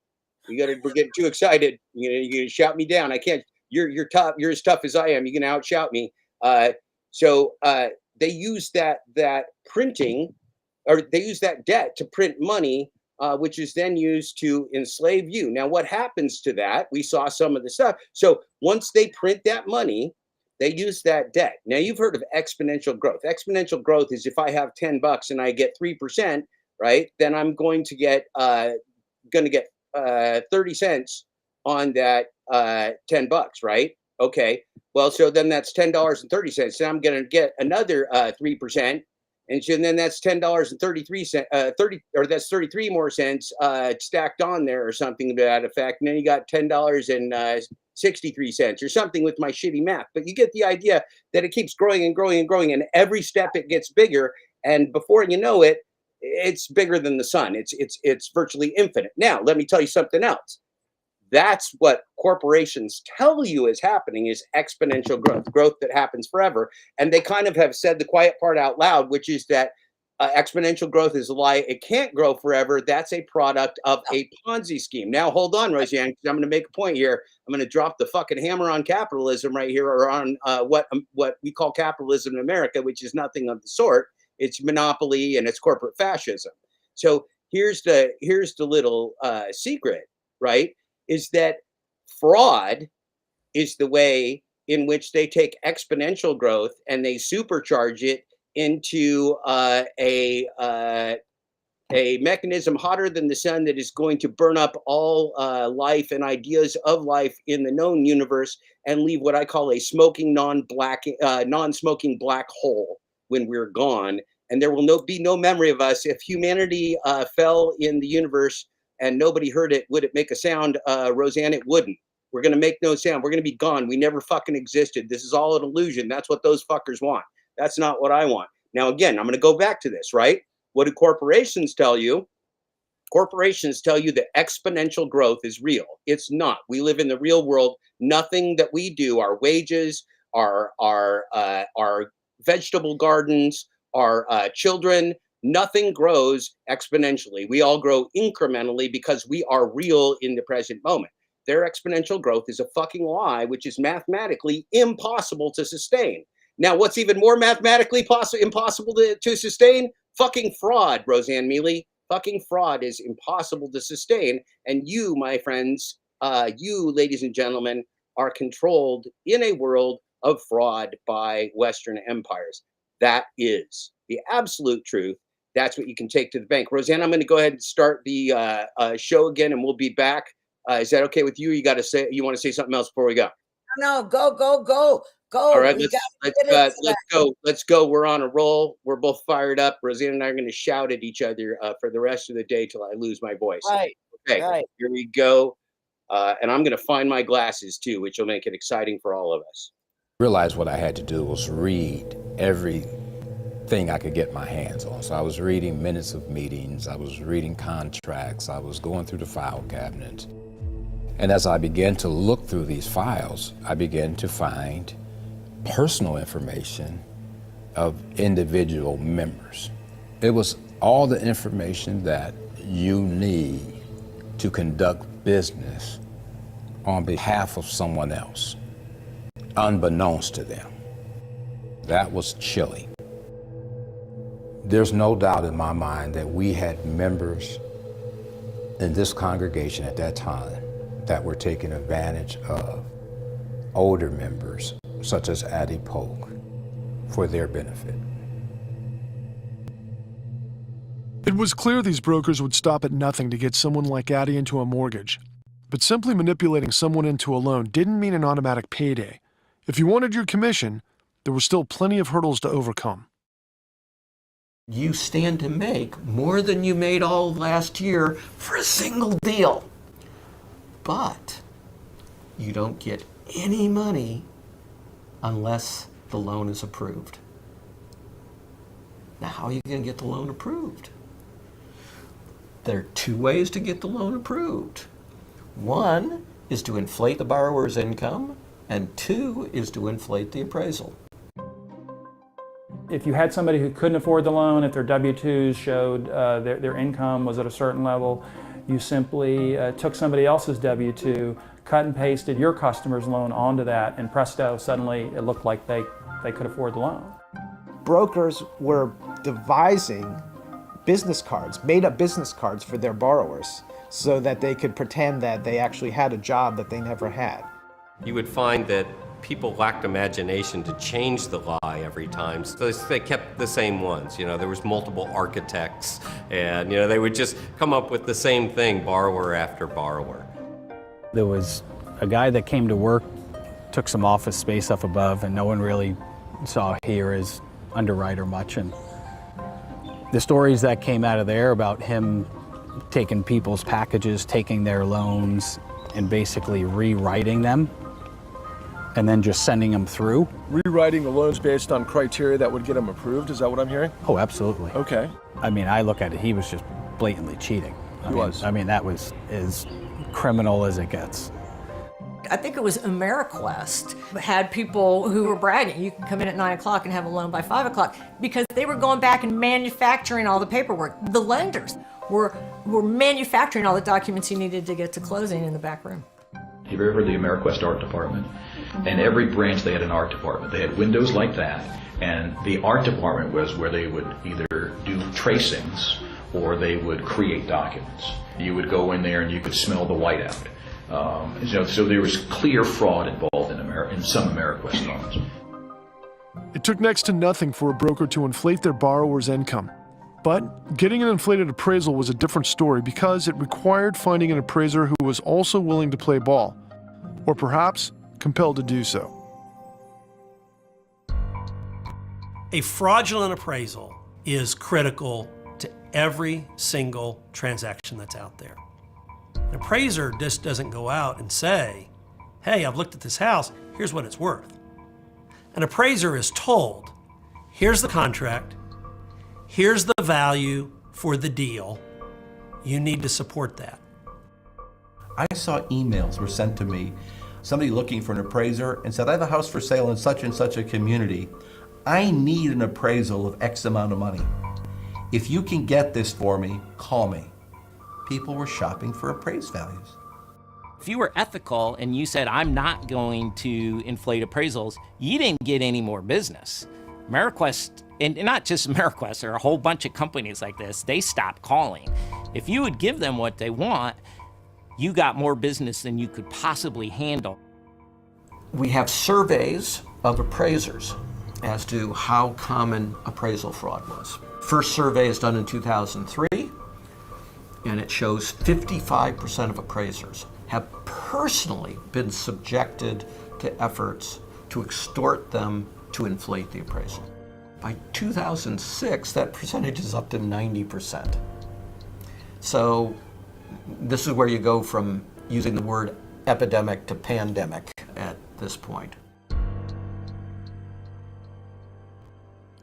We're getting too excited. You're gonna shout me down. I can't. You're tough. You're as tough as I am. You can outshout me. So they use that printing. Or they use that debt to print money, which is then used to enslave you. Now, what happens to that? We saw some of the stuff. So once they print that money, they use that debt. Now, you've heard of exponential growth. Exponential growth is if I have $10 and I get 3%, right? Then I'm going to get 30 cents on that $10, right? Okay. Well, so then that's $10.30. Then I'm going to get another 3%. And then that's $10.33, or that's 33 more cents stacked on there, or something to that effect. And then you got $10.63 or something with my shitty math. But you get the idea that it keeps growing and growing and growing, and every step it gets bigger. And before you know it, it's bigger than the sun. It's virtually infinite. Now, let me tell you something else. That's what corporations tell you is happening, is exponential growth that happens forever. And they kind of have said the quiet part out loud, which is that exponential growth is a lie. It can't grow forever. That's a product of a Ponzi scheme. Now, hold on, Roseanne, because I'm going to make a point here. I'm going to drop the fucking hammer on capitalism right here, or on what we call capitalism in America, which is nothing of the sort. It's monopoly and it's corporate fascism. So here's the little secret, right? Is that fraud is the way in which they take exponential growth and they supercharge it into a mechanism hotter than the sun that is going to burn up all life and ideas of life in the known universe and leave what I call a smoking non-smoking black hole when we're gone. And there will be no memory of us. If humanity fell in the universe and nobody heard it, would it make a sound, Roseanne? It wouldn't. We're going to make no sound. We're going to be gone. We never fucking existed. This is all an illusion. That's what those fuckers want. That's not what I want. Now, again, I'm going to go back to this, right? What do corporations tell you? Corporations tell you that exponential growth is real. It's not. We live in the real world. Nothing that we do, our wages, our vegetable gardens, our children, nothing grows exponentially. We all grow incrementally because we are real in the present moment. Their exponential growth is a fucking lie, which is mathematically impossible to sustain. Now, what's even more mathematically impossible to sustain? Fucking fraud, Roseanne Miele. Fucking fraud is impossible to sustain. And you, my friends, you, ladies and gentlemen, are controlled in a world of fraud by Western empires. That is the absolute truth. That's what you can take to the bank. Roseanne, I'm going to go ahead and start the show again, and we'll be back. Is that okay with you? You want to say something else before we go? No, go. All right, let's go. We're on a roll. We're both fired up. Roseanne and I are going to shout at each other for the rest of the day till I lose my voice. Right. Okay. Right. Here we go. And I'm going to find my glasses too, which will make it exciting for all of us. Realized what I had to do was read everything I could get my hands on. So I was reading minutes of meetings. I was reading contracts. I was going through the file cabinet. And as I began to look through these files, I began to find personal information of individual members. It was all the information that you need to conduct business on behalf of someone else, unbeknownst to them. That was chilling. There's no doubt in my mind that we had members in this congregation at that time that were taking advantage of older members, such as Addie Polk, for their benefit. It was clear these brokers would stop at nothing to get someone like Addie into a mortgage. But simply manipulating someone into a loan didn't mean an automatic payday. If you wanted your commission, there were still plenty of hurdles to overcome. You stand to make more than you made all last year for a single deal. But you don't get any money unless the loan is approved. Now, how are you going to get the loan approved? There are two ways to get the loan approved. One is to inflate the borrower's income, and two is to inflate the appraisal. If you had somebody who couldn't afford the loan, if their W-2s showed their income was at a certain level, you simply took somebody else's W-2, cut and pasted your customer's loan onto that, and presto, suddenly it looked like they could afford the loan. Brokers were devising business cards, made-up business cards for their borrowers so that they could pretend that they actually had a job that they never had. You would find that people lacked imagination to change the lie every time, so they kept the same ones. You know, there was multiple architects, and they would just come up with the same thing, borrower after borrower. There was a guy that came to work, took some office space up above, and no one really saw he or his underwriter much. And the stories that came out of there about him taking people's packages, taking their loans, and basically rewriting them, and then just sending them through. Rewriting the loans based on criteria that would get them approved, is that what I'm hearing? Oh, absolutely. Okay. I mean, I look at it, he was just blatantly cheating. Was. I mean, that was as criminal as it gets. I think it was AmeriQuest had people who were bragging, you can come in at 9 o'clock and have a loan by 5 o'clock, because they were going back and manufacturing all the paperwork. The lenders were manufacturing all the documents you needed to get to closing in the back room. Have you ever heard of the AmeriQuest art department? And every branch they had an art department. They had windows like that, and the art department was where they would either do tracings or they would create documents. You would go in there and you could smell the whiteout. So there was clear fraud involved in some AmeriQuest loans. It took next to nothing for a broker to inflate their borrower's income. But getting an inflated appraisal was a different story because it required finding an appraiser who was also willing to play ball, or perhaps compelled to do so. A fraudulent appraisal is critical to every single transaction that's out there. An appraiser just doesn't go out and say, hey, I've looked at this house, here's what it's worth. An appraiser is told, here's the contract, here's the value for the deal, you need to support that. I saw emails were sent to me, somebody looking for an appraiser and said, I have a house for sale in such and such a community. I need an appraisal of X amount of money. If you can get this for me, call me. People were shopping for appraised values. If you were ethical and you said, I'm not going to inflate appraisals, you didn't get any more business. AmeriQuest, and not just AmeriQuest, there are a whole bunch of companies like this, they stopped calling. If you would give them what they want, you got more business than you could possibly handle. We have surveys of appraisers as to how common appraisal fraud was. First survey is done in 2003, and it shows 55% of appraisers have personally been subjected to efforts to extort them to inflate the appraisal. By 2006, that percentage is up to 90%. So this is where you go from using the word epidemic to pandemic at this point.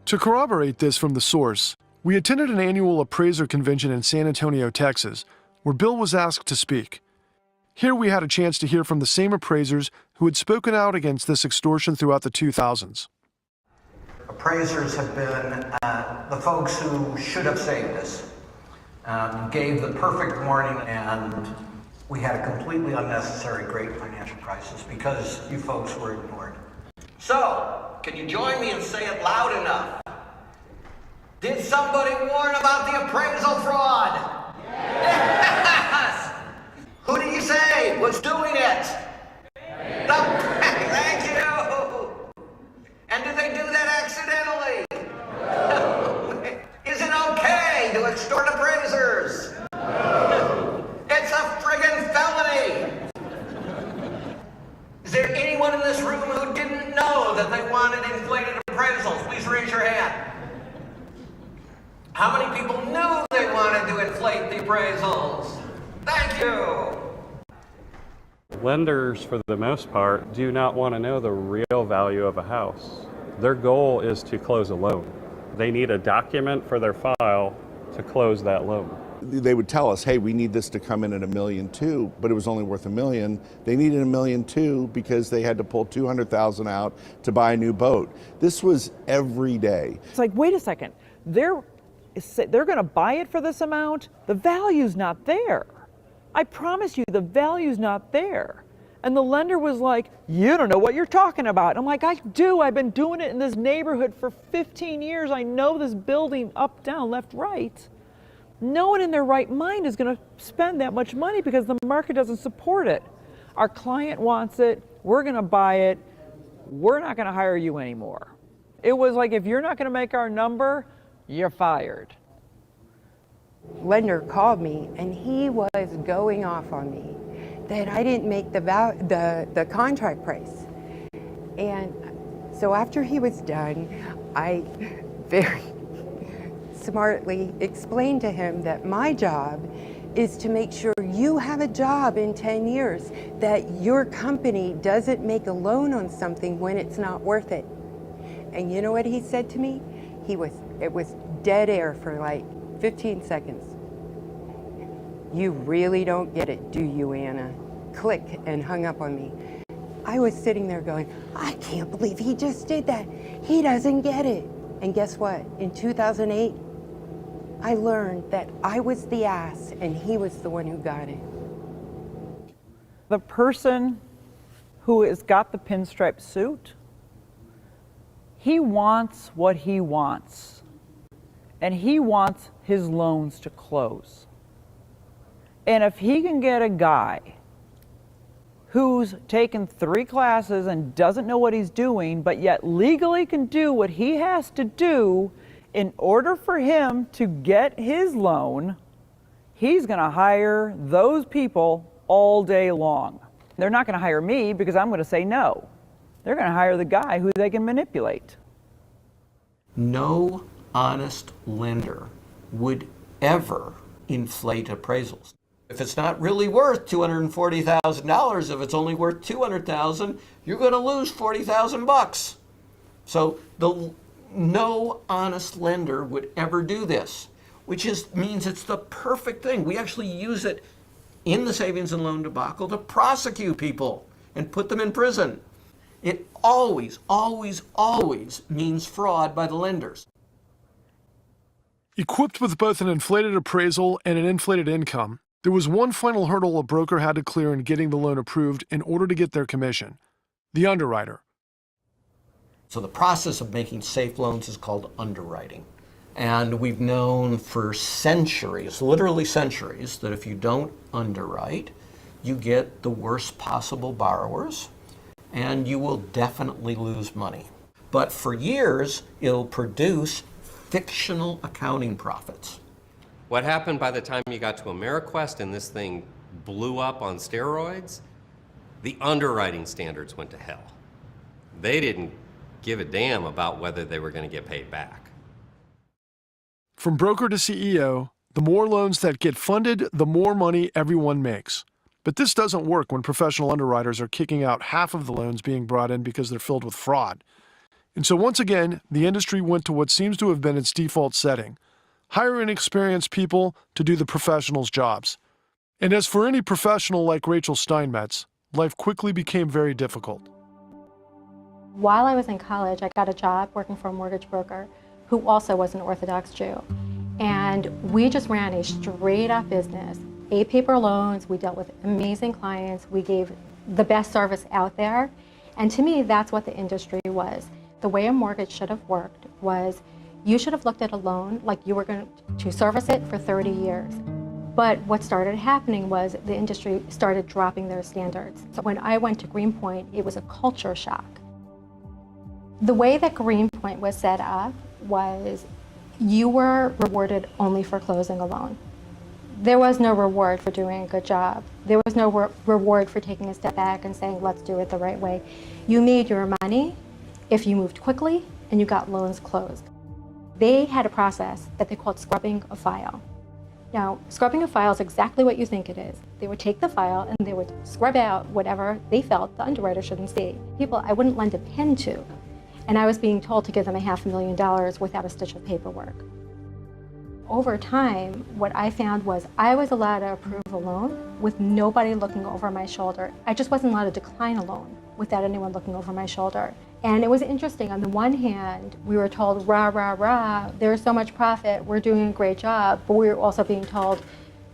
To corroborate this from the source, we attended an annual appraiser convention in San Antonio, Texas, where Bill was asked to speak. Here we had a chance to hear from the same appraisers who had spoken out against this extortion throughout the 2000s. Appraisers have been the folks who should have saved us. Gave the perfect warning, and we had a completely unnecessary great financial crisis because you folks were ignored. So, can you join me and say it loud enough? Did somebody warn about the appraisal fraud? Yes! Who do you say was doing it? Thank you! And did they do that accidentally? No. Is it okay to extort appraisers? No. It's a friggin' felony! Is there anyone in this room who didn't know that they wanted inflated appraisals? Please raise your hand. How many people knew they wanted to inflate the appraisals? Thank you! Lenders, for the most part, do not want to know the real value of a house. Their goal is to close a loan. They need a document for their file to close that loan. They would tell us, hey, we need this to come in at $1.2 million, but it was only worth $1 million. They needed $1.2 million because they had to pull $200,000 out to buy a new boat. This was every day. It's like, wait a second, they're going to buy it for this amount? The value's not there. I promise you, the value's not there. And the lender was like, you don't know what you're talking about. I'm like, I do. I've been doing it in this neighborhood for 15 years. I know this building up, down, left, right. No one in their right mind is going to spend that much money because the market doesn't support it. Our client wants it. We're going to buy it. We're not going to hire you anymore. It was like, if you're not going to make our number, you're fired. Lender called me and he was going off on me that I didn't make the contract price. And so after he was done, I very smartly explained to him that my job is to make sure you have a job in 10 years, that your company doesn't make a loan on something when it's not worth it. And you know what he said to me? It was dead air for like 15 seconds. You really don't get it, do you, Anna? Click, and hung up on me. I was sitting there going, I can't believe he just did that. He doesn't get it. And guess what? In 2008, I learned that I was the ass and he was the one who got it. The person who has got the pinstripe suit, he wants what he wants. And he wants his loans to close. And if he can get a guy who's taken 3 classes and doesn't know what he's doing, but yet legally can do what he has to do in order for him to get his loan, he's going to hire those people all day long. They're not going to hire me because I'm going to say no. They're going to hire the guy who they can manipulate. No honest lender would ever inflate appraisals. If it's not really worth $240,000, if it's only worth $200,000, you're going to lose $40,000. So no honest lender would ever do this, which means it's the perfect thing. We actually use it in the savings and loan debacle to prosecute people and put them in prison. It always, always, always means fraud by the lenders. Equipped with both an inflated appraisal and an inflated income, there was one final hurdle a broker had to clear in getting the loan approved in order to get their commission: the underwriter. So the process of making safe loans is called underwriting. And we've known for centuries, literally centuries, that if you don't underwrite, you get the worst possible borrowers, and you will definitely lose money. But for years, it'll produce fictional accounting profits. What happened by the time you got to AmeriQuest and this thing blew up on steroids? The underwriting standards went to hell. They didn't give a damn about whether they were going to get paid back. From broker to CEO, the more loans that get funded, the more money everyone makes. But this doesn't work when professional underwriters are kicking out half of the loans being brought in because they're filled with fraud. And so once again, the industry went to what seems to have been its default setting: hire inexperienced people to do the professionals' jobs. And as for any professional like Rachel Steinmetz, life quickly became very difficult. While I was in college, I got a job working for a mortgage broker who also was an Orthodox Jew. And we just ran a straight-up business. 8 paper loans, we dealt with amazing clients, we gave the best service out there. And to me, that's what the industry was. The way a mortgage should have worked was you should have looked at a loan like you were going to service it for 30 years. But what started happening was the industry started dropping their standards. So when I went to Greenpoint, it was a culture shock. The way that Greenpoint was set up was you were rewarded only for closing a loan. There was no reward for doing a good job. There was no reward for taking a step back and saying, let's do it the right way. You made your money if you moved quickly and you got loans closed. They had a process that they called scrubbing a file. Now, scrubbing a file is exactly what you think it is. They would take the file and they would scrub out whatever they felt the underwriter shouldn't see. People I wouldn't lend a pen to, and I was being told to give them $500,000 without a stitch of paperwork. Over time, what I found was I was allowed to approve a loan with nobody looking over my shoulder. I just wasn't allowed to decline a loan without anyone looking over my shoulder. And it was interesting. On the one hand, we were told, rah, rah, rah, there's so much profit, we're doing a great job, but we were also being told,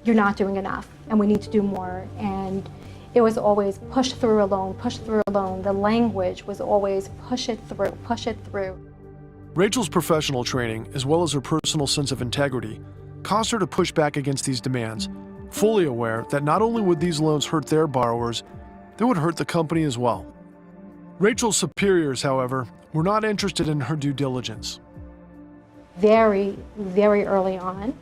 you're not doing enough, and we need to do more. And it was always push through a loan, push through a loan. The language was always push it through, push it through. Rachel's professional training, as well as her personal sense of integrity, caused her to push back against these demands, fully aware that not only would these loans hurt their borrowers, they would hurt the company as well. Rachel's superiors, however, were not interested in her due diligence. Very, very early on,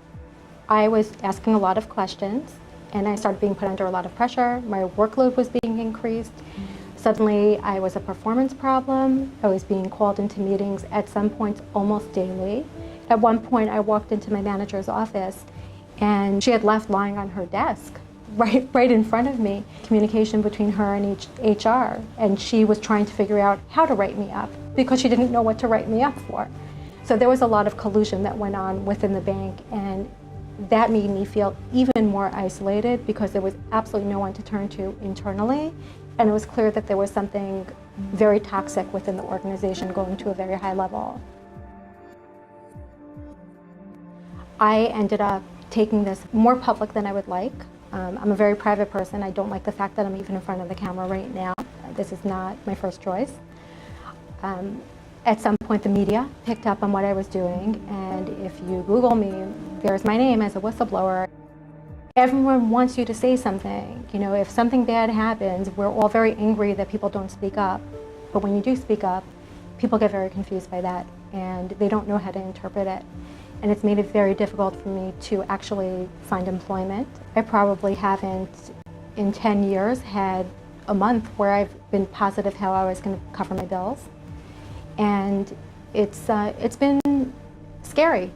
I was asking a lot of questions, and I started being put under a lot of pressure. My workload was being increased. Suddenly, I was a performance problem. I was being called into meetings at some points almost daily. At one point, I walked into my manager's office, And she had left lying on her desk, right in front of me, communication between her and HR. And she was trying to figure out how to write me up because she didn't know what to write me up for. So there was a lot of collusion that went on within the bank, and that made me feel even more isolated because there was absolutely no one to turn to internally. And it was clear that there was something very toxic within the organization going to a very high level. I ended up taking this more public than I would like. I'm a very private person. I don't like the fact that I'm even in front of the camera right now. This is not my first choice. At some point, the media picked up on what I was doing, and if you Google me, there's my name as a whistleblower. Everyone wants you to say something. You know, if something bad happens, we're all very angry that people don't speak up. But when you do speak up, people get very confused by that, and they don't know how to interpret it. And it's made it very difficult for me to actually find employment. I probably haven't, in 10 years, had a month where I've been positive how I was going to cover my bills. And it's been scary.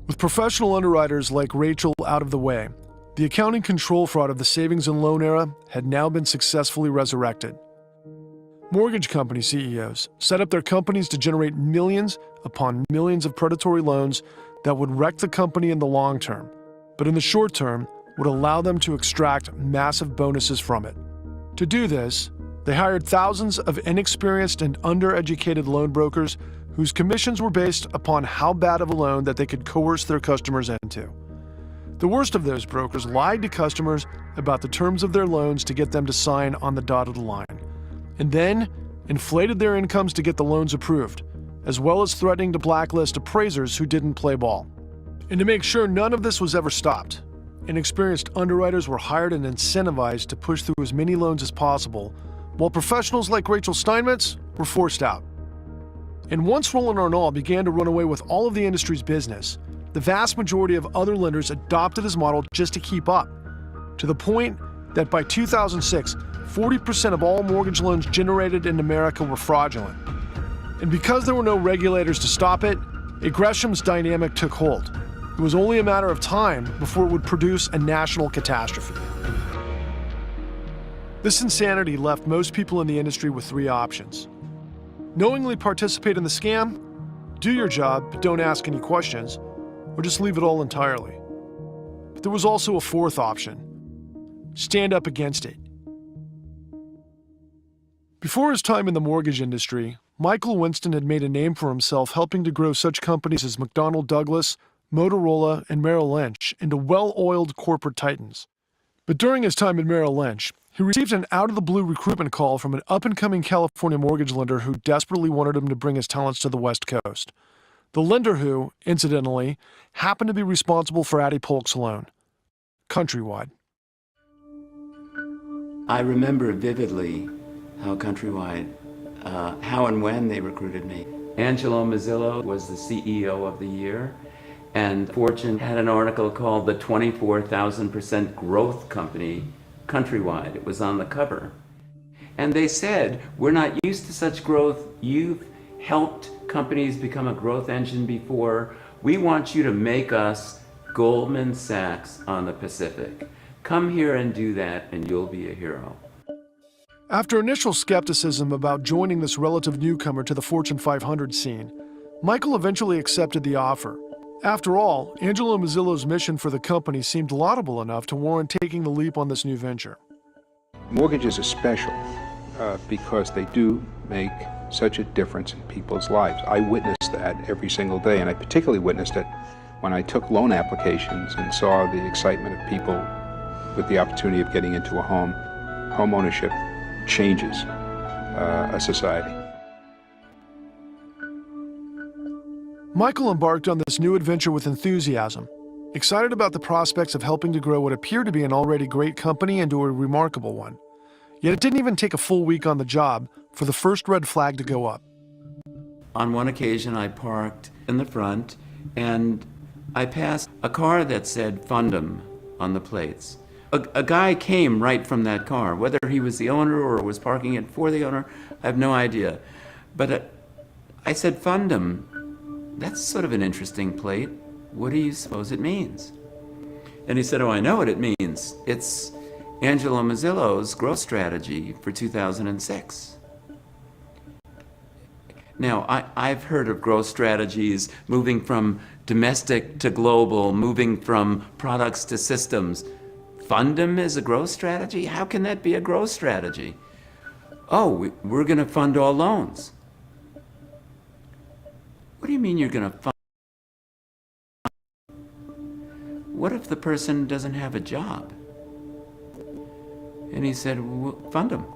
With professional underwriters like Rachel out of the way, the accounting control fraud of the savings and loan era had now been successfully resurrected. Mortgage company CEOs set up their companies to generate millions upon millions of predatory loans that would wreck the company in the long term, but in the short term would allow them to extract massive bonuses from it. To do this, they hired thousands of inexperienced and undereducated loan brokers whose commissions were based upon how bad of a loan that they could coerce their customers into. The worst of those brokers lied to customers about the terms of their loans to get them to sign on the dotted line, and then inflated their incomes to get the loans approved, as well as threatening to blacklist appraisers who didn't play ball. And to make sure none of this was ever stopped, inexperienced underwriters were hired and incentivized to push through as many loans as possible, while professionals like Rachel Steinmetz were forced out. And once Roland Arnault began to run away with all of the industry's business, the vast majority of other lenders adopted his model just to keep up, to the point that by 2006, 40% of all mortgage loans generated in America were fraudulent. And because there were no regulators to stop it, a Greshams dynamic took hold. It was only a matter of time before it would produce a national catastrophe. This insanity left most people in the industry with three options: knowingly participate in the scam, do your job but don't ask any questions, or just leave it all entirely. But there was also a fourth option: stand up against it. Before his time in the mortgage industry, Michael Winston had made a name for himself helping to grow such companies as McDonnell Douglas, Motorola, and Merrill Lynch into well-oiled corporate titans. But during his time at Merrill Lynch, he received an out-of-the-blue recruitment call from an up-and-coming California mortgage lender who desperately wanted him to bring his talents to the West Coast. The lender who, incidentally, happened to be responsible for Addie Polk's loan, Countrywide. I remember vividly how Countrywide, how and when they recruited me. Angelo Mazzillo was the CEO of the year, and Fortune had an article called The 24,000% Growth Company, Countrywide. It was on the cover. And they said, we're not used to such growth. You've helped companies become a growth engine before. We want you to make us Goldman Sachs on the Pacific. Come here and do that, and you'll be a hero. After initial skepticism about joining this relative newcomer to the Fortune 500 scene, Michael eventually accepted the offer. After all, Angelo Mazzillo's mission for the company seemed laudable enough to warrant taking the leap on this new venture. Mortgages are special because they do make such a difference in people's lives. I witnessed that every single day, and I particularly witnessed it when I took loan applications and saw the excitement of people with the opportunity of getting into a home. Home ownership changes a society. Michael embarked on this new adventure with enthusiasm, excited about the prospects of helping to grow what appeared to be an already great company into a remarkable one. Yet it didn't even take a full week on the job for the first red flag to go up. On one occasion, I parked in the front, and I passed a car that said Fundum on the plates. A guy came right from that car. Whether he was the owner or was parking it for the owner, I have no idea. But I said, Fundum, that's sort of an interesting plate. What do you suppose it means? And he said, oh, I know what it means. It's Angelo Mazzillo's growth strategy for 2006. Now, I've heard of growth strategies moving from domestic to global, moving from products to systems. Fund them is a growth strategy? How can that be a growth strategy? Oh, we're going to fund all loans. What do you mean you're going to fund? What if the person doesn't have a job? And he said, well, fund them.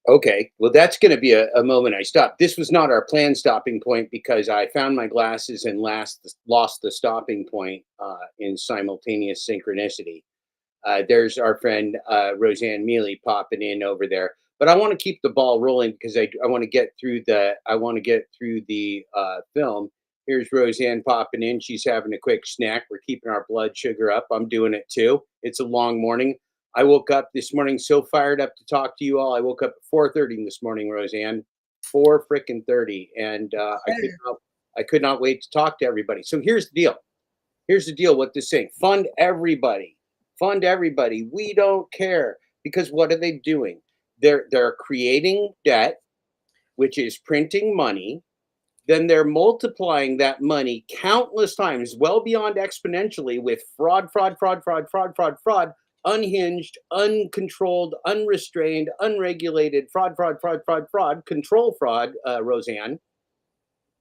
Okay, well, that's going to be a moment I stop. This was not our planned stopping point because I found my glasses and lost the stopping point in simultaneous synchronicity. There's our friend Roseanne Miele popping in over there. But I want to keep the ball rolling because I want to get through the film. Here's Roseanne popping in. She's having a quick snack. We're keeping our blood sugar up. I'm doing it too. It's a long morning. I woke up this morning so fired up to talk to you all. I woke up at 4:30 this morning, Roseanne. 4:30, and I could not wait to talk to everybody. So here's the deal. Here's the deal. What this saying? Fund everybody. Fund everybody. We don't care because what are they doing? They're creating debt, which is printing money. Then they're multiplying that money countless times, well beyond exponentially, with fraud, unhinged, uncontrolled, unrestrained, unregulated fraud, control fraud, Roseanne.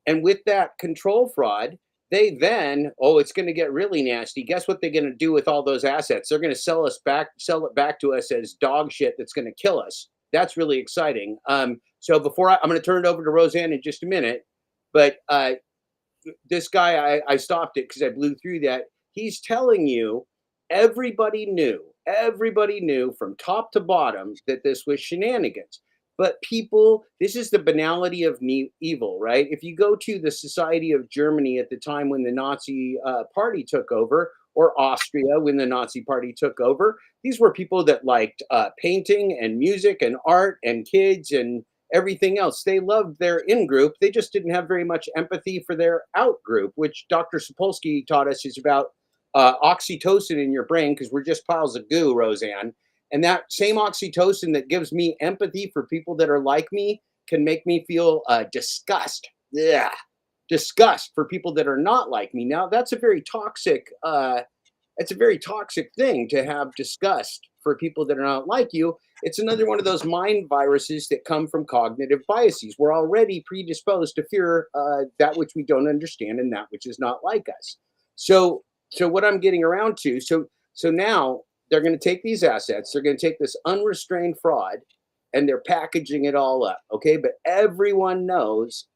And with that control fraud, they then, it's going to get really nasty. Guess what they're going to do with all those assets? They're going to sell it back to us as dog shit that's going to kill us. That's really exciting. So before I'm going to turn it over to Roseanne in just a minute, but this guy, I stopped it because I blew through that. He's telling you everybody knew from top to bottom that this was shenanigans. But people, this is the banality of evil, right? If you go to the Society of Germany at the time when the Nazi party took over, or Austria when the Nazi party took over, these were people that liked painting and music and art and kids and everything else. They loved their in-group. They just didn't have very much empathy for their out-group, which Dr. Sapolsky taught us is about oxytocin in your brain, because we're just piles of goo, Roseanne. And that same oxytocin that gives me empathy for people that are like me can make me feel disgust. Yeah, disgust for people that are not like me. Now, that's a very toxic. It's a very toxic thing to have disgust for people that are not like you. It's another one of those mind viruses that come from cognitive biases. We're already predisposed to fear that which we don't understand and that which is not like us. So what I'm getting around to, so now they're going to take these assets, they're going to take this unrestrained fraud, and they're packaging it all up. Okay, but everyone knows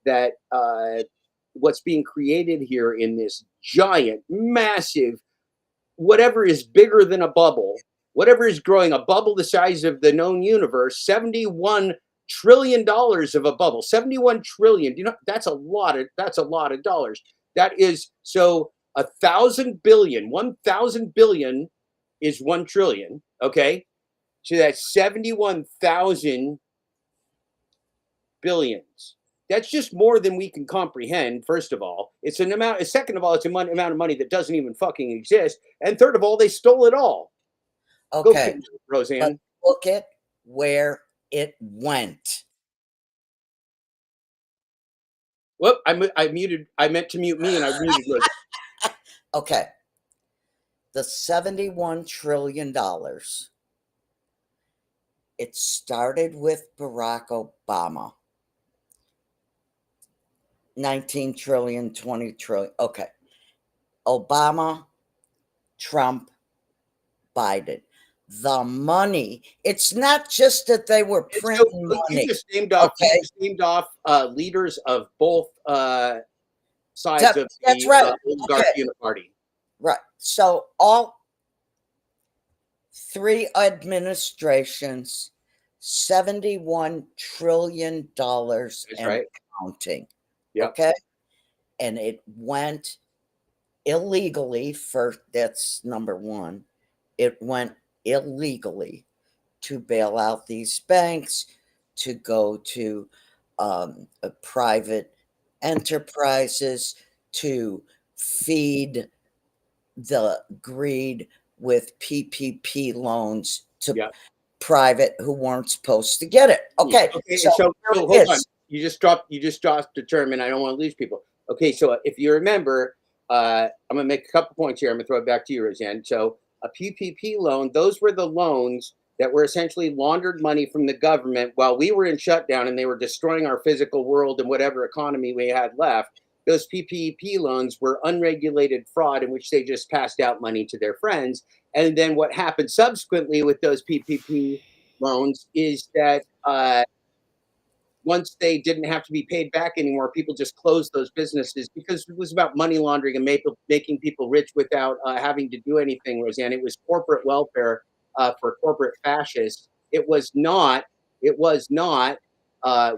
that what's being created here in this giant, massive, whatever is bigger than a bubble, whatever is growing, a bubble the size of the known universe, $71 trillion of a bubble, 71 trillion. You know, that's a lot of dollars. That is, so 1,000 billion, 1,000 billion is 1 trillion. Okay. So that's 71,000 billions. That's just more than we can comprehend. First of all, it's an amount. Second of all, it's amount of money that doesn't even fucking exist. And third of all, they stole it all. Okay, go, Roseanne. But look at where it went. Whoop! I muted. I meant to mute me, and I muted Roseanne. Okay, the $71 trillion. It started with Barack Obama. 19 trillion, 20 trillion. Okay. Obama, Trump, Biden. The money. It's not just that they were printing money. You just named off, leaders of both sides of that's the right. oligarchy in the party. Right. So all three administrations, $71 trillion That's and right. counting. Yep. Okay. And it went illegally first. That's number one. It went illegally to bail out these banks, to go to private enterprises to feed the greed with PPP loans to private who weren't supposed to get it. Okay. So hold on. You just dropped the term, and I don't want to lose people. Okay, so if you remember, I'm gonna make a couple points here. I'm gonna throw it back to you, Roseanne. So a PPP loan, those were the loans that were essentially laundered money from the government while we were in shutdown and they were destroying our physical world and whatever economy we had left. Those PPP loans were unregulated fraud in which they just passed out money to their friends. And then what happened subsequently with those PPP loans is that once they didn't have to be paid back anymore, people just closed those businesses because it was about money laundering and making people rich without having to do anything, Roseanne. It was corporate welfare for corporate fascists. It was not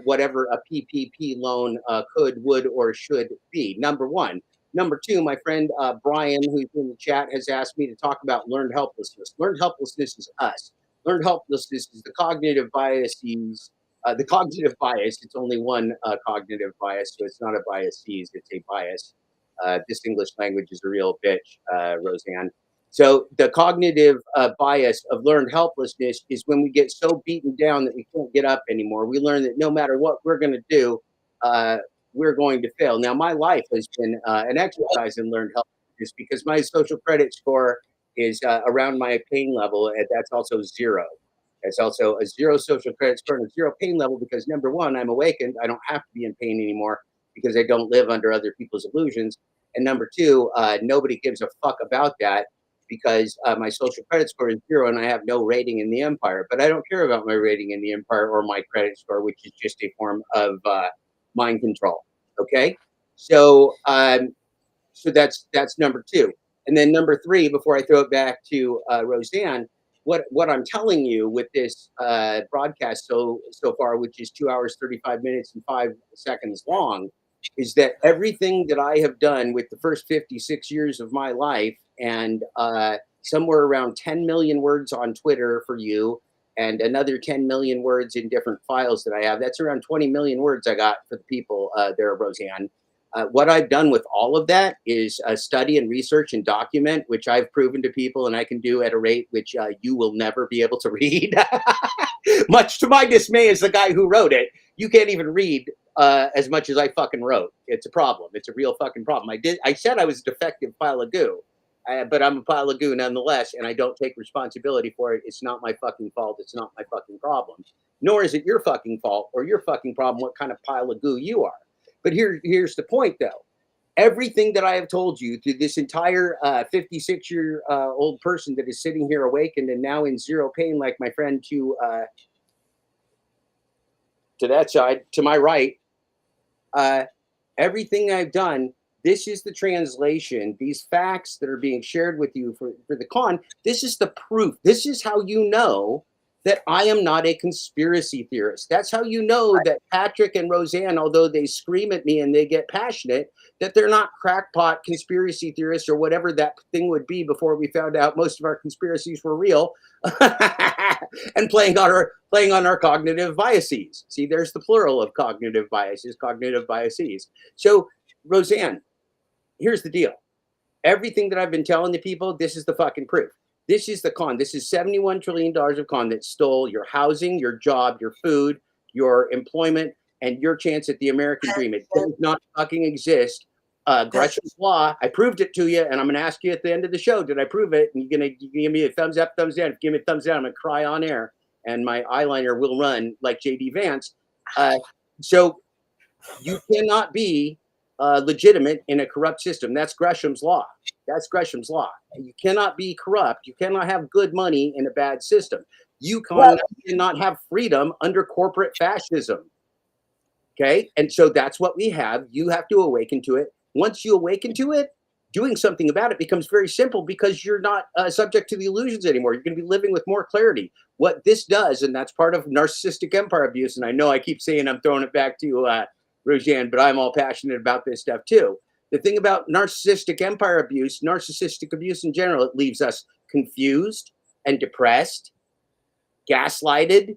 whatever a PPP loan could, would, or should be, number one. Number two, my friend Brian, who's in the chat, has asked me to talk about learned helplessness. Learned helplessness is us. Learned helplessness is the cognitive biases. The cognitive bias, it's only one cognitive bias, so it's not a biases, it's a bias. This English language is a real bitch, Roseanne. So the cognitive bias of learned helplessness is when we get so beaten down that we can't get up anymore. We learn that no matter what we're going to do, we're going to fail. Now, my life has been an exercise in learned helplessness because my social credit score is around my pain level, and that's also zero. It's also a zero social credit score and a zero pain level because, number one, I'm awakened. I don't have to be in pain anymore because I don't live under other people's illusions. And number two, nobody gives a fuck about that because my social credit score is zero and I have no rating in the empire. But I don't care about my rating in the empire or my credit score, which is just a form of mind control. Okay, so that's number two. And then number three, before I throw it back to Roseanne, what I'm telling you with this broadcast so far, which is 2 hours, 35 minutes and 5 seconds long, is that everything that I have done with the first 56 years of my life and somewhere around 10 million words on Twitter for you and another 10 million words in different files that I have, that's around 20 million words I got for the people there, Roseanne. What I've done with all of that is study and research and document, which I've proven to people and I can do at a rate which you will never be able to read. Much to my dismay as the guy who wrote it, you can't even read as much as I fucking wrote. It's a problem. It's a real fucking problem. I said I was a defective pile of goo, but I'm a pile of goo nonetheless, and I don't take responsibility for it. It's not my fucking fault. It's not my fucking problem. Nor is it your fucking fault or your fucking problem what kind of pile of goo you are. But here's the point, though. Everything that I have told you through this entire 56-year-old person that is sitting here awakened and now in zero pain, like my friend to that side, to my right, everything I've done, this is the translation. These facts that are being shared with you for the con, this is the proof. This is how you know that I am not a conspiracy theorist. That's how you know that Patrick and Roseanne, although they scream at me and they get passionate, that they're not crackpot conspiracy theorists or whatever that thing would be before we found out most of our conspiracies were real and playing on our cognitive biases. See, there's the plural of cognitive biases, cognitive biases. So, Roseanne, here's the deal. Everything that I've been telling the people, this is the fucking proof. This is the con. This is $71 trillion of con that stole your housing, your job, your food, your employment, and your chance at the American dream. It does not fucking exist. Greshams Law, I proved it to you, and I'm going to ask you at the end of the show, did I prove it? And you're going to give me a thumbs up, thumbs down. If you give me a thumbs down, I'm going to cry on air, and my eyeliner will run like J.D. Vance. So you cannot be legitimate in a corrupt system. That's Greshams Law. That's Greshams Law. You cannot be corrupt. You cannot have good money in a bad system. You cannot have freedom under corporate fascism. Okay? And so that's what we have. You have to awaken to it. Once you awaken to it, doing something about it becomes very simple because you're not subject to the illusions anymore. You're going to be living with more clarity. What this does, and that's part of narcissistic empire abuse, and I know I keep saying I'm throwing it back to Roseanne, but I'm all passionate about this stuff too. The thing about narcissistic empire abuse, narcissistic abuse in general, it leaves us confused and depressed, gaslighted,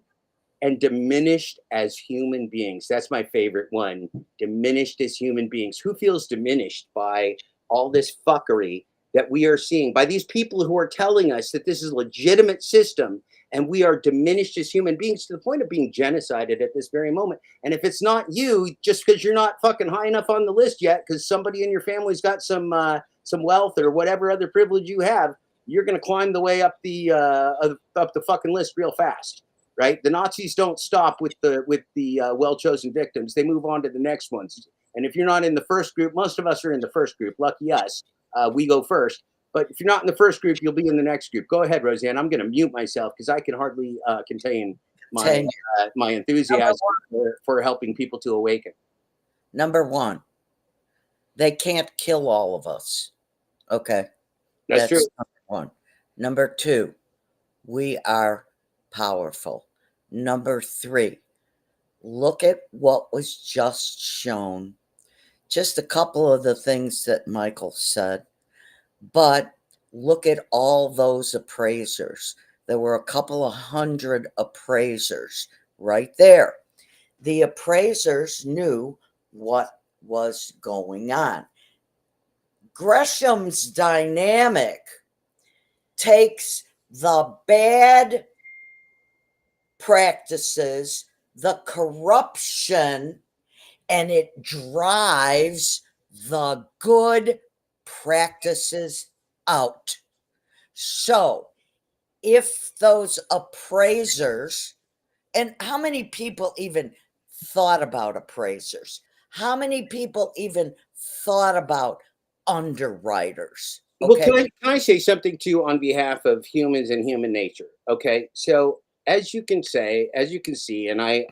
and diminished as human beings. That's my favorite one. Diminished as human beings. Who feels diminished by all this fuckery that we are seeing, by these people who are telling us that this is a legitimate system and we are diminished as human beings to the point of being genocided at this very moment? And if it's not you, just because you're not fucking high enough on the list yet, because somebody in your family's got some wealth or whatever other privilege you have, you're going to climb the way up the fucking list real fast. Right? The Nazis don't stop with the well-chosen victims. They move on to the next ones. And if you're not in the first group, most of us are in the first group. Lucky us. We go first. But if you're not in the first group, you'll be in the next group. Go ahead, Roseanne. I'm going to mute myself because I can hardly contain my enthusiasm for helping people to awaken. Number one, they can't kill all of us. Okay. That's true. Number one. Number two, we are powerful. Number three, look at what was just shown. Just a couple of the things that Michael said, but look at all those appraisers. There were a couple of hundred appraisers right there. The appraisers knew what was going on. Gresham's dynamic takes the bad practices, the corruption, and it drives the good practices out. So if those appraisers, and how many people even thought about appraisers? How many people even thought about underwriters? Okay. Well, can I say something to you on behalf of humans and human nature? Okay, so as you can see, and I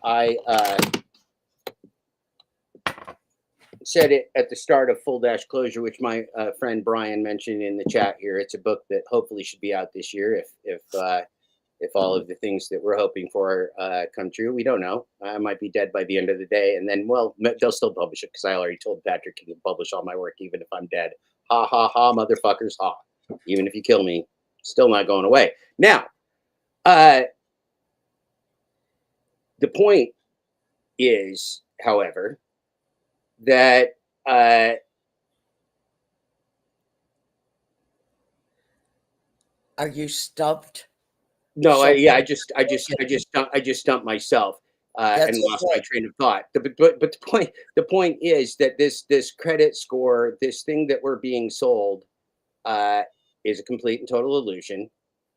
said it at the start of Full Dash Closure, which my friend Brian mentioned in the chat here. It's a book that hopefully should be out this year if all of the things that we're hoping for come true. We don't know. I might be dead by the end of the day, and then, well, they'll still publish it because I already told Patrick he can publish all my work even if I'm dead. Ha ha ha, motherfuckers, ha. Even if you kill me, still not going away. Now, the point is, however, that are you stumped? No, I just stumped myself and lost my train of thought. But the point is that this credit score, this thing that we're being sold, is a complete and total illusion.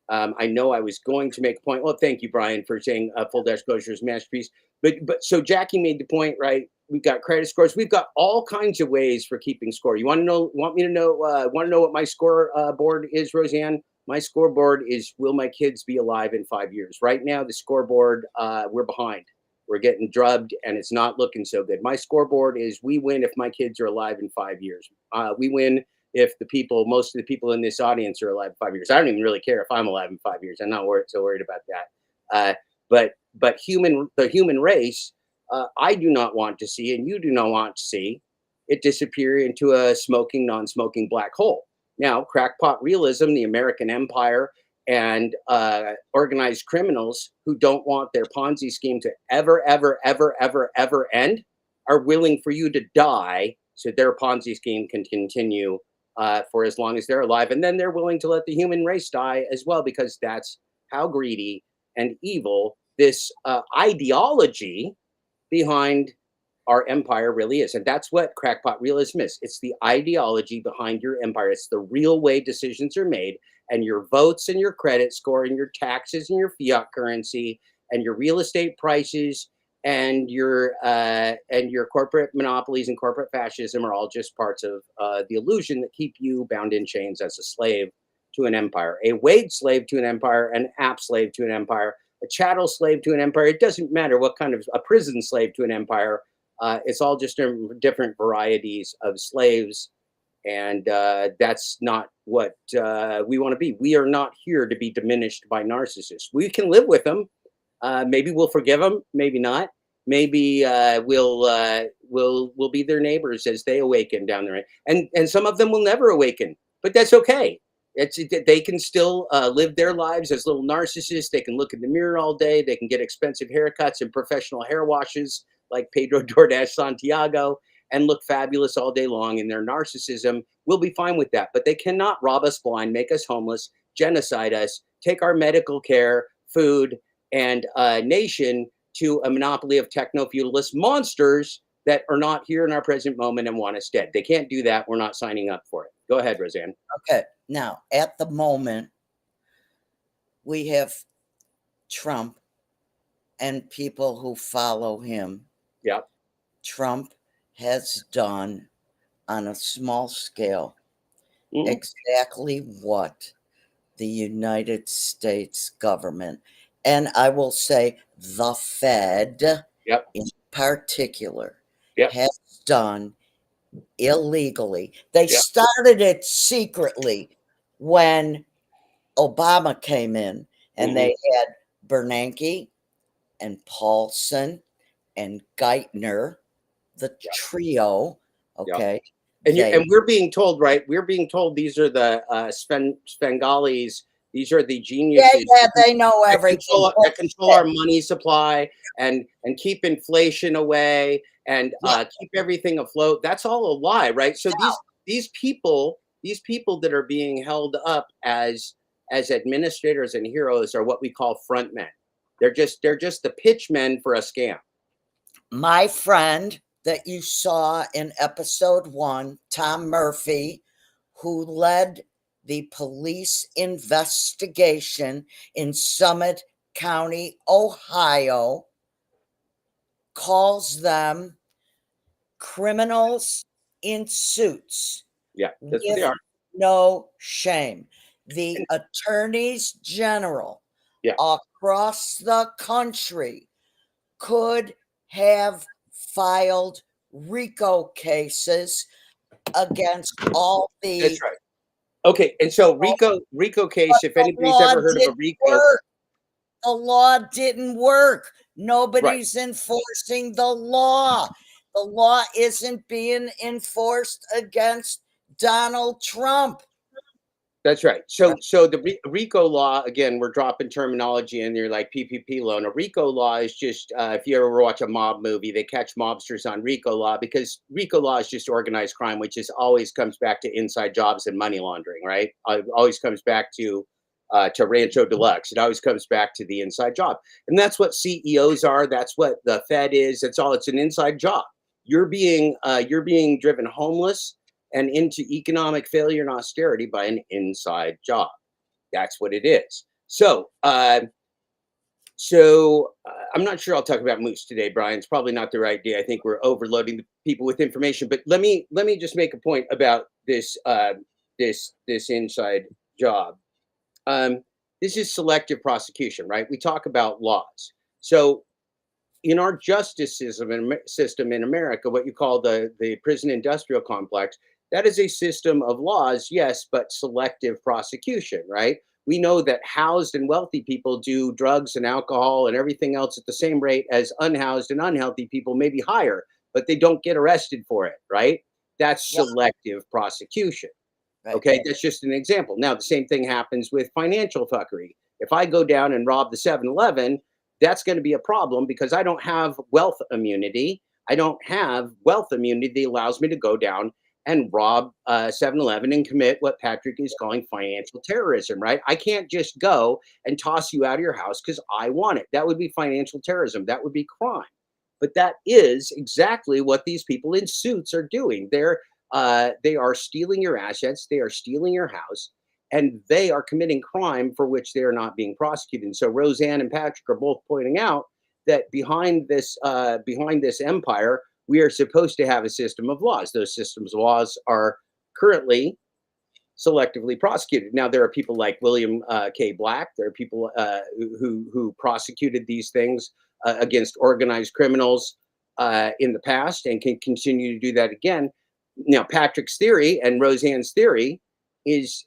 I know I was going to make a point. Well, thank you, Brian, for saying Full Dash Closure is masterpiece. But so Jackie made the point, right? We've got credit scores. We've got all kinds of ways for keeping score. Want to know what my score board is, Roseanne? My scoreboard is, will my kids be alive in 5 years? Right now, the scoreboard, we're behind. We're getting drubbed, and it's not looking so good. My scoreboard is, we win if my kids are alive in 5 years. We win if most of the people in this audience are alive in 5 years. I don't even really care if I'm alive in 5 years. I'm not so worried about that. But the human race, I do not want to see, and you do not want to see, it disappear into a smoking, non-smoking black hole. Now, crackpot realism, the American empire, and organized criminals who don't want their Ponzi scheme to ever end are willing for you to die so their Ponzi scheme can continue for as long as they're alive. And then they're willing to let the human race die as well, because that's how greedy and evil this ideology behind our empire really is. And that's what crackpot realism is. It's the ideology behind your empire. It's the real way decisions are made, and your votes and your credit score and your taxes and your fiat currency and your real estate prices and your corporate monopolies and corporate fascism are all just parts of the illusion that keep you bound in chains as a slave to an empire, a wage slave to an empire, an app slave to an empire, a chattel slave to an empire. It doesn't matter what kind of a prison slave to an empire. It's all just different varieties of slaves. And that's not what we want to be. We are not here to be diminished by narcissists. We can live with them. Maybe we'll forgive them. Maybe not. Maybe we'll be their neighbors as they awaken down the road. And some of them will never awaken, but that's okay. They can still live their lives as little narcissists. They can look in the mirror all day. They can get expensive haircuts and professional hair washes like Pedro DoorDash Santiago and look fabulous all day long in their narcissism. We'll be fine with that. But they cannot rob us blind, make us homeless, genocide us, take our medical care, food, and nation to a monopoly of techno-feudalist monsters that are not here in our present moment and want us dead. They can't do that. We're not signing up for it. Go ahead, Roseanne. Okay. Now, at the moment, we have Trump and people who follow him. Yep. Trump has done on a small scale exactly what the United States government, and I will say the Fed in particular, has done illegally. They started it secretly when Obama came in, and they had Bernanke and Paulson and Geithner, the trio. Okay. And we're being told, right? We're being told these are the Svengalis. These are the geniuses. Yeah, they know everything. That control our money supply and keep inflation away and keep everything afloat. That's all a lie, right? So these people that are being held up as administrators and heroes are what we call front men. They're just the pitch men for a scam. My friend that you saw in episode 1, Tom Murphy, who led the police investigation in Summit County, Ohio, calls them criminals in suits. Yeah, that's what they are. No shame. The attorneys general across the country could have filed RICO cases against all the. That's right. Okay, and so RICO case, if anybody's ever heard of a RICO. The law didn't work. Nobody's enforcing the law. The law isn't being enforced against Donald Trump. That's right. So the RICO law, again, we're dropping terminology in there like PPP loan. A RICO law is just, if you ever watch a mob movie, they catch mobsters on RICO law because RICO law is just organized crime, which is always comes back to inside jobs and money laundering, right? It always comes back to Rancho Deluxe. It always comes back to the inside job. And that's what CEOs are. That's what the Fed is. That's all. It's an inside job. You're being driven homeless and into economic failure and austerity by an inside job. That's what it is. So I'm not sure I'll talk about Moose today, Brian. It's probably not the right day. I think we're overloading the people with information. But let me just make a point about this this inside job. This is selective prosecution, right? We talk about laws. So in our justice system in America, what you call the prison industrial complex, that is a system of laws, yes, but selective prosecution, right? We know that housed and wealthy people do drugs and alcohol and everything else at the same rate as unhoused and unhealthy people, maybe higher, but they don't get arrested for it, right? That's selective prosecution. Okay, that's just an example. Now, the same thing happens with financial fuckery. If I go down and rob the 7-Eleven, that's going to be a problem because I don't have wealth immunity. I don't have wealth immunity that allows me to go down and rob 7-Eleven and commit what Patrick is calling financial terrorism, right? I can't just go and toss you out of your house because I want it. That would be financial terrorism. That would be crime. But that is exactly what these people in suits are doing. They are stealing your assets. They are stealing your house. And they are committing crime for which they are not being prosecuted. And so Roseanne and Patrick are both pointing out that behind this empire, we are supposed to have a system of laws. Those systems of laws are currently selectively prosecuted. Now, there are people like William K. Black. There are people who prosecuted these things against organized criminals in the past and can continue to do that again. Now, Patrick's theory and Roseanne's theory is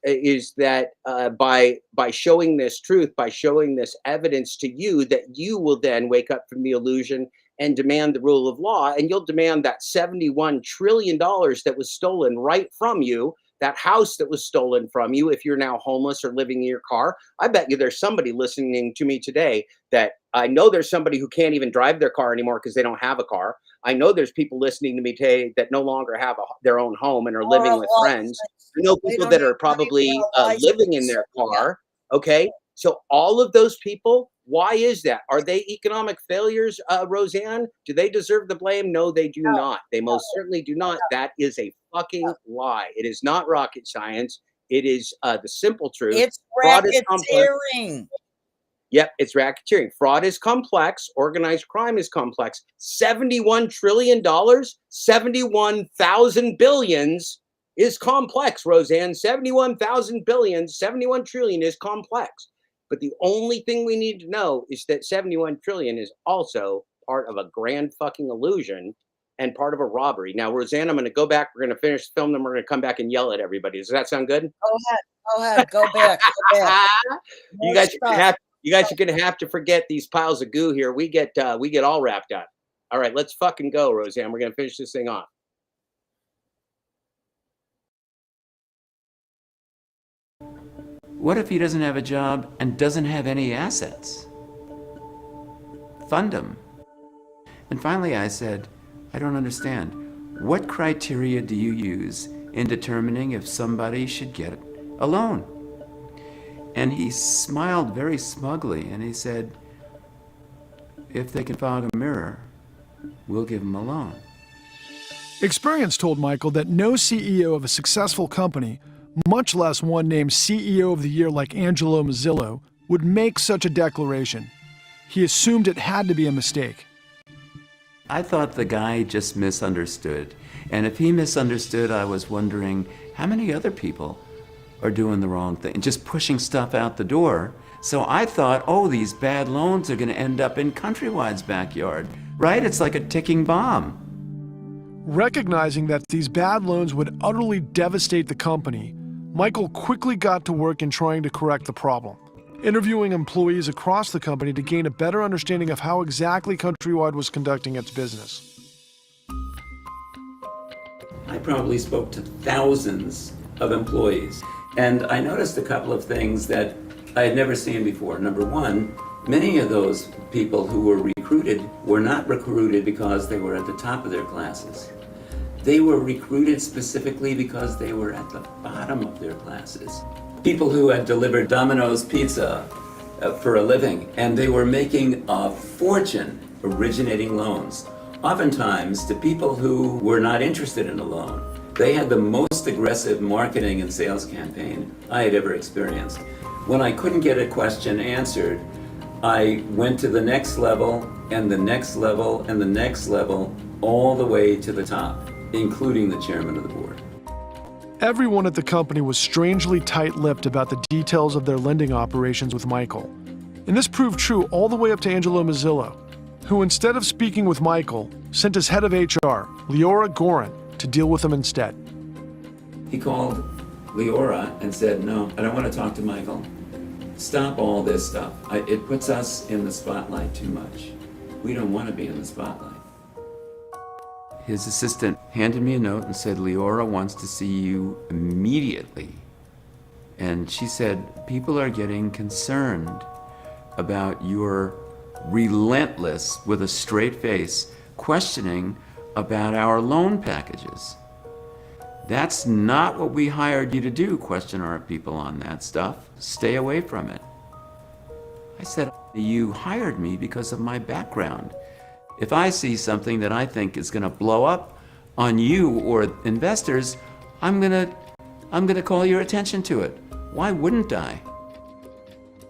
that by showing this truth, by showing this evidence to you, that you will then wake up from the illusion and demand the rule of law, and you'll demand that $71 trillion that was stolen right from you that house that was stolen from you, if you're now homeless or living in your car. I bet you there's somebody listening to me today that I know there's somebody who can't even drive their car anymore because they don't have a car. I know there's people listening to me today that no longer have their own home and are living with friends. I know people that are probably living in their car. Okay. So all of those people, why is that? Are they economic failures, Roseanne? Do they deserve the blame? No, they do not. They most certainly do not. That is a fucking lie. It is not rocket science. It is the simple truth. It's Fraud is complex. racketeering. Yep, it's racketeering. Fraud is complex. Organized crime is complex. $71 trillion, 71,000 billions is complex, Roseanne. 71,000 billions, 71 trillion is complex. But the only thing we need to know is that 71 trillion is also part of a grand fucking illusion and part of a robbery. Now, Roseanne, I'm going to go back. We're going to finish the film, then we're going to come back and yell at everybody. Does that sound good? Go ahead, go back. You guys are going to have to forget these piles of goo here. We get all wrapped up. All right, let's fucking go, Roseanne. We're going to finish this thing off. What if he doesn't have a job and doesn't have any assets? Fund him. And finally I said, I don't understand. What criteria do you use in determining if somebody should get a loan? And he smiled very smugly and he said, if they can fog a mirror, we'll give them a loan. Experience told Michael that no CEO of a successful company, much less one named CEO of the Year like Angelo Mazzillo, would make such a declaration. He assumed it had to be a mistake. I thought the guy just misunderstood. And if he misunderstood, I was wondering how many other people are doing the wrong thing, just pushing stuff out the door. So I thought, oh, these bad loans are going to end up in Countrywide's backyard, right? It's like a ticking bomb. Recognizing that these bad loans would utterly devastate the company, Michael quickly got to work in trying to correct the problem, interviewing employees across the company to gain a better understanding of how exactly Countrywide was conducting its business. I probably spoke to thousands of employees, and I noticed a couple of things that I had never seen before. Number one, many of those people who were recruited were not recruited because they were at the top of their classes. They were recruited specifically because they were at the bottom of their classes. People who had delivered Domino's pizza for a living, and they were making a fortune originating loans, oftentimes to people who were not interested in a loan. They had the most aggressive marketing and sales campaign I had ever experienced. When I couldn't get a question answered, I went to the next level, and the next level, and the next level, all the way to the top, including the chairman of the board. Everyone at the company was strangely tight-lipped about the details of their lending operations with Michael. And this proved true all the way up to Angelo Mazzillo, who instead of speaking with Michael, sent his head of HR, Leora Gorin, to deal with him instead. He called Leora and said, no, I don't want to talk to Michael. Stop all this stuff. It puts us in the spotlight too much. We don't want to be in the spotlight. His assistant handed me a note and said, Leora wants to see you immediately. And she said, people are getting concerned about your relentless, with a straight face, questioning about our loan packages. That's not what we hired you to do, question our people on that stuff. Stay away from it. I said, you hired me because of my background. If I see something that I think is going to blow up on you or investors, I'm going to call your attention to it. Why wouldn't I?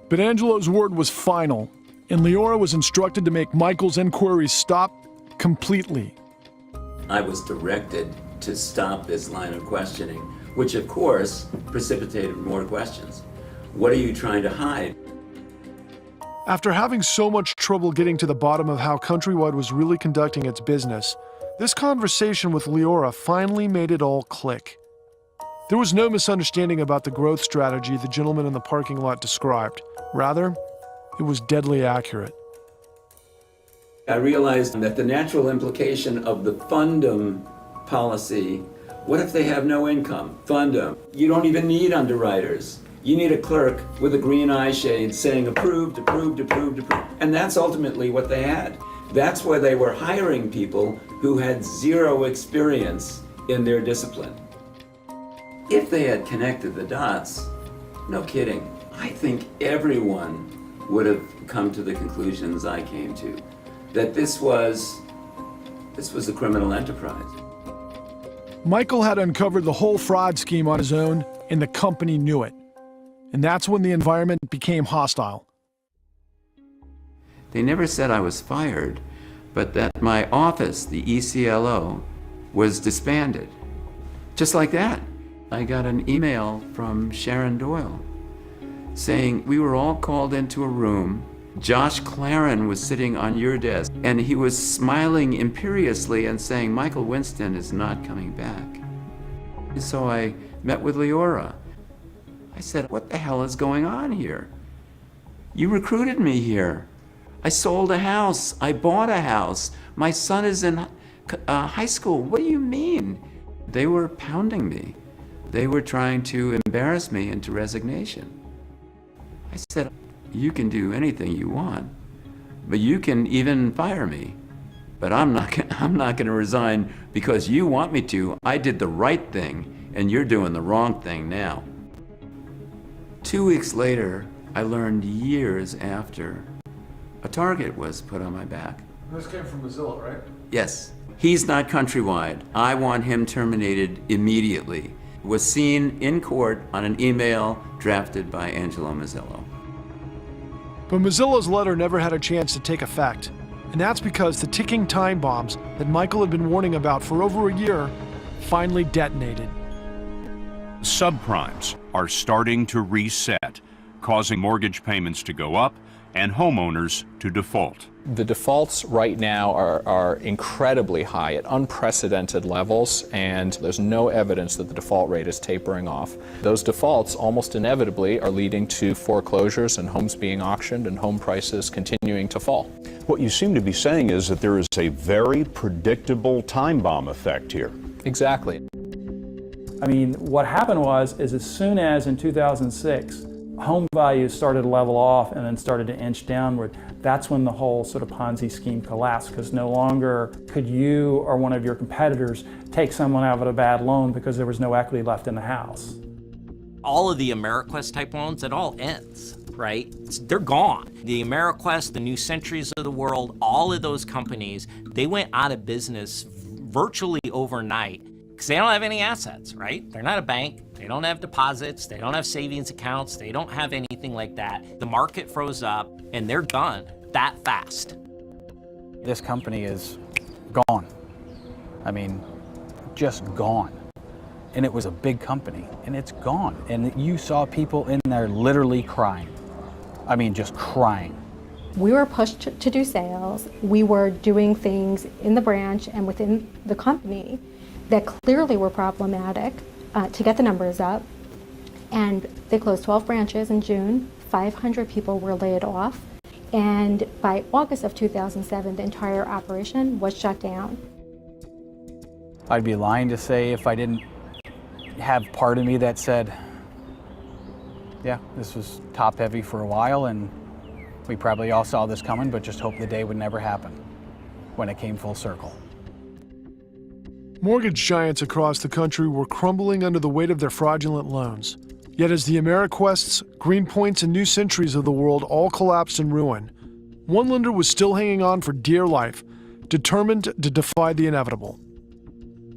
But Angelo's word was final, and Leora was instructed to make Michael's inquiries stop completely. I was directed to stop this line of questioning, which of course precipitated more questions. What are you trying to hide? After having so much trouble getting to the bottom of how Countrywide was really conducting its business, this conversation with Leora finally made it all click. There was no misunderstanding about the growth strategy the gentleman in the parking lot described. Rather, it was deadly accurate. I realized that the natural implication of the fundum policy What if they have no income? Fund them. You don't even need underwriters. You need a clerk with a green eye shade saying approved, approved, approved, approved. And that's ultimately what they had. That's why they were hiring people who had zero experience in their discipline. If they had connected the dots, no kidding, I think everyone would have come to the conclusions I came to, that this was a criminal enterprise. Michael had uncovered the whole fraud scheme on his own, and the company knew it. And that's when the environment became hostile. They never said I was fired, but that my office, the ECLO, was disbanded. Just like that. I got an email from Sharon Doyle saying we were all called into a room. Josh Claren was sitting on your desk, and he was smiling imperiously and saying, Michael Winston is not coming back. So I met with Leora. I said, what the hell is going on here? You recruited me here. I sold a house. I bought a house. My son is in high school. What do you mean? They were pounding me. They were trying to embarrass me into resignation. I said, you can do anything you want, but you can even fire me. But I'm not gonna resign because you want me to. I did the right thing, and you're doing the wrong thing now. 2 weeks later, I learned years after, a target was put on my back. This came from Mozilla, right? Yes. He's not Countrywide. I want him terminated immediately. Was seen in court on an email drafted by Angelo Mazzillo. But Mozzilla's letter never had a chance to take effect. And that's because the ticking time bombs that Michael had been warning about for over a year finally detonated. Subprimes are starting to reset, causing mortgage payments to go up and homeowners to default. The defaults right now are incredibly high at unprecedented levels, and there's no evidence that the default rate is tapering off. Those defaults almost inevitably are leading to foreclosures and homes being auctioned and home prices continuing to fall. What you seem to be saying is that there is a very predictable time bomb effect here. Exactly. I mean, what happened was as soon as in 2006, home values started to level off and then started to inch downward, that's when the whole sort of Ponzi scheme collapsed, because no longer could you or one of your competitors take someone out of a bad loan because there was no equity left in the house. All of the AmeriQuest type loans, it all ends, right? They're gone. The AmeriQuest, the New Centuries of the world, all of those companies, they went out of business virtually overnight because they don't have any assets, right? They're not a bank. They don't have deposits. They don't have savings accounts. They don't have anything like that. The market froze up and they're done that fast. This company is gone. I mean, just gone. And it was a big company and it's gone. And you saw people in there literally crying. I mean, just crying. We were pushed to do sales. We were doing things in the branch and within the company that clearly were problematic to get the numbers up. And they closed 12 branches in June. 500 people were laid off. And by August of 2007, the entire operation was shut down. I'd be lying to say if I didn't have part of me that said, yeah, this was top heavy for a while and we probably all saw this coming, but just hoped the day would never happen when it came full circle. Mortgage giants across the country were crumbling under the weight of their fraudulent loans. Yet as the AmeriQuests, Greenpoints, and New Centuries of the world all collapsed in ruin, one lender was still hanging on for dear life, determined to defy the inevitable.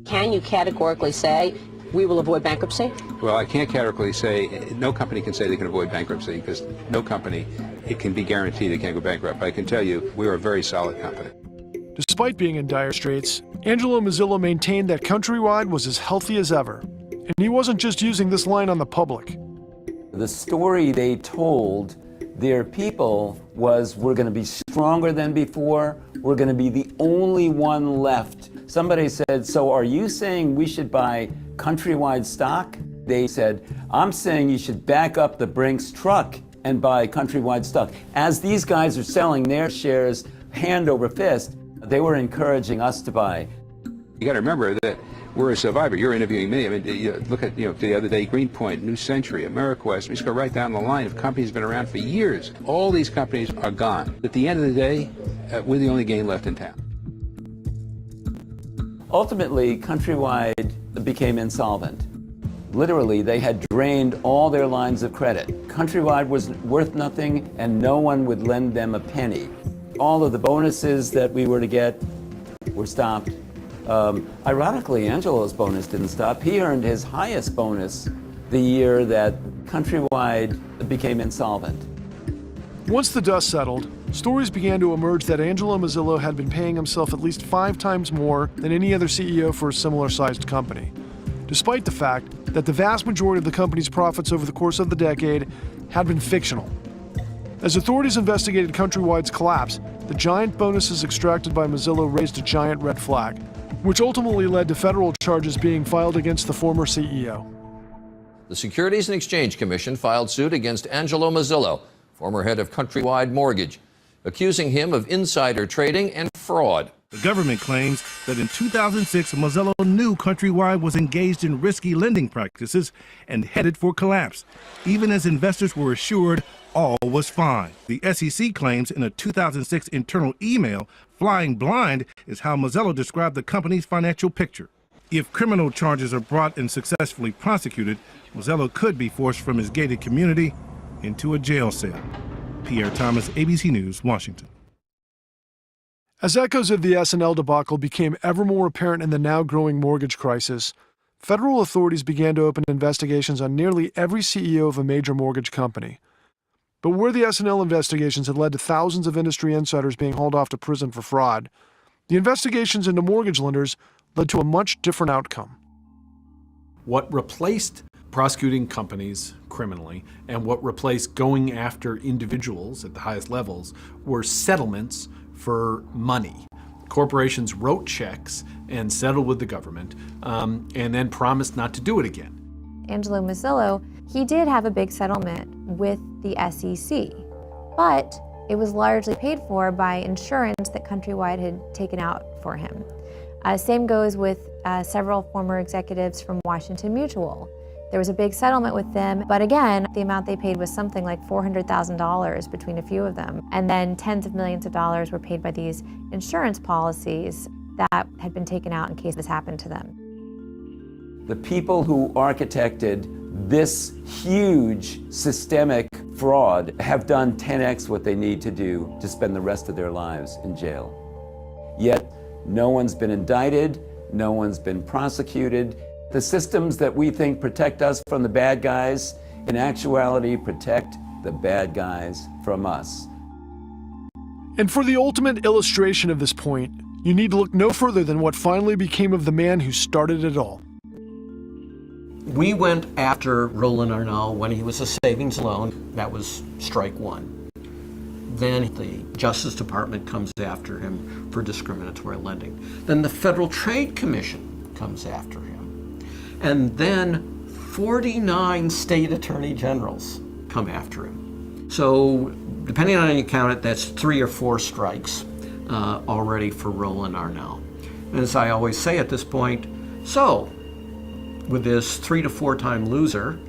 Can you categorically say, we will avoid bankruptcy? Well, I can't categorically say, no company can say they can avoid bankruptcy because no company, it can be guaranteed they can't go bankrupt. But I can tell you, we're a very solid company. Despite being in dire straits, Angelo Mazzillo maintained that Countrywide was as healthy as ever. And he wasn't just using this line on the public. The story they told their people was, we're going to be stronger than before. We're going to be the only one left. Somebody said, so are you saying we should buy Countrywide stock? They said, I'm saying you should back up the Brinks truck and buy Countrywide stock. As these guys are selling their shares hand over fist, they were encouraging us to buy. You got to remember that were a survivor. You're interviewing me. I mean, you look at, the other day, Greenpoint, New Century, AmeriQuest. We just go right down the line of companies that have been around for years. All these companies are gone. At the end of the day, we're the only game left in town. Ultimately, Countrywide became insolvent. Literally, they had drained all their lines of credit. Countrywide was worth nothing, and no one would lend them a penny. All of the bonuses that we were to get were stopped. Ironically, Angelo's bonus didn't stop. He earned his highest bonus the year that Countrywide became insolvent. Once the dust settled, stories began to emerge that Angelo Mozilo had been paying himself at least 5 times more than any other CEO for a similar-sized company, despite the fact that the vast majority of the company's profits over the course of the decade had been fictional. As authorities investigated Countrywide's collapse, the giant bonuses extracted by Mozilo raised a giant red flag, which ultimately led to federal charges being filed against the former CEO. The Securities and Exchange Commission filed suit against Angelo Mozilo, former head of Countrywide Mortgage, accusing him of insider trading and fraud. The government claims that in 2006, Mozilo knew Countrywide was engaged in risky lending practices and headed for collapse, even as investors were assured all was fine. The SEC claims in a 2006 internal email, flying blind is how Mozilo described the company's financial picture. If criminal charges are brought and successfully prosecuted, Mozilo could be forced from his gated community into a jail cell. Pierre Thomas, ABC News, Washington. As echoes of the S&L debacle became ever more apparent in the now growing mortgage crisis, federal authorities began to open investigations on nearly every CEO of a major mortgage company. But where the S&L investigations had led to thousands of industry insiders being hauled off to prison for fraud, the investigations into mortgage lenders led to a much different outcome. What replaced prosecuting companies criminally and what replaced going after individuals at the highest levels were settlements for money. Corporations wrote checks and settled with the government and then promised not to do it again. Angelo Mozilo, he did have a big settlement with the SEC, but it was largely paid for by insurance that Countrywide had taken out for him. Same goes with several former executives from Washington Mutual. There was a big settlement with them, but again, the amount they paid was something like $400,000 between a few of them. And then tens of millions of dollars were paid by these insurance policies that had been taken out in case this happened to them. The people who architected this huge systemic fraud have done 10x what they need to do to spend the rest of their lives in jail. Yet, no one's been indicted, no one's been prosecuted. The systems that we think protect us from the bad guys, in actuality protect the bad guys from us. And for the ultimate illustration of this point, you need to look no further than what finally became of the man who started it all. We went after Roland Arnall when he was a savings loan. That was strike one. Then the Justice Department comes after him for discriminatory lending. Then the Federal Trade Commission comes after him. And then 49 state attorney generals come after him. So depending on how you count it, that's 3 or 4 strikes already for Roland Arnall. And as I always say at this point, so with this 3 to 4 time loser,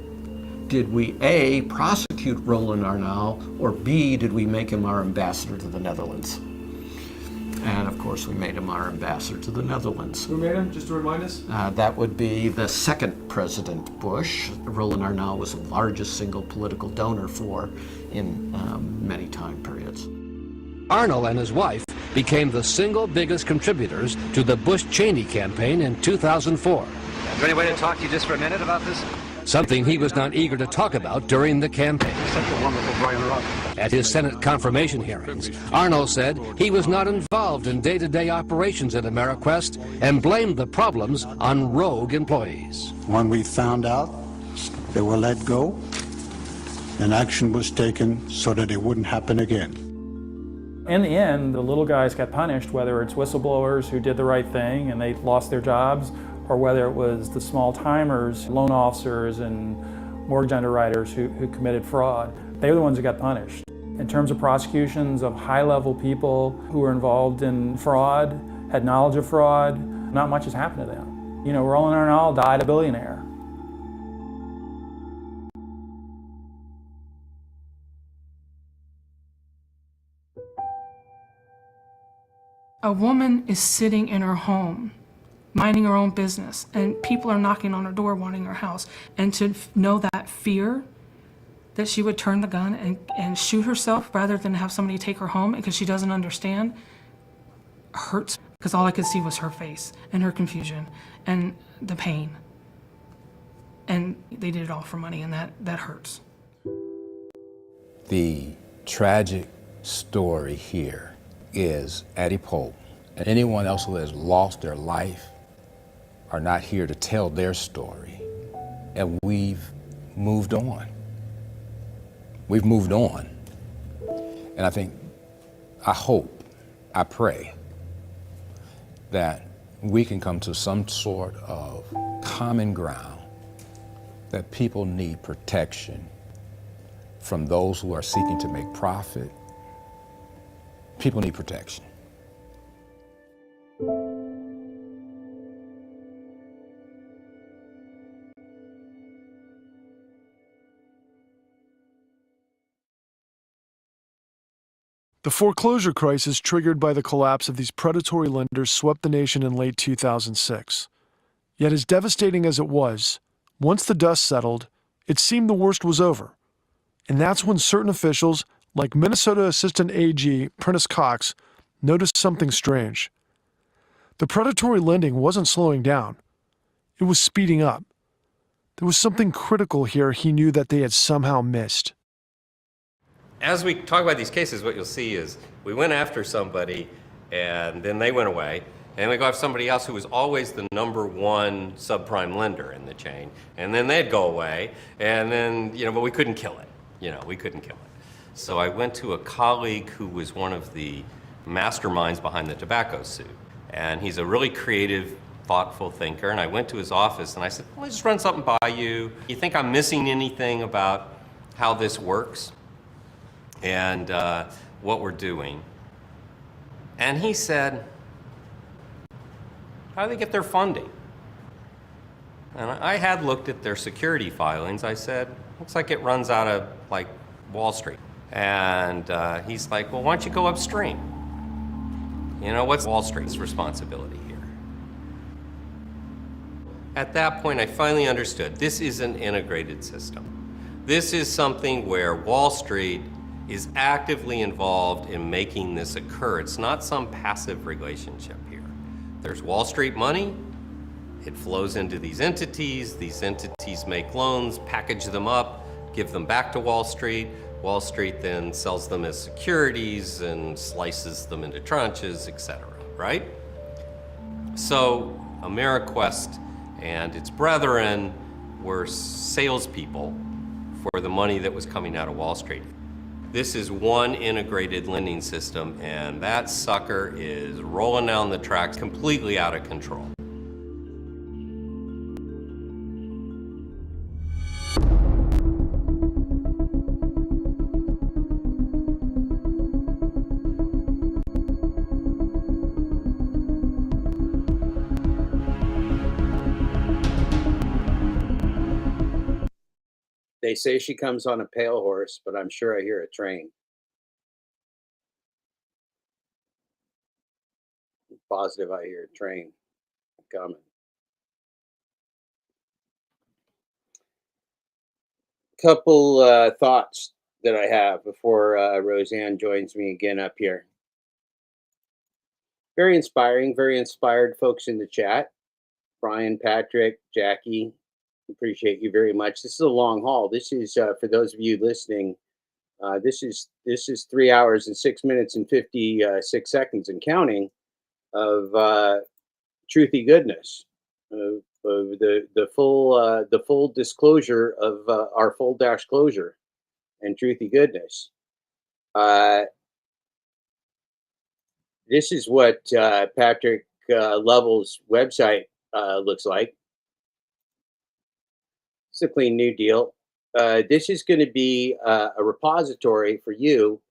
did we A, prosecute Roland Arnall, or B, did we make him our ambassador to the Netherlands? And of course, we made him our ambassador to the Netherlands. Who made him, just to remind us? That would be the second President Bush. Roland Arnall was the largest single political donor for in many time periods. Arnall and his wife became the single biggest contributors to the Bush-Cheney campaign in 2004. Is there any way to talk to you just for a minute about this? Something he was not eager to talk about during the campaign. Such a wonderful Brian Rock. At his Senate confirmation hearings, Arnall said he was not involved in day-to-day operations at AmeriQuest and blamed the problems on rogue employees. When we found out they were let go, an action was taken so that it wouldn't happen again. In the end, the little guys got punished, whether it's whistleblowers who did the right thing and they lost their jobs, or whether it was the small-timers, loan officers and mortgage underwriters who committed fraud. They were the ones who got punished. In terms of prosecutions of high-level people who were involved in fraud, had knowledge of fraud, not much has happened to them. You know, Roland Arnold died a billionaire. A woman is sitting in her home, minding her own business, and people are knocking on her door wanting her house. And to know that fear that she would turn the gun and shoot herself rather than have somebody take her home because she doesn't understand hurts, because all I could see was her face and her confusion and the pain. And they did it all for money, and that hurts. The tragic story here is Addie Polk and anyone else who has lost their life are not here to tell their story. And we've moved on. We've moved on. And I hope, I pray that we can come to some sort of common ground that people need protection from those who are seeking to make profit. People need protection. The foreclosure crisis triggered by the collapse of these predatory lenders swept the nation in late 2006. Yet as devastating as it was, once the dust settled, it seemed the worst was over. And that's when certain officials, like Minnesota Assistant AG Prentice Cox, noticed something strange. The predatory lending wasn't slowing down. It was speeding up. There was something critical here he knew that they had somehow missed. As we talk about these cases, what you'll see is we went after somebody and then they went away, and we go after somebody else who was always the #1 subprime lender in the chain, and then they'd go away, and then, but we couldn't kill it. We couldn't kill it. So I went to a colleague who was one of the masterminds behind the tobacco suit, and he's a really creative, thoughtful thinker, and I went to his office and I said, well, I just run something by you. You think I'm missing anything about how this works and what we're doing? And he said, how do they get their funding? And I had looked at their security filings. I said, looks like it runs out of Wall Street. And he's like, well, why don't you go upstream? What's Wall Street's responsibility here? At that point, I finally understood this is an integrated system. This is something where Wall Street is actively involved in making this occur. It's not some passive relationship here. There's Wall Street money, it flows into these entities make loans, package them up, give them back to Wall Street. Wall Street then sells them as securities and slices them into tranches, etc., right? So AmeriQuest and its brethren were salespeople for the money that was coming out of Wall Street. This is one integrated lending system, and that sucker is rolling down the tracks completely out of control. They say she comes on a pale horse, but I'm sure I hear a train. I'm positive I hear a train coming. Couple thoughts that I have before Roseanne joins me again up here. Very inspiring, very inspired folks in the chat. Brian, Patrick, Jackie, appreciate you very much. This is a long haul. This is for those of you listening. This is 3 hours and 6 minutes and 56 seconds and counting of truthy goodness, of the full disclosure of our full dash closure and truthy goodness. This is what Patrick Lovell's website looks like. It's a clean new deal. This is going to be a repository for you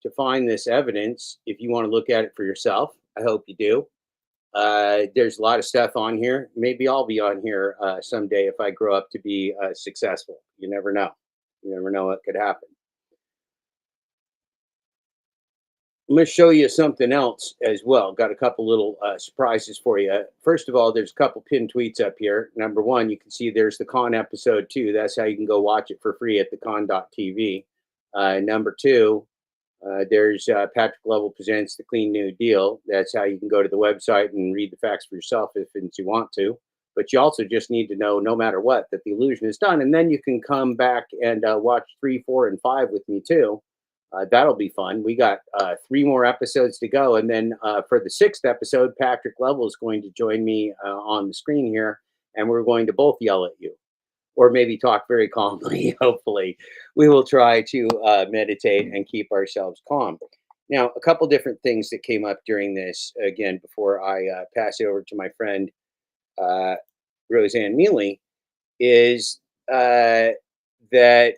to find this evidence if you want to look at it for yourself. I hope you do. There's a lot of stuff on here. Maybe I'll be on here someday if I grow up to be successful. You never know. You never know what could happen. I'm going to show you something else as well. Got a couple little surprises for you. First of all, there's a couple pinned tweets up here. Number one, you can see there's the Con episode 2. That's how you can go watch it for free at thecon.tv. Number two, there's Patrick Lovell presents the Clean New Deal. That's how you can go to the website and read the facts for yourself if you want to. But you also just need to know, no matter what, that the illusion is done. And then you can come back and watch 3, 4, and 5 with me too. That'll be fun. We got 3 more episodes to go. And then for the 6th episode, Patrick Lovell is going to join me on the screen here. And we're going to both yell at you. Or maybe talk very calmly, hopefully. We will try to meditate and keep ourselves calm. Now, a couple different things that came up during this, again, before I pass it over to my friend Roseanne Miele, is that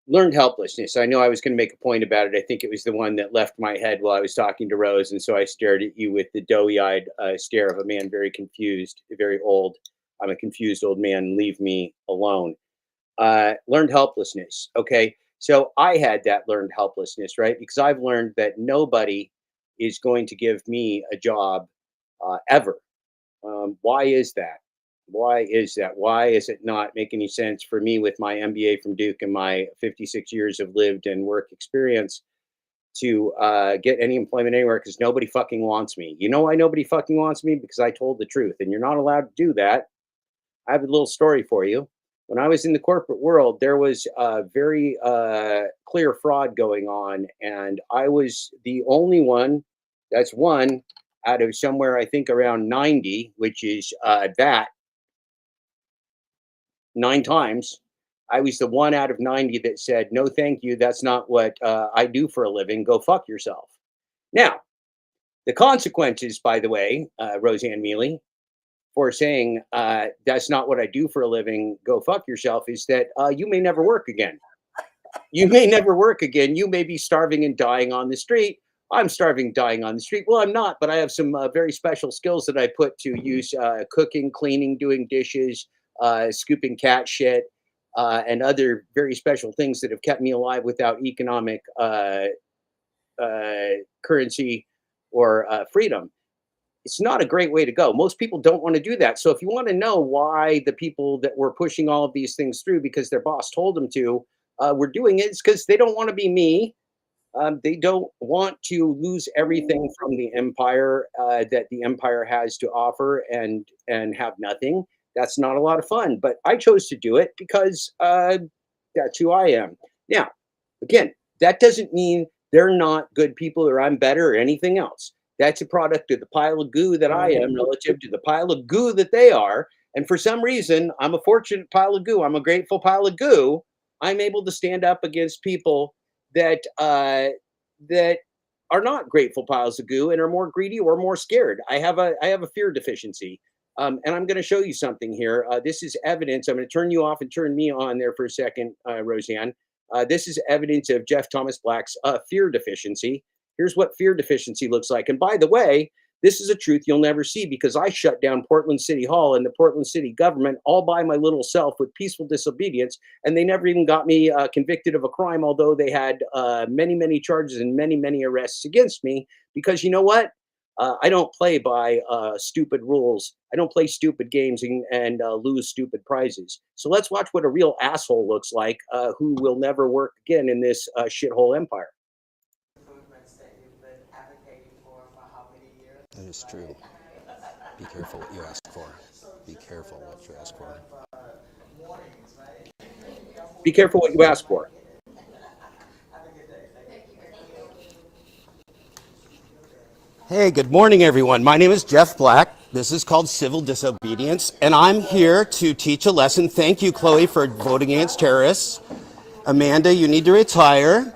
learned helplessness. I know I was going to make a point about it. I think it was the one that left my head while I was talking to Rose. And so I stared at you with the doughy-eyed stare of a man very confused, very old. I'm a confused old man. Leave me alone. Learned helplessness. Okay. So I had that learned helplessness, right? Because I've learned that nobody is going to give me a job ever. Why is that? Why is that? Why is it not make any sense for me with my MBA from Duke and my 56 years of lived and work experience to get any employment anywhere? Because nobody fucking wants me. You know why nobody fucking wants me? Because I told the truth, and you're not allowed to do that. I have a little story for you. When I was in the corporate world, there was a very clear fraud going on, and I was the only one. That's one out of somewhere, I think, around 90, which is that 9 times. I was the one out of 90 that said, no, thank you. That's not what I do for a living. Go fuck yourself. Now, the consequences, by the way, Roseanne Miele, for saying that's not what I do for a living, go fuck yourself, is that you may never work again. You may never work again. You may be starving and dying on the street. I'm starving, dying on the street. Well, I'm not, but I have some very special skills that I put to use: cooking, cleaning, doing dishes, scooping cat shit, and other very special things that have kept me alive without economic currency or freedom. It's not a great way to go. Most people don't want to do that. So if you want to know why the people that were pushing all of these things through because their boss told them to, were doing it, it's because they don't want to be me. They don't want to lose everything from the empire that the empire has to offer and have nothing. That's not a lot of fun. But I chose to do it because that's who I am. Now, again, that doesn't mean they're not good people or I'm better or anything else. That's a product of the pile of goo that I am relative to the pile of goo that they are. And for some reason, I'm a fortunate pile of goo. I'm a grateful pile of goo. I'm able to stand up against people that that are not grateful piles of goo and are more greedy or more scared. I have a fear deficiency. And I'm going to show you something here. This is evidence. I'm going to turn you off and turn me on there for a second, Roseanne. This is evidence of Jeff Thomas Black's fear deficiency. Here's what fear deficiency looks like. And by the way, this is a truth you'll never see because I shut down Portland City Hall and the Portland City government all by my little self with peaceful disobedience. And they never even got me convicted of a crime, although they had many, many charges and many, many arrests against me. Because you know what? I don't play by stupid rules. I don't play stupid games and lose stupid prizes. So let's watch what a real asshole looks like who will never work again in this shithole empire. That is true. Be careful what you ask for. Be careful what you ask for. Be careful what you ask for. Hey, good morning, everyone. My name is Jeff Black. This is called Civil Disobedience, and I'm here to teach a lesson. Thank you, Chloe, for voting against terrorists. Amanda, you need to retire.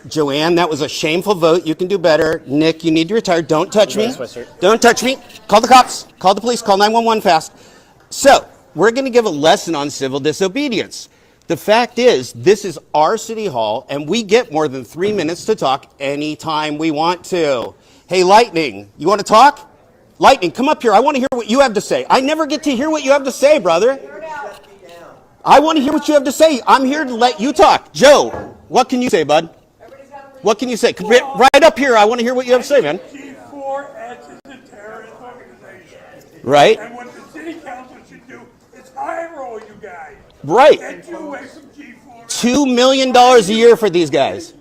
Joanne, that was a shameful vote. You can do better. Nick, you need to retire. Don't touch me. Don't touch me. Call the cops. Call the police. Call 911 fast. So, we're going to give a lesson on civil disobedience. The fact is, this is our city hall, and we get more than 3 minutes to talk anytime we want to. Hey, Lightning, you want to talk? Lightning, come up here. I want to hear what you have to say. I never get to hear what you have to say, brother. I want to hear what you have to say. I'm here to let you talk. Joe, what can you say, bud? What can you say? Right up here. I want to hear what you have to say, man. G4S is a terrorist organization. Right. And what the city council should do is hire all you guys. Right. Get you away from G4. $2 million a year for these guys.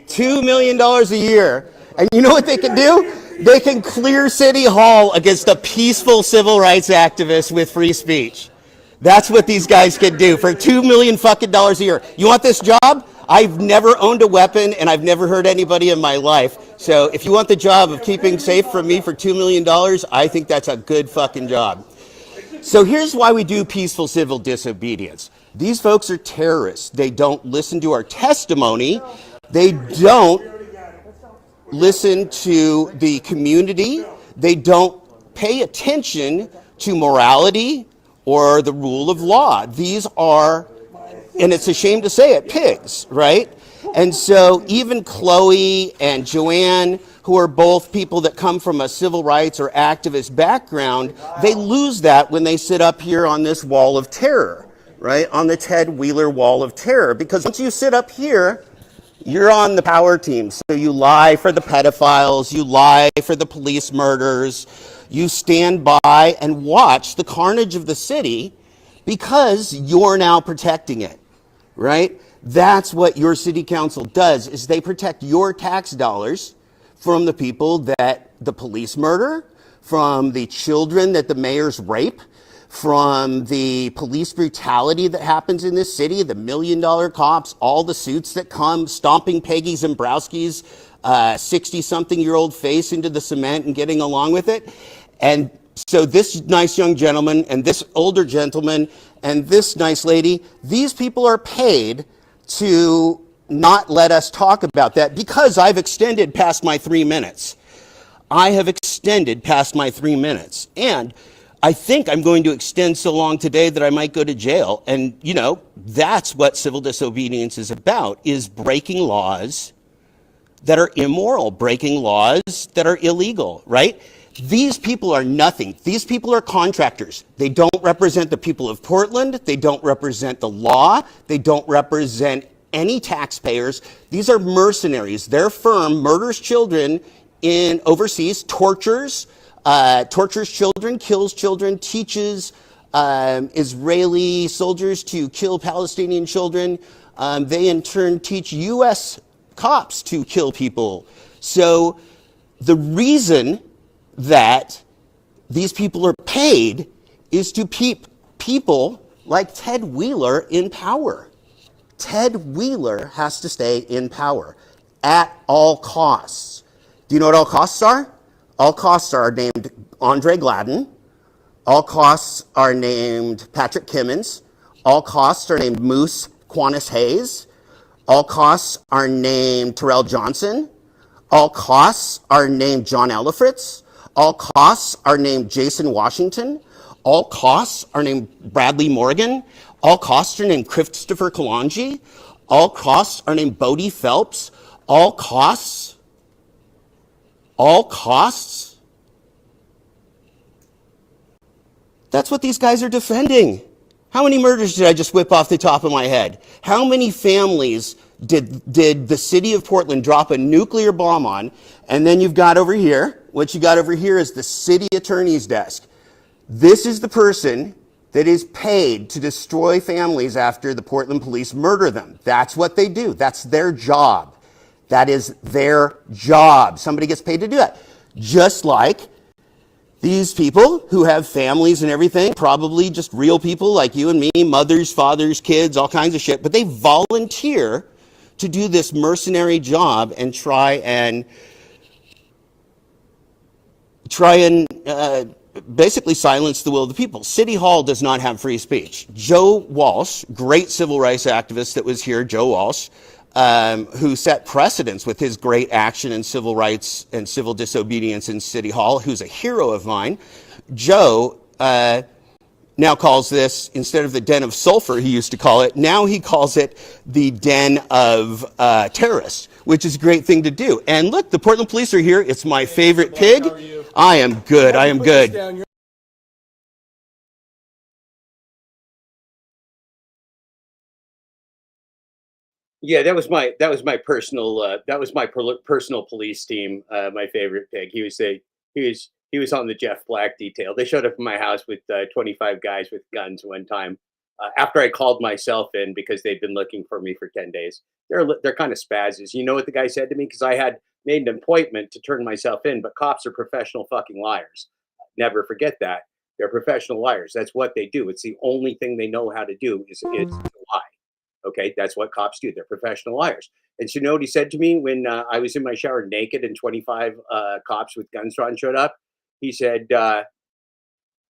$2 million a year. And you know what they can do? They can clear City Hall against a peaceful civil rights activist with free speech. That's what these guys can do for $2 million fucking dollars a year. You want this job? I've never owned a weapon and I've never hurt anybody in my life. So if you want the job of keeping safe from me for $2 million, I think that's a good fucking job. So here's why we do peaceful civil disobedience. These folks are terrorists. They don't listen to our testimony. They don't listen to the community. They don't pay attention to morality or the rule of law. These are, and it's a shame to say it, pigs, right? And so even Chloe and Joanne, who are both people that come from a civil rights or activist background, they lose that when they sit up here on this wall of terror, right? On the Ted Wheeler wall of terror. Because once you sit up here, you're on the power team. So you lie for the pedophiles, you lie for the police murders, you stand by and watch the carnage of the city because you're now protecting it, right? That's what your city council does, is they protect your tax dollars from the people that the police murder, from the children that the mayors rape, from the police brutality that happens in this city, the $1 million cops, all the suits that come stomping Peggy Zembrowski's 60-something-year-old face into the cement and getting along with it. And so this nice young gentleman and this older gentleman and this nice lady, these people are paid to not let us talk about that because I've extended past my 3 minutes. I have extended past my 3 minutes. And I think I'm going to extend so long today that I might go to jail. And, you know, that's what civil disobedience is about, is breaking laws that are immoral, breaking laws that are illegal, right? These people are nothing. These people are contractors. They don't represent the people of Portland. They don't represent the law. They don't represent any taxpayers. These are mercenaries. Their firm murders children in overseas, tortures children, kills children, teaches Israeli soldiers to kill Palestinian children. They in turn teach U.S. cops to kill people. So the reason that these people are paid is to keep people like Ted Wheeler in power. Ted Wheeler has to stay in power at all costs. Do you know what all costs are? All costs are named Andre Gladden. All costs are named Patrick Kimmons. All costs are named Moose Quanis Hayes. All costs are named Terrell Johnson. All costs are named John Elefritz. All costs are named Jason Washington. All costs are named Bradley Morgan. All costs are named Christopher Kalanji. All costs are named Bodie Phelps. All costs. That's what these guys are defending. How many murders did I just whip off the top of my head? How many families did the city of Portland drop a nuclear bomb on? And then you've got over here, what you got over here is the city attorney's desk. This is the person that is paid to destroy families after the Portland police murder them. That's what they do. That's their job. That is their job. Somebody gets paid to do that. Just like these people who have families and everything, probably just real people like you and me, mothers, fathers, kids, all kinds of shit, but they volunteer to do this mercenary job and try and basically silence the will of the people. City Hall does not have free speech. Joe Walsh, great civil rights activist that was here, Joe Walsh, who set precedents with his great action in civil rights and civil disobedience in City Hall, who's a hero of mine. Joe now calls this, instead of the den of sulfur he used to call it, now he calls it the den of terrorists, which is a great thing to do. And look, the Portland police are here. It's my favorite pig. I am good. I am good. Yeah, that was my personal police team. My favorite pig. He was on the Jeff Black detail. They showed up in my house with 25 guys with guns one time. After I called myself in because they'd been looking for me for 10 days. They're kind of spazzes. You know what the guy said to me? Because I had made an appointment to turn myself in, but cops are professional fucking liars. Never forget that. They're professional liars. That's what they do. It's the only thing they know how to do is to lie. Okay, that's what cops do. They're professional liars. And so you know what he said to me when I was in my shower naked and 25 cops with guns drawn showed up? He said,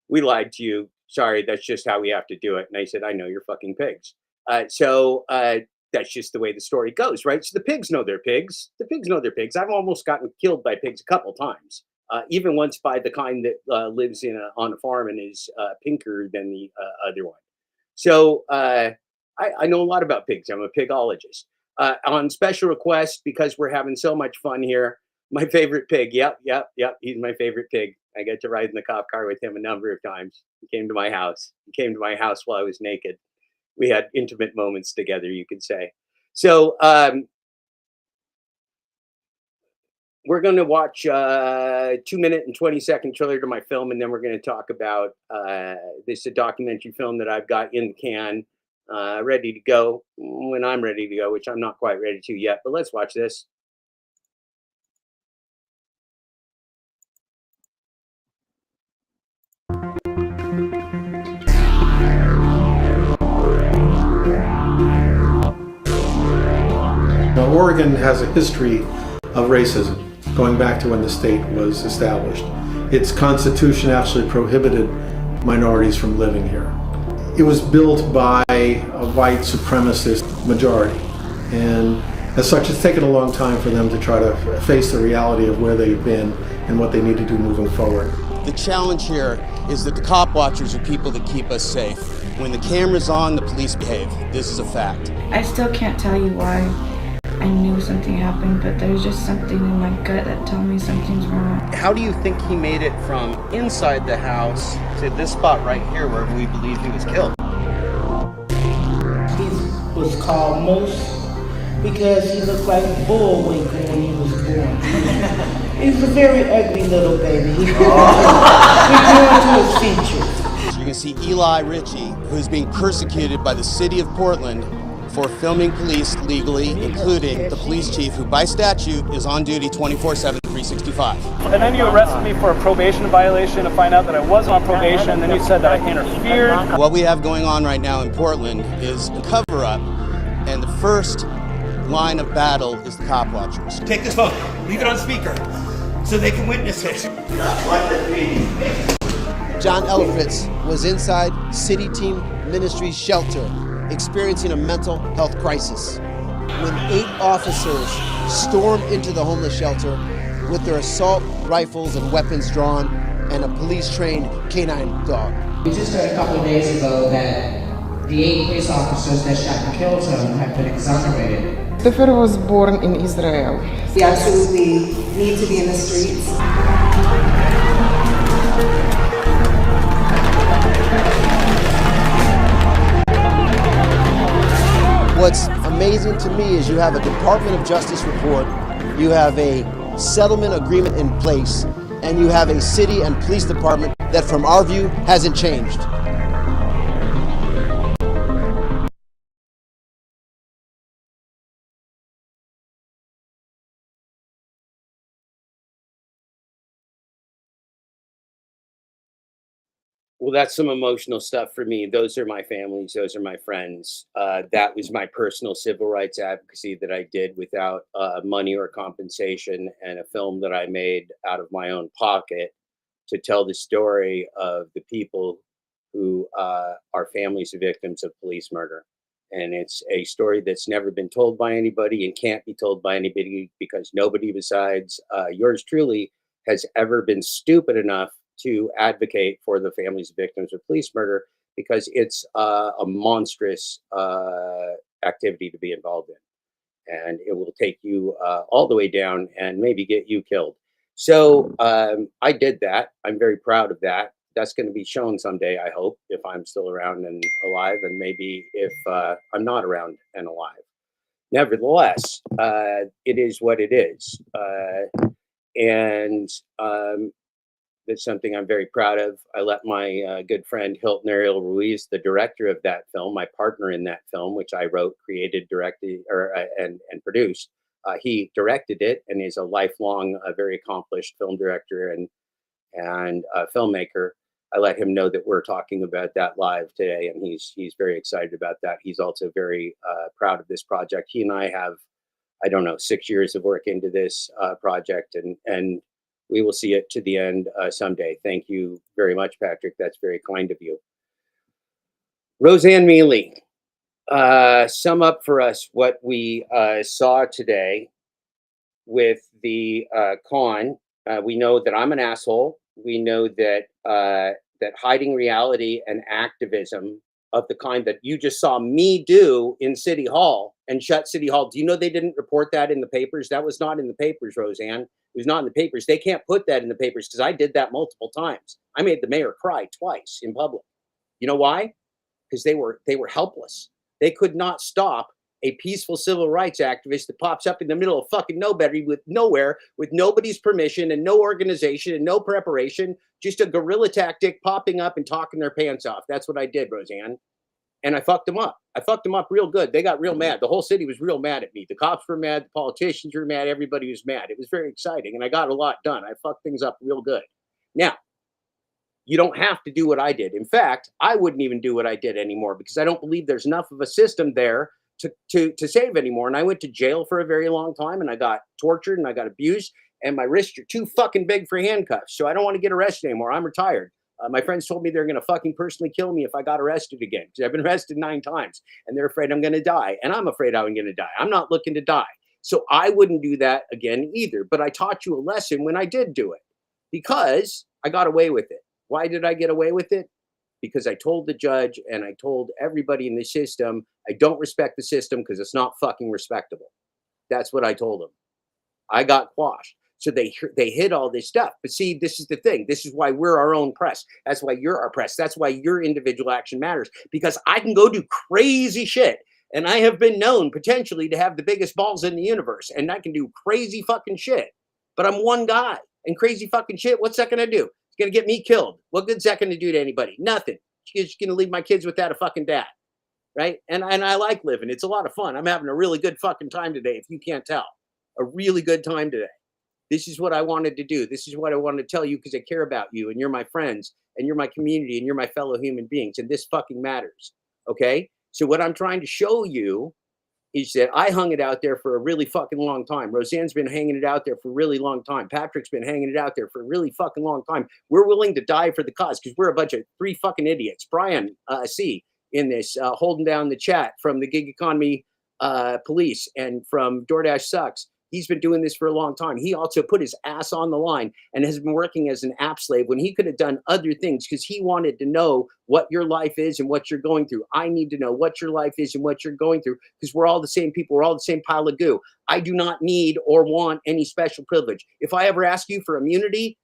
we lied to you. Sorry, that's just how we have to do it. And I said, I know, you're fucking pigs. That's just the way the story goes, right? So the pigs know they're pigs. The pigs know they're pigs. I've almost gotten killed by pigs a couple times. Even once by the kind that lives on a farm and is pinker than the other one. So I know a lot about pigs. I'm a pigologist. On special request, because we're having so much fun here, my favorite pig. Yep. He's my favorite pig. I get to ride in the cop car with him a number of times. He came to my house. He came to my house while I was naked. We had intimate moments together, you could say. So we're going to watch a 2-minute and 20-second trailer to my film, and then we're going to talk about this is a documentary film that I've got in the can, ready to go when I'm ready to go, which I'm not quite ready to yet. But let's watch this. Now, Oregon has a history of racism going back to when the state was established. Its constitution actually prohibited minorities from living here. It was built by a white supremacist majority, and as such, it's taken a long time for them to try to face the reality of where they've been and what they need to do moving forward. The challenge here is that the cop watchers are people that keep us safe. When the camera's on, the police behave. This is a fact. I still can't tell you why I knew something happened, but there's just something in my gut that tells me something's wrong. How do you think he made it from inside the house to this spot right here where we believe he was killed? He was called Moose because he looked like Bullwinkle when he was born. He was a very ugly little baby. He grew into his features. So you can see Eli Ritchie, who's being persecuted by the city of Portland for filming police legally, including the police chief, who by statute is on duty 24/7, 365. And then you arrested me for a probation violation to find out that I was on probation, and then you said that I interfered. What we have going on right now in Portland is a cover-up, and the first line of battle is the cop watchers. Take this phone, leave it on speaker, so they can witness it. John Elfritz was inside City Team Ministries shelter, experiencing a mental health crisis. When 8 officers stormed into the homeless shelter with their assault rifles and weapons drawn and a police-trained canine dog. We just heard a couple of days ago that the 8 police officers that shot and killed him have been exonerated. Stefan was born in Israel. We absolutely need to be in the streets. What's amazing to me is you have a Department of Justice report, you have a settlement agreement in place, and you have a city and police department that from our view hasn't changed. Well, that's some emotional stuff for me. Those are my families. Those are my friends. That was my personal civil rights advocacy that I did without money or compensation, and a film that I made out of my own pocket to tell the story of the people who are families of victims of police murder. And it's a story that's never been told by anybody and can't be told by anybody because nobody besides yours truly has ever been stupid enough to advocate for the families of victims of police murder, because it's a monstrous activity to be involved in. And it will take you all the way down and maybe get you killed. So I did that. I'm very proud of that. That's going to be shown someday, I hope, if I'm still around and alive, and maybe if I'm not around and alive. Nevertheless, it is what it is. And that's something I'm very proud of. I let my good friend Hilton Ariel Ruiz, the director of that film, my partner in that film, which I wrote, created, directed, and produced. He directed it and is a lifelong, very accomplished film director and filmmaker. I let him know that we're talking about that live today, and he's very excited about that. He's also very proud of this project. He and I have, I don't know, 6 years of work into this project, and we will see it to the end someday. Thank you very much, Patrick. That's very kind of you. Roseanne Miele, sum up for us what we saw today with the con. We know that I'm an asshole. We know that that hiding reality and activism of the kind that you just saw me do in City Hall and shut City Hall. Do you know they didn't report that in the papers? That was not in the papers, Roseanne. It was not in the papers. They can't put that in the papers because I did that multiple times. I made the mayor cry twice in public. You know why? Because they were helpless. They could not stop a peaceful civil rights activist that pops up in the middle of fucking nobody with nowhere, with nobody's permission and no organization and no preparation, just a guerrilla tactic popping up and talking their pants off. That's what I did, Roseanne. And I fucked them up. I fucked them up real good. They got real mad. The whole city was real mad at me. The cops were mad. The politicians were mad. Everybody was mad. It was very exciting. And I got a lot done. I fucked things up real good. Now, you don't have to do what I did. In fact, I wouldn't even do what I did anymore because I don't believe there's enough of a system there to save anymore. And I went to jail for a very long time, and I got tortured and I got abused, and my wrists are too fucking big for handcuffs. So I don't want to get arrested anymore. I'm retired. My friends told me they're going to fucking personally kill me if I got arrested again, because I've been arrested 9 times and they're afraid I'm going to die. And I'm afraid I'm going to die. I'm not looking to die. So I wouldn't do that again either. But I taught you a lesson when I did do it because I got away with it. Why did I get away with it? Because I told the judge and I told everybody in the system, I don't respect the system because it's not fucking respectable. That's what I told them. I got quashed. So they hid all this stuff. But see, this is the thing. This is why we're our own press. That's why you're our press. That's why your individual action matters. Because I can go do crazy shit. And I have been known potentially to have the biggest balls in the universe. And I can do crazy fucking shit. But I'm one guy. And crazy fucking shit, what's that going to do? It's going to get me killed. What good's that going to do to anybody? Nothing. It's going to leave my kids without a fucking dad. Right? And I like living. It's a lot of fun. I'm having a really good fucking time today, if you can't tell. A really good time today. This is what I wanted to do. This is what I wanted to tell you because I care about you and you're my friends and you're my community and you're my fellow human beings. And this fucking matters. Okay? So what I'm trying to show you is that I hung it out there for a really fucking long time. Roseanne's been hanging it out there for a really long time. Patrick's been hanging it out there for a really fucking long time. We're willing to die for the cause because we're a bunch of 3 fucking idiots. Brian C. in this, holding down the chat from the gig economy police and from DoorDash Sucks. He's been doing this for a long time. He also put his ass on the line and has been working as an app slave when he could have done other things because he wanted to know what your life is and what you're going through. I need to know what your life is and what you're going through because we're all the same people. We're all the same pile of goo. I do not need or want any special privilege. If I ever ask you for immunity,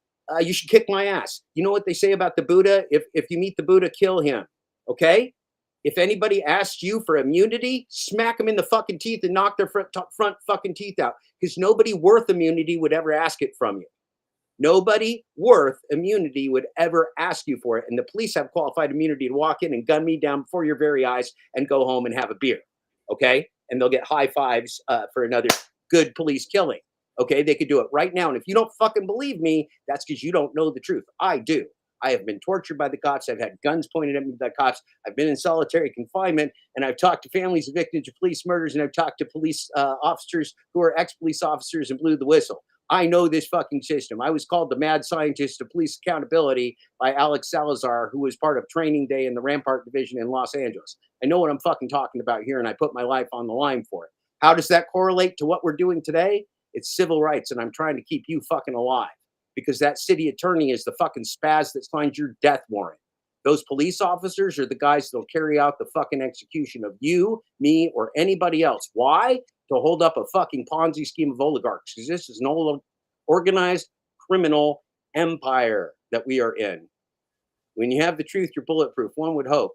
you should kick my ass. You know what they say about the Buddha? If you meet the Buddha, kill him. Okay? If anybody asks you for immunity, smack them in the fucking teeth and knock their front fucking teeth out. Because nobody worth immunity would ever ask it from you. Nobody worth immunity would ever ask you for it. And the police have qualified immunity to walk in and gun me down before your very eyes and go home and have a beer. Okay? And they'll get high fives for another good police killing. Okay? They could do it right now. And if you don't fucking believe me, that's because you don't know the truth. I do. I have been tortured by the cops. I've had guns pointed at me by the cops. I've been in solitary confinement, and I've talked to families of victims of police murders, and I've talked to police officers who are ex-police officers and blew the whistle. I know this fucking system. I was called the mad scientist of police accountability by Alex Salazar, who was part of training day in the Rampart Division in Los Angeles. I know what I'm fucking talking about here, and I put my life on the line for it. How does that correlate to what we're doing today? It's civil rights, and I'm trying to keep you fucking alive. Because that city attorney is the fucking spaz that signs your death warrant. Those police officers are the guys that'll carry out the fucking execution of you, me, or anybody else. Why? To hold up a fucking Ponzi scheme of oligarchs. Because this is an old organized criminal empire that we are in. When you have the truth, you're bulletproof. One would hope.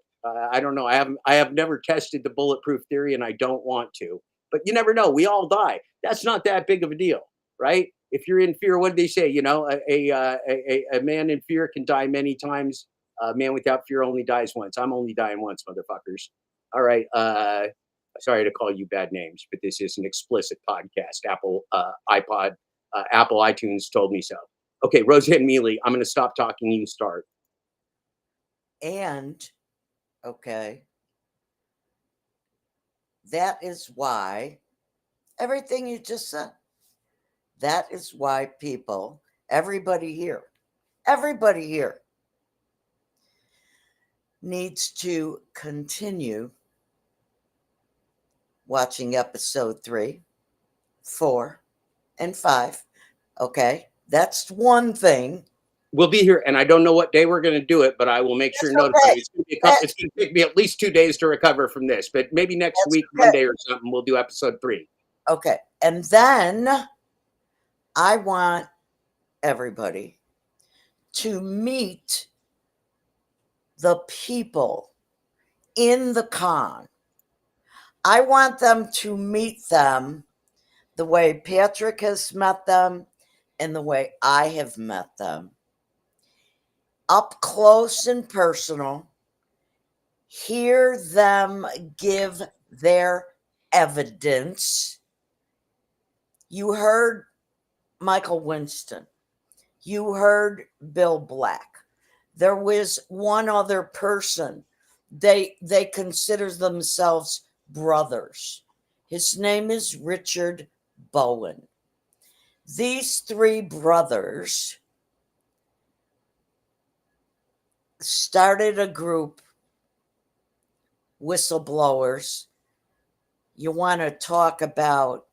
I don't know. I have never tested the bulletproof theory, and I don't want to. But you never know. We all die. That's not that big of a deal, right? If you're in fear, what did they say? You know, a man in fear can die many times. A man without fear only dies once. I'm only dying once, motherfuckers. All right. Sorry to call you bad names, but this is an explicit podcast. Apple Apple iTunes told me so. Okay, Roseanne Miele, I'm going to stop talking. You start. And, okay, that is why everything you just said, that is why people, everybody here needs to continue watching episode 3, 4, and 5. Okay, that's one thing. We'll be here, and I don't know what day we're going to do it, but I will make sure to notify you. It's going to take me at least 2 days to recover from this, but maybe next week, Monday or something, we'll do episode 3. Okay, and then I want everybody to meet the people in the con. I want them to meet them the way Patrick has met them and the way I have met them. Up close and personal, hear them give their evidence. You heard Michael Winston. You heard Bill Black. There was one other person. They consider themselves brothers. His name is Richard Bowen. These 3 brothers started a group, whistleblowers. You want to talk about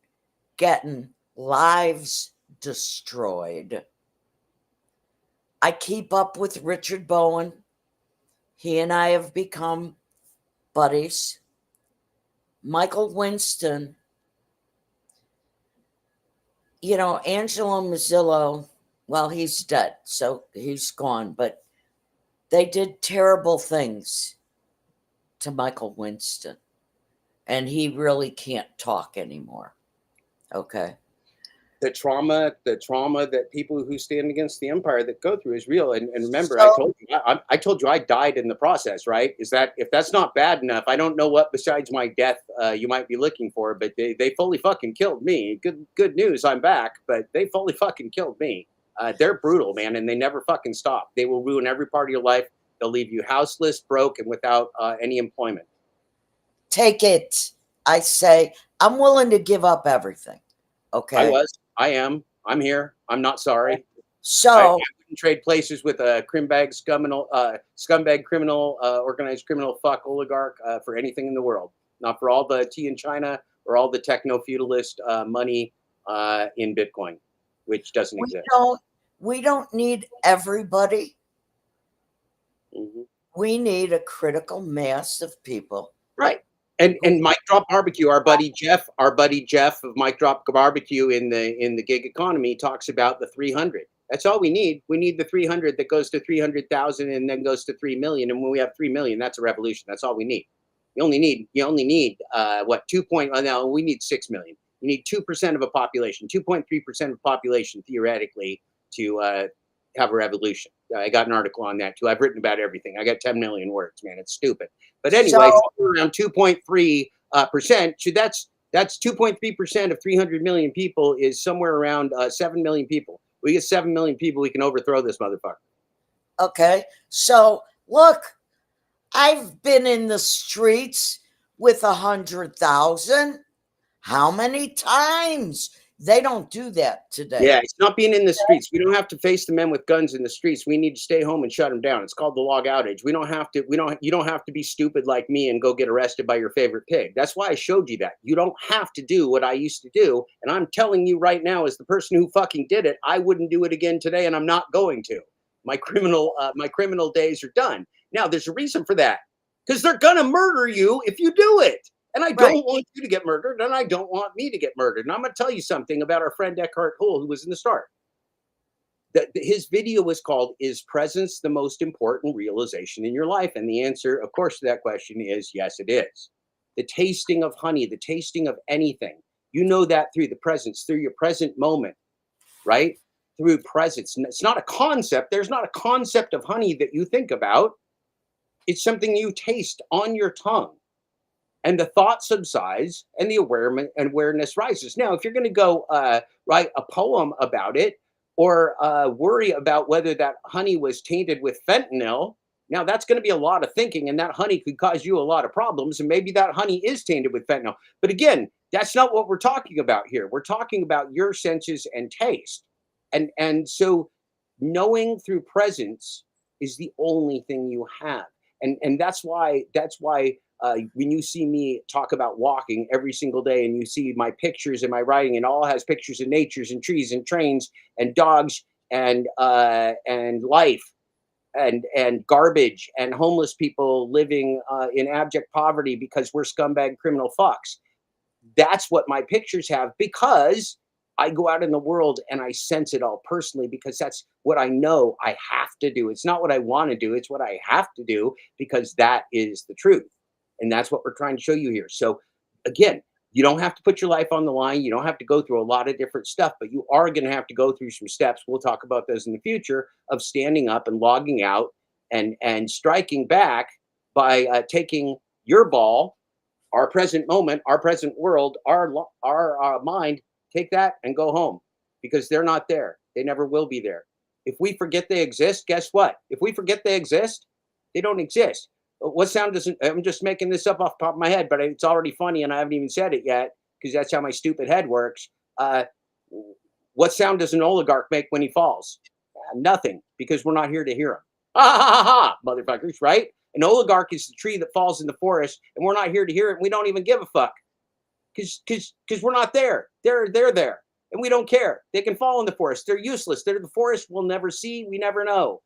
getting lives destroyed. I keep up with Richard Bowen. He and I have become buddies. Michael Winston, you know, Angelo Mazzillo, well, he's dead, so he's gone, but they did terrible things to Michael Winston, and he really can't talk anymore. Okay. The trauma that people who stand against the empire that go through is real. And remember, I told you I died in the process, right? Is that if that's not bad enough, I don't know what besides my death you might be looking for, but they fully fucking killed me. Good news, I'm back, but they fully fucking killed me. They're brutal, man, and they never fucking stop. They will ruin every part of your life. They'll leave you houseless, broke, and without any employment. Take it. I say, I'm willing to give up everything. Okay. I am. I'm here. I'm not sorry. So I wouldn't trade places with a scumbag criminal, organized criminal, fuck oligarch for anything in the world. Not for all the tea in China or all the techno-feudalist money in Bitcoin, which doesn't exist. We don't need everybody. Mm-hmm. We need a critical mass of people. Right. And Mike Drop Barbecue, our buddy Jeff of Mike Drop Barbecue in the gig economy talks about the 300. That's all we need. We need the 300 that goes to 300,000 and then goes to 3 million. And when we have 3 million, that's a revolution. That's all we need. You only need what 2. Now we need 6 million. You need 2% of a population, 2.3% of a population theoretically to have a revolution. I got an article on that too. I've written about everything. I got 10 million words, man. It's stupid. But anyway, around 2.3%. So that's 2.3% of 300 million people is somewhere around 7 million people. We get 7 million people, we can overthrow this motherfucker. Okay. So look, I've been in the streets with 100,000. How many times? They don't do that today. Yeah, it's not being in the streets. We don't have to face the men with guns in the streets. We need to stay home and shut them down. It's called the log outage. You don't have to be stupid like me and go get arrested by your favorite pig. That's why I showed you that. You don't have to do what I used to do. And I'm telling you right now, as the person who fucking did it, I wouldn't do it again today, and I'm not going to. My criminal days are done. Now, there's a reason for that. Because they're gonna murder you if you do it. And I don't want you to get murdered, and I don't want me to get murdered. And I'm going to tell you something about our friend Eckhart Tolle, who was in the start. his video was called, "Is Presence the Most Important Realization in Your Life?" And the answer, of course, to that question is yes, it is. The tasting of honey, the tasting of anything, you know that through the presence, through your present moment, right? Through presence. It's not a concept. There's not a concept of honey that you think about. It's something you taste on your tongue. And the thought subsides and the awareness rises. Now, if you're going to go write a poem about it, or worry about whether that honey was tainted with fentanyl, now that's going to be a lot of thinking, and that honey could cause you a lot of problems, and maybe that honey is tainted with fentanyl. But again, that's not what we're talking about here. We're talking about your senses and taste. And so knowing through presence is the only thing you have. And that's why when you see me talk about walking every single day, and you see my pictures and my writing, and all has pictures of natures and trees and trains and dogs and life and garbage and homeless people living in abject poverty because we're scumbag criminal fucks. That's what my pictures have, because I go out in the world and I sense it all personally, because that's what I know I have to do. It's not what I want to do. It's what I have to do, because that is the truth. And that's what we're trying to show you here. So again, you don't have to put your life on the line. You don't have to go through a lot of different stuff, but you are going to have to go through some steps. We'll talk about those in the future, of standing up and logging out and striking back by taking your ball, our present moment, our present world, our mind, take that and go home, because they're not there. They never will be there. If we forget they exist, guess what? If we forget they exist, they don't exist. What sound doesn't, I'm just making this up off the top of my head, but it's already funny and I haven't even said it yet, because that's how my stupid head works. What sound does an oligarch make when he falls? Nothing, because we're not here to hear him. Ha ha ha ha, motherfuckers, right? An oligarch is the tree that falls in the forest, and we're not here to hear it, and we don't even give a fuck. Because we're not there. They're there, and we don't care. They can fall in the forest. They're useless. They're the forest we'll never see. We never know.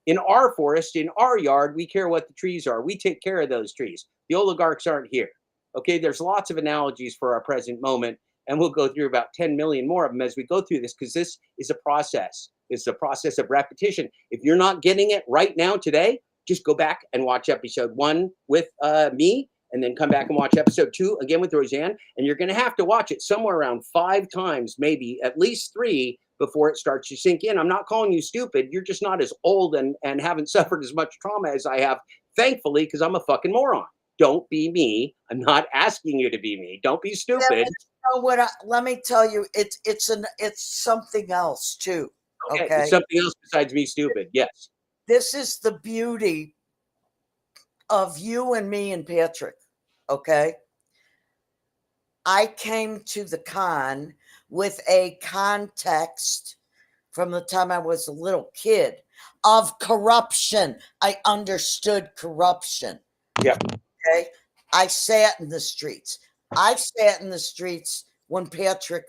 In our forest, in our yard, we care what the trees are. We take care of those trees. The oligarchs aren't here. Okay, there's lots of analogies for our present moment, and we'll go through about 10 million more of them as we go through this, because this is a process. It's a process of repetition. If you're not getting it right now today, just go back and watch episode 1 with me, and then come back and watch episode 2 again with Roseanne. And you're going to have to watch it somewhere around 5 times, maybe at least 3, before it starts to sink in. I'm not calling you stupid. You're just not as old and haven't suffered as much trauma as I have, thankfully, because I'm a fucking moron. Don't be me. I'm not asking you to be me. Don't be stupid. Yeah, you know what? Let me tell you, it's something else too. Okay? It's something else besides me stupid. Yes. This is the beauty of you and me and Patrick. Okay. I came to the con with a context from the time I was a little kid of corruption. I understood corruption. Yep. Okay. I sat in the streets. I sat in the streets when Patrick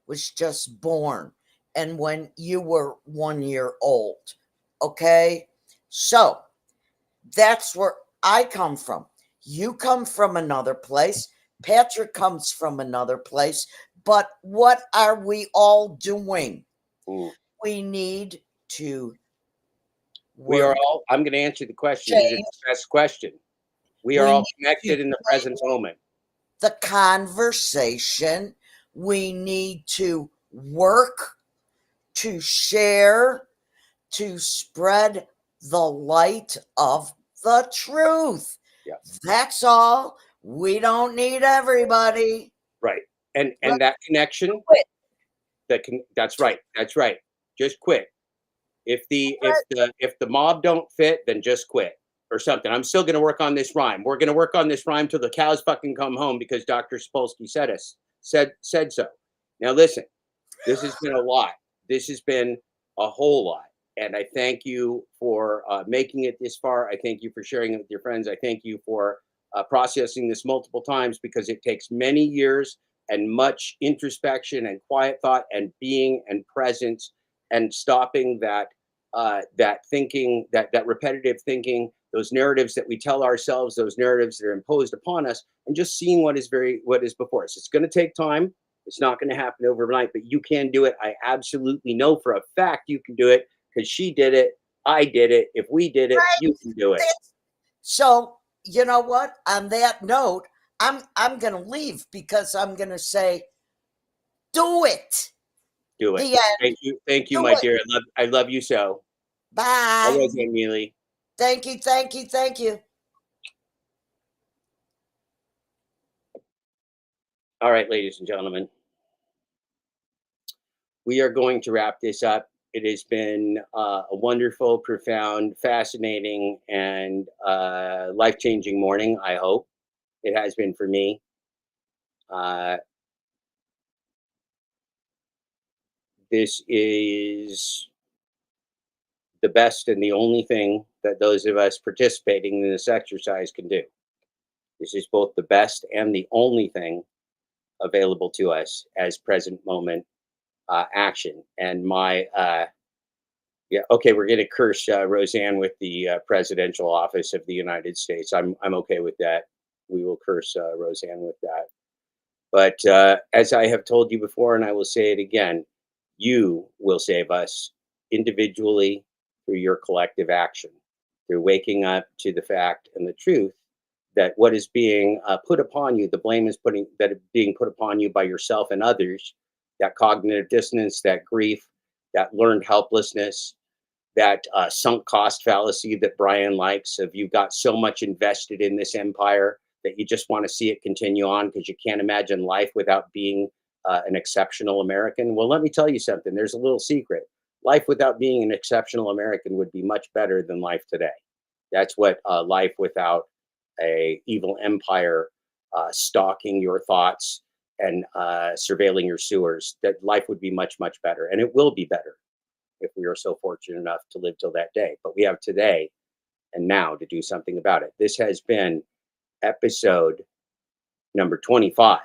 was just born and when you were 1 year old. Okay. So that's where I come from. You come from another place. Patrick comes from another place. But what are we all doing? We need to. We are all, I'm going to answer the question. It's the best question. We are all connected in the present moment. The conversation. We need to work, to share, to spread the light of the truth. Yeah. That's all. We don't need everybody. Right. And that connection. That's right. That's right. Just quit. If the mob don't fit, then just quit or something. I'm still going to work on this rhyme. We're going to work on this rhyme till the cows fucking come home, because Dr. Sapolsky said so. Now listen, this has been a lot. This has been a whole lot. And I thank you for making it this far. I thank you for sharing it with your friends. I thank you for processing this multiple times, because it takes many years and much introspection and quiet thought and being and presence and stopping that thinking, that repetitive thinking, those narratives that we tell ourselves, those narratives that are imposed upon us, and just seeing what is before us. It's going to take time. It's not going to happen overnight, but you can do it. I absolutely know for a fact you can do it because she did it. I did it. If we did it, you can do it. So you know what? On that note, I'm going to leave because I'm going to say, do it. Do it. The end. Thank you, Do my it. dear. I love you so. Bye. Always, Miele. Thank you. Thank you. Thank you. All right, ladies and gentlemen, we are going to wrap this up. It has been a wonderful, profound, fascinating, and life-changing morning, I hope. It has been for me. This is the best and the only thing that those of us participating in this exercise can do. This is both the best and the only thing available to us as present moment action. And my yeah, okay, we're going to curse Roseanne with the presidential office of the United States. I'm okay with that. We will curse Roseanne with that. But as I have told you before, and I will say it again, you will save us individually through your collective action, through waking up to the fact and the truth that what is being put upon you, the blame is being put upon you by yourself and others, that cognitive dissonance, that grief, that learned helplessness, that sunk cost fallacy that Brian likes of you've got so much invested in this empire that you just want to see it continue on because you can't imagine life without being an exceptional American. Well, let me tell you something. There's a little secret. Life without being an exceptional American would be much better than life today. That's what life without a evil empire stalking your thoughts and surveilling your sewers, that life would be much, much better. And it will be better if we are so fortunate enough to live till that day. But we have today and now to do something about it. This has been episode number 25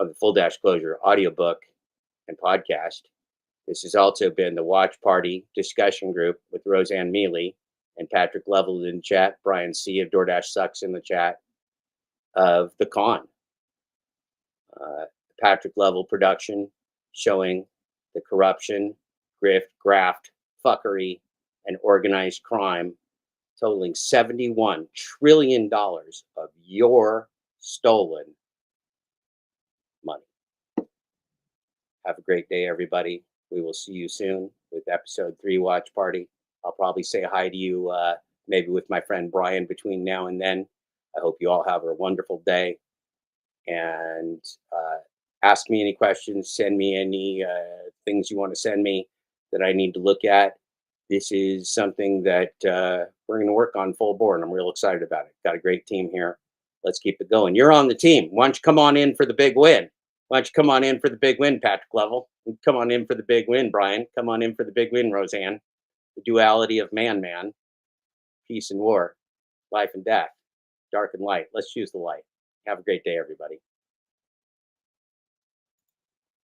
of the Full Disclosure audiobook and podcast. This has also been the Watch Party discussion group with Roseanne Miele and Patrick Lovell in chat, Brian C. of DoorDash Sucks in the chat, of The Con. Patrick Lovell production showing the corruption, grift, graft, fuckery, and organized crime totaling $71 trillion of your stolen money. Have a great day, everybody. We will see you soon with episode 3 Watch Party. I'll probably say hi to you maybe with my friend Brian between now and then. I hope you all have a wonderful day. And ask me any questions, send me any things you want to send me that I need to look at. This is something that we're going to work on full bore, and I'm real excited about it. Got a great team here. Let's keep it going. You're on the team. Why don't you come on in for the big win? Why don't you come on in for the big win, Patrick Lovell? Come on in for the big win, Brian. Come on in for the big win, Roseanne. The duality of man, peace and war, life and death, dark and light. Let's choose the light. Have a great day, everybody.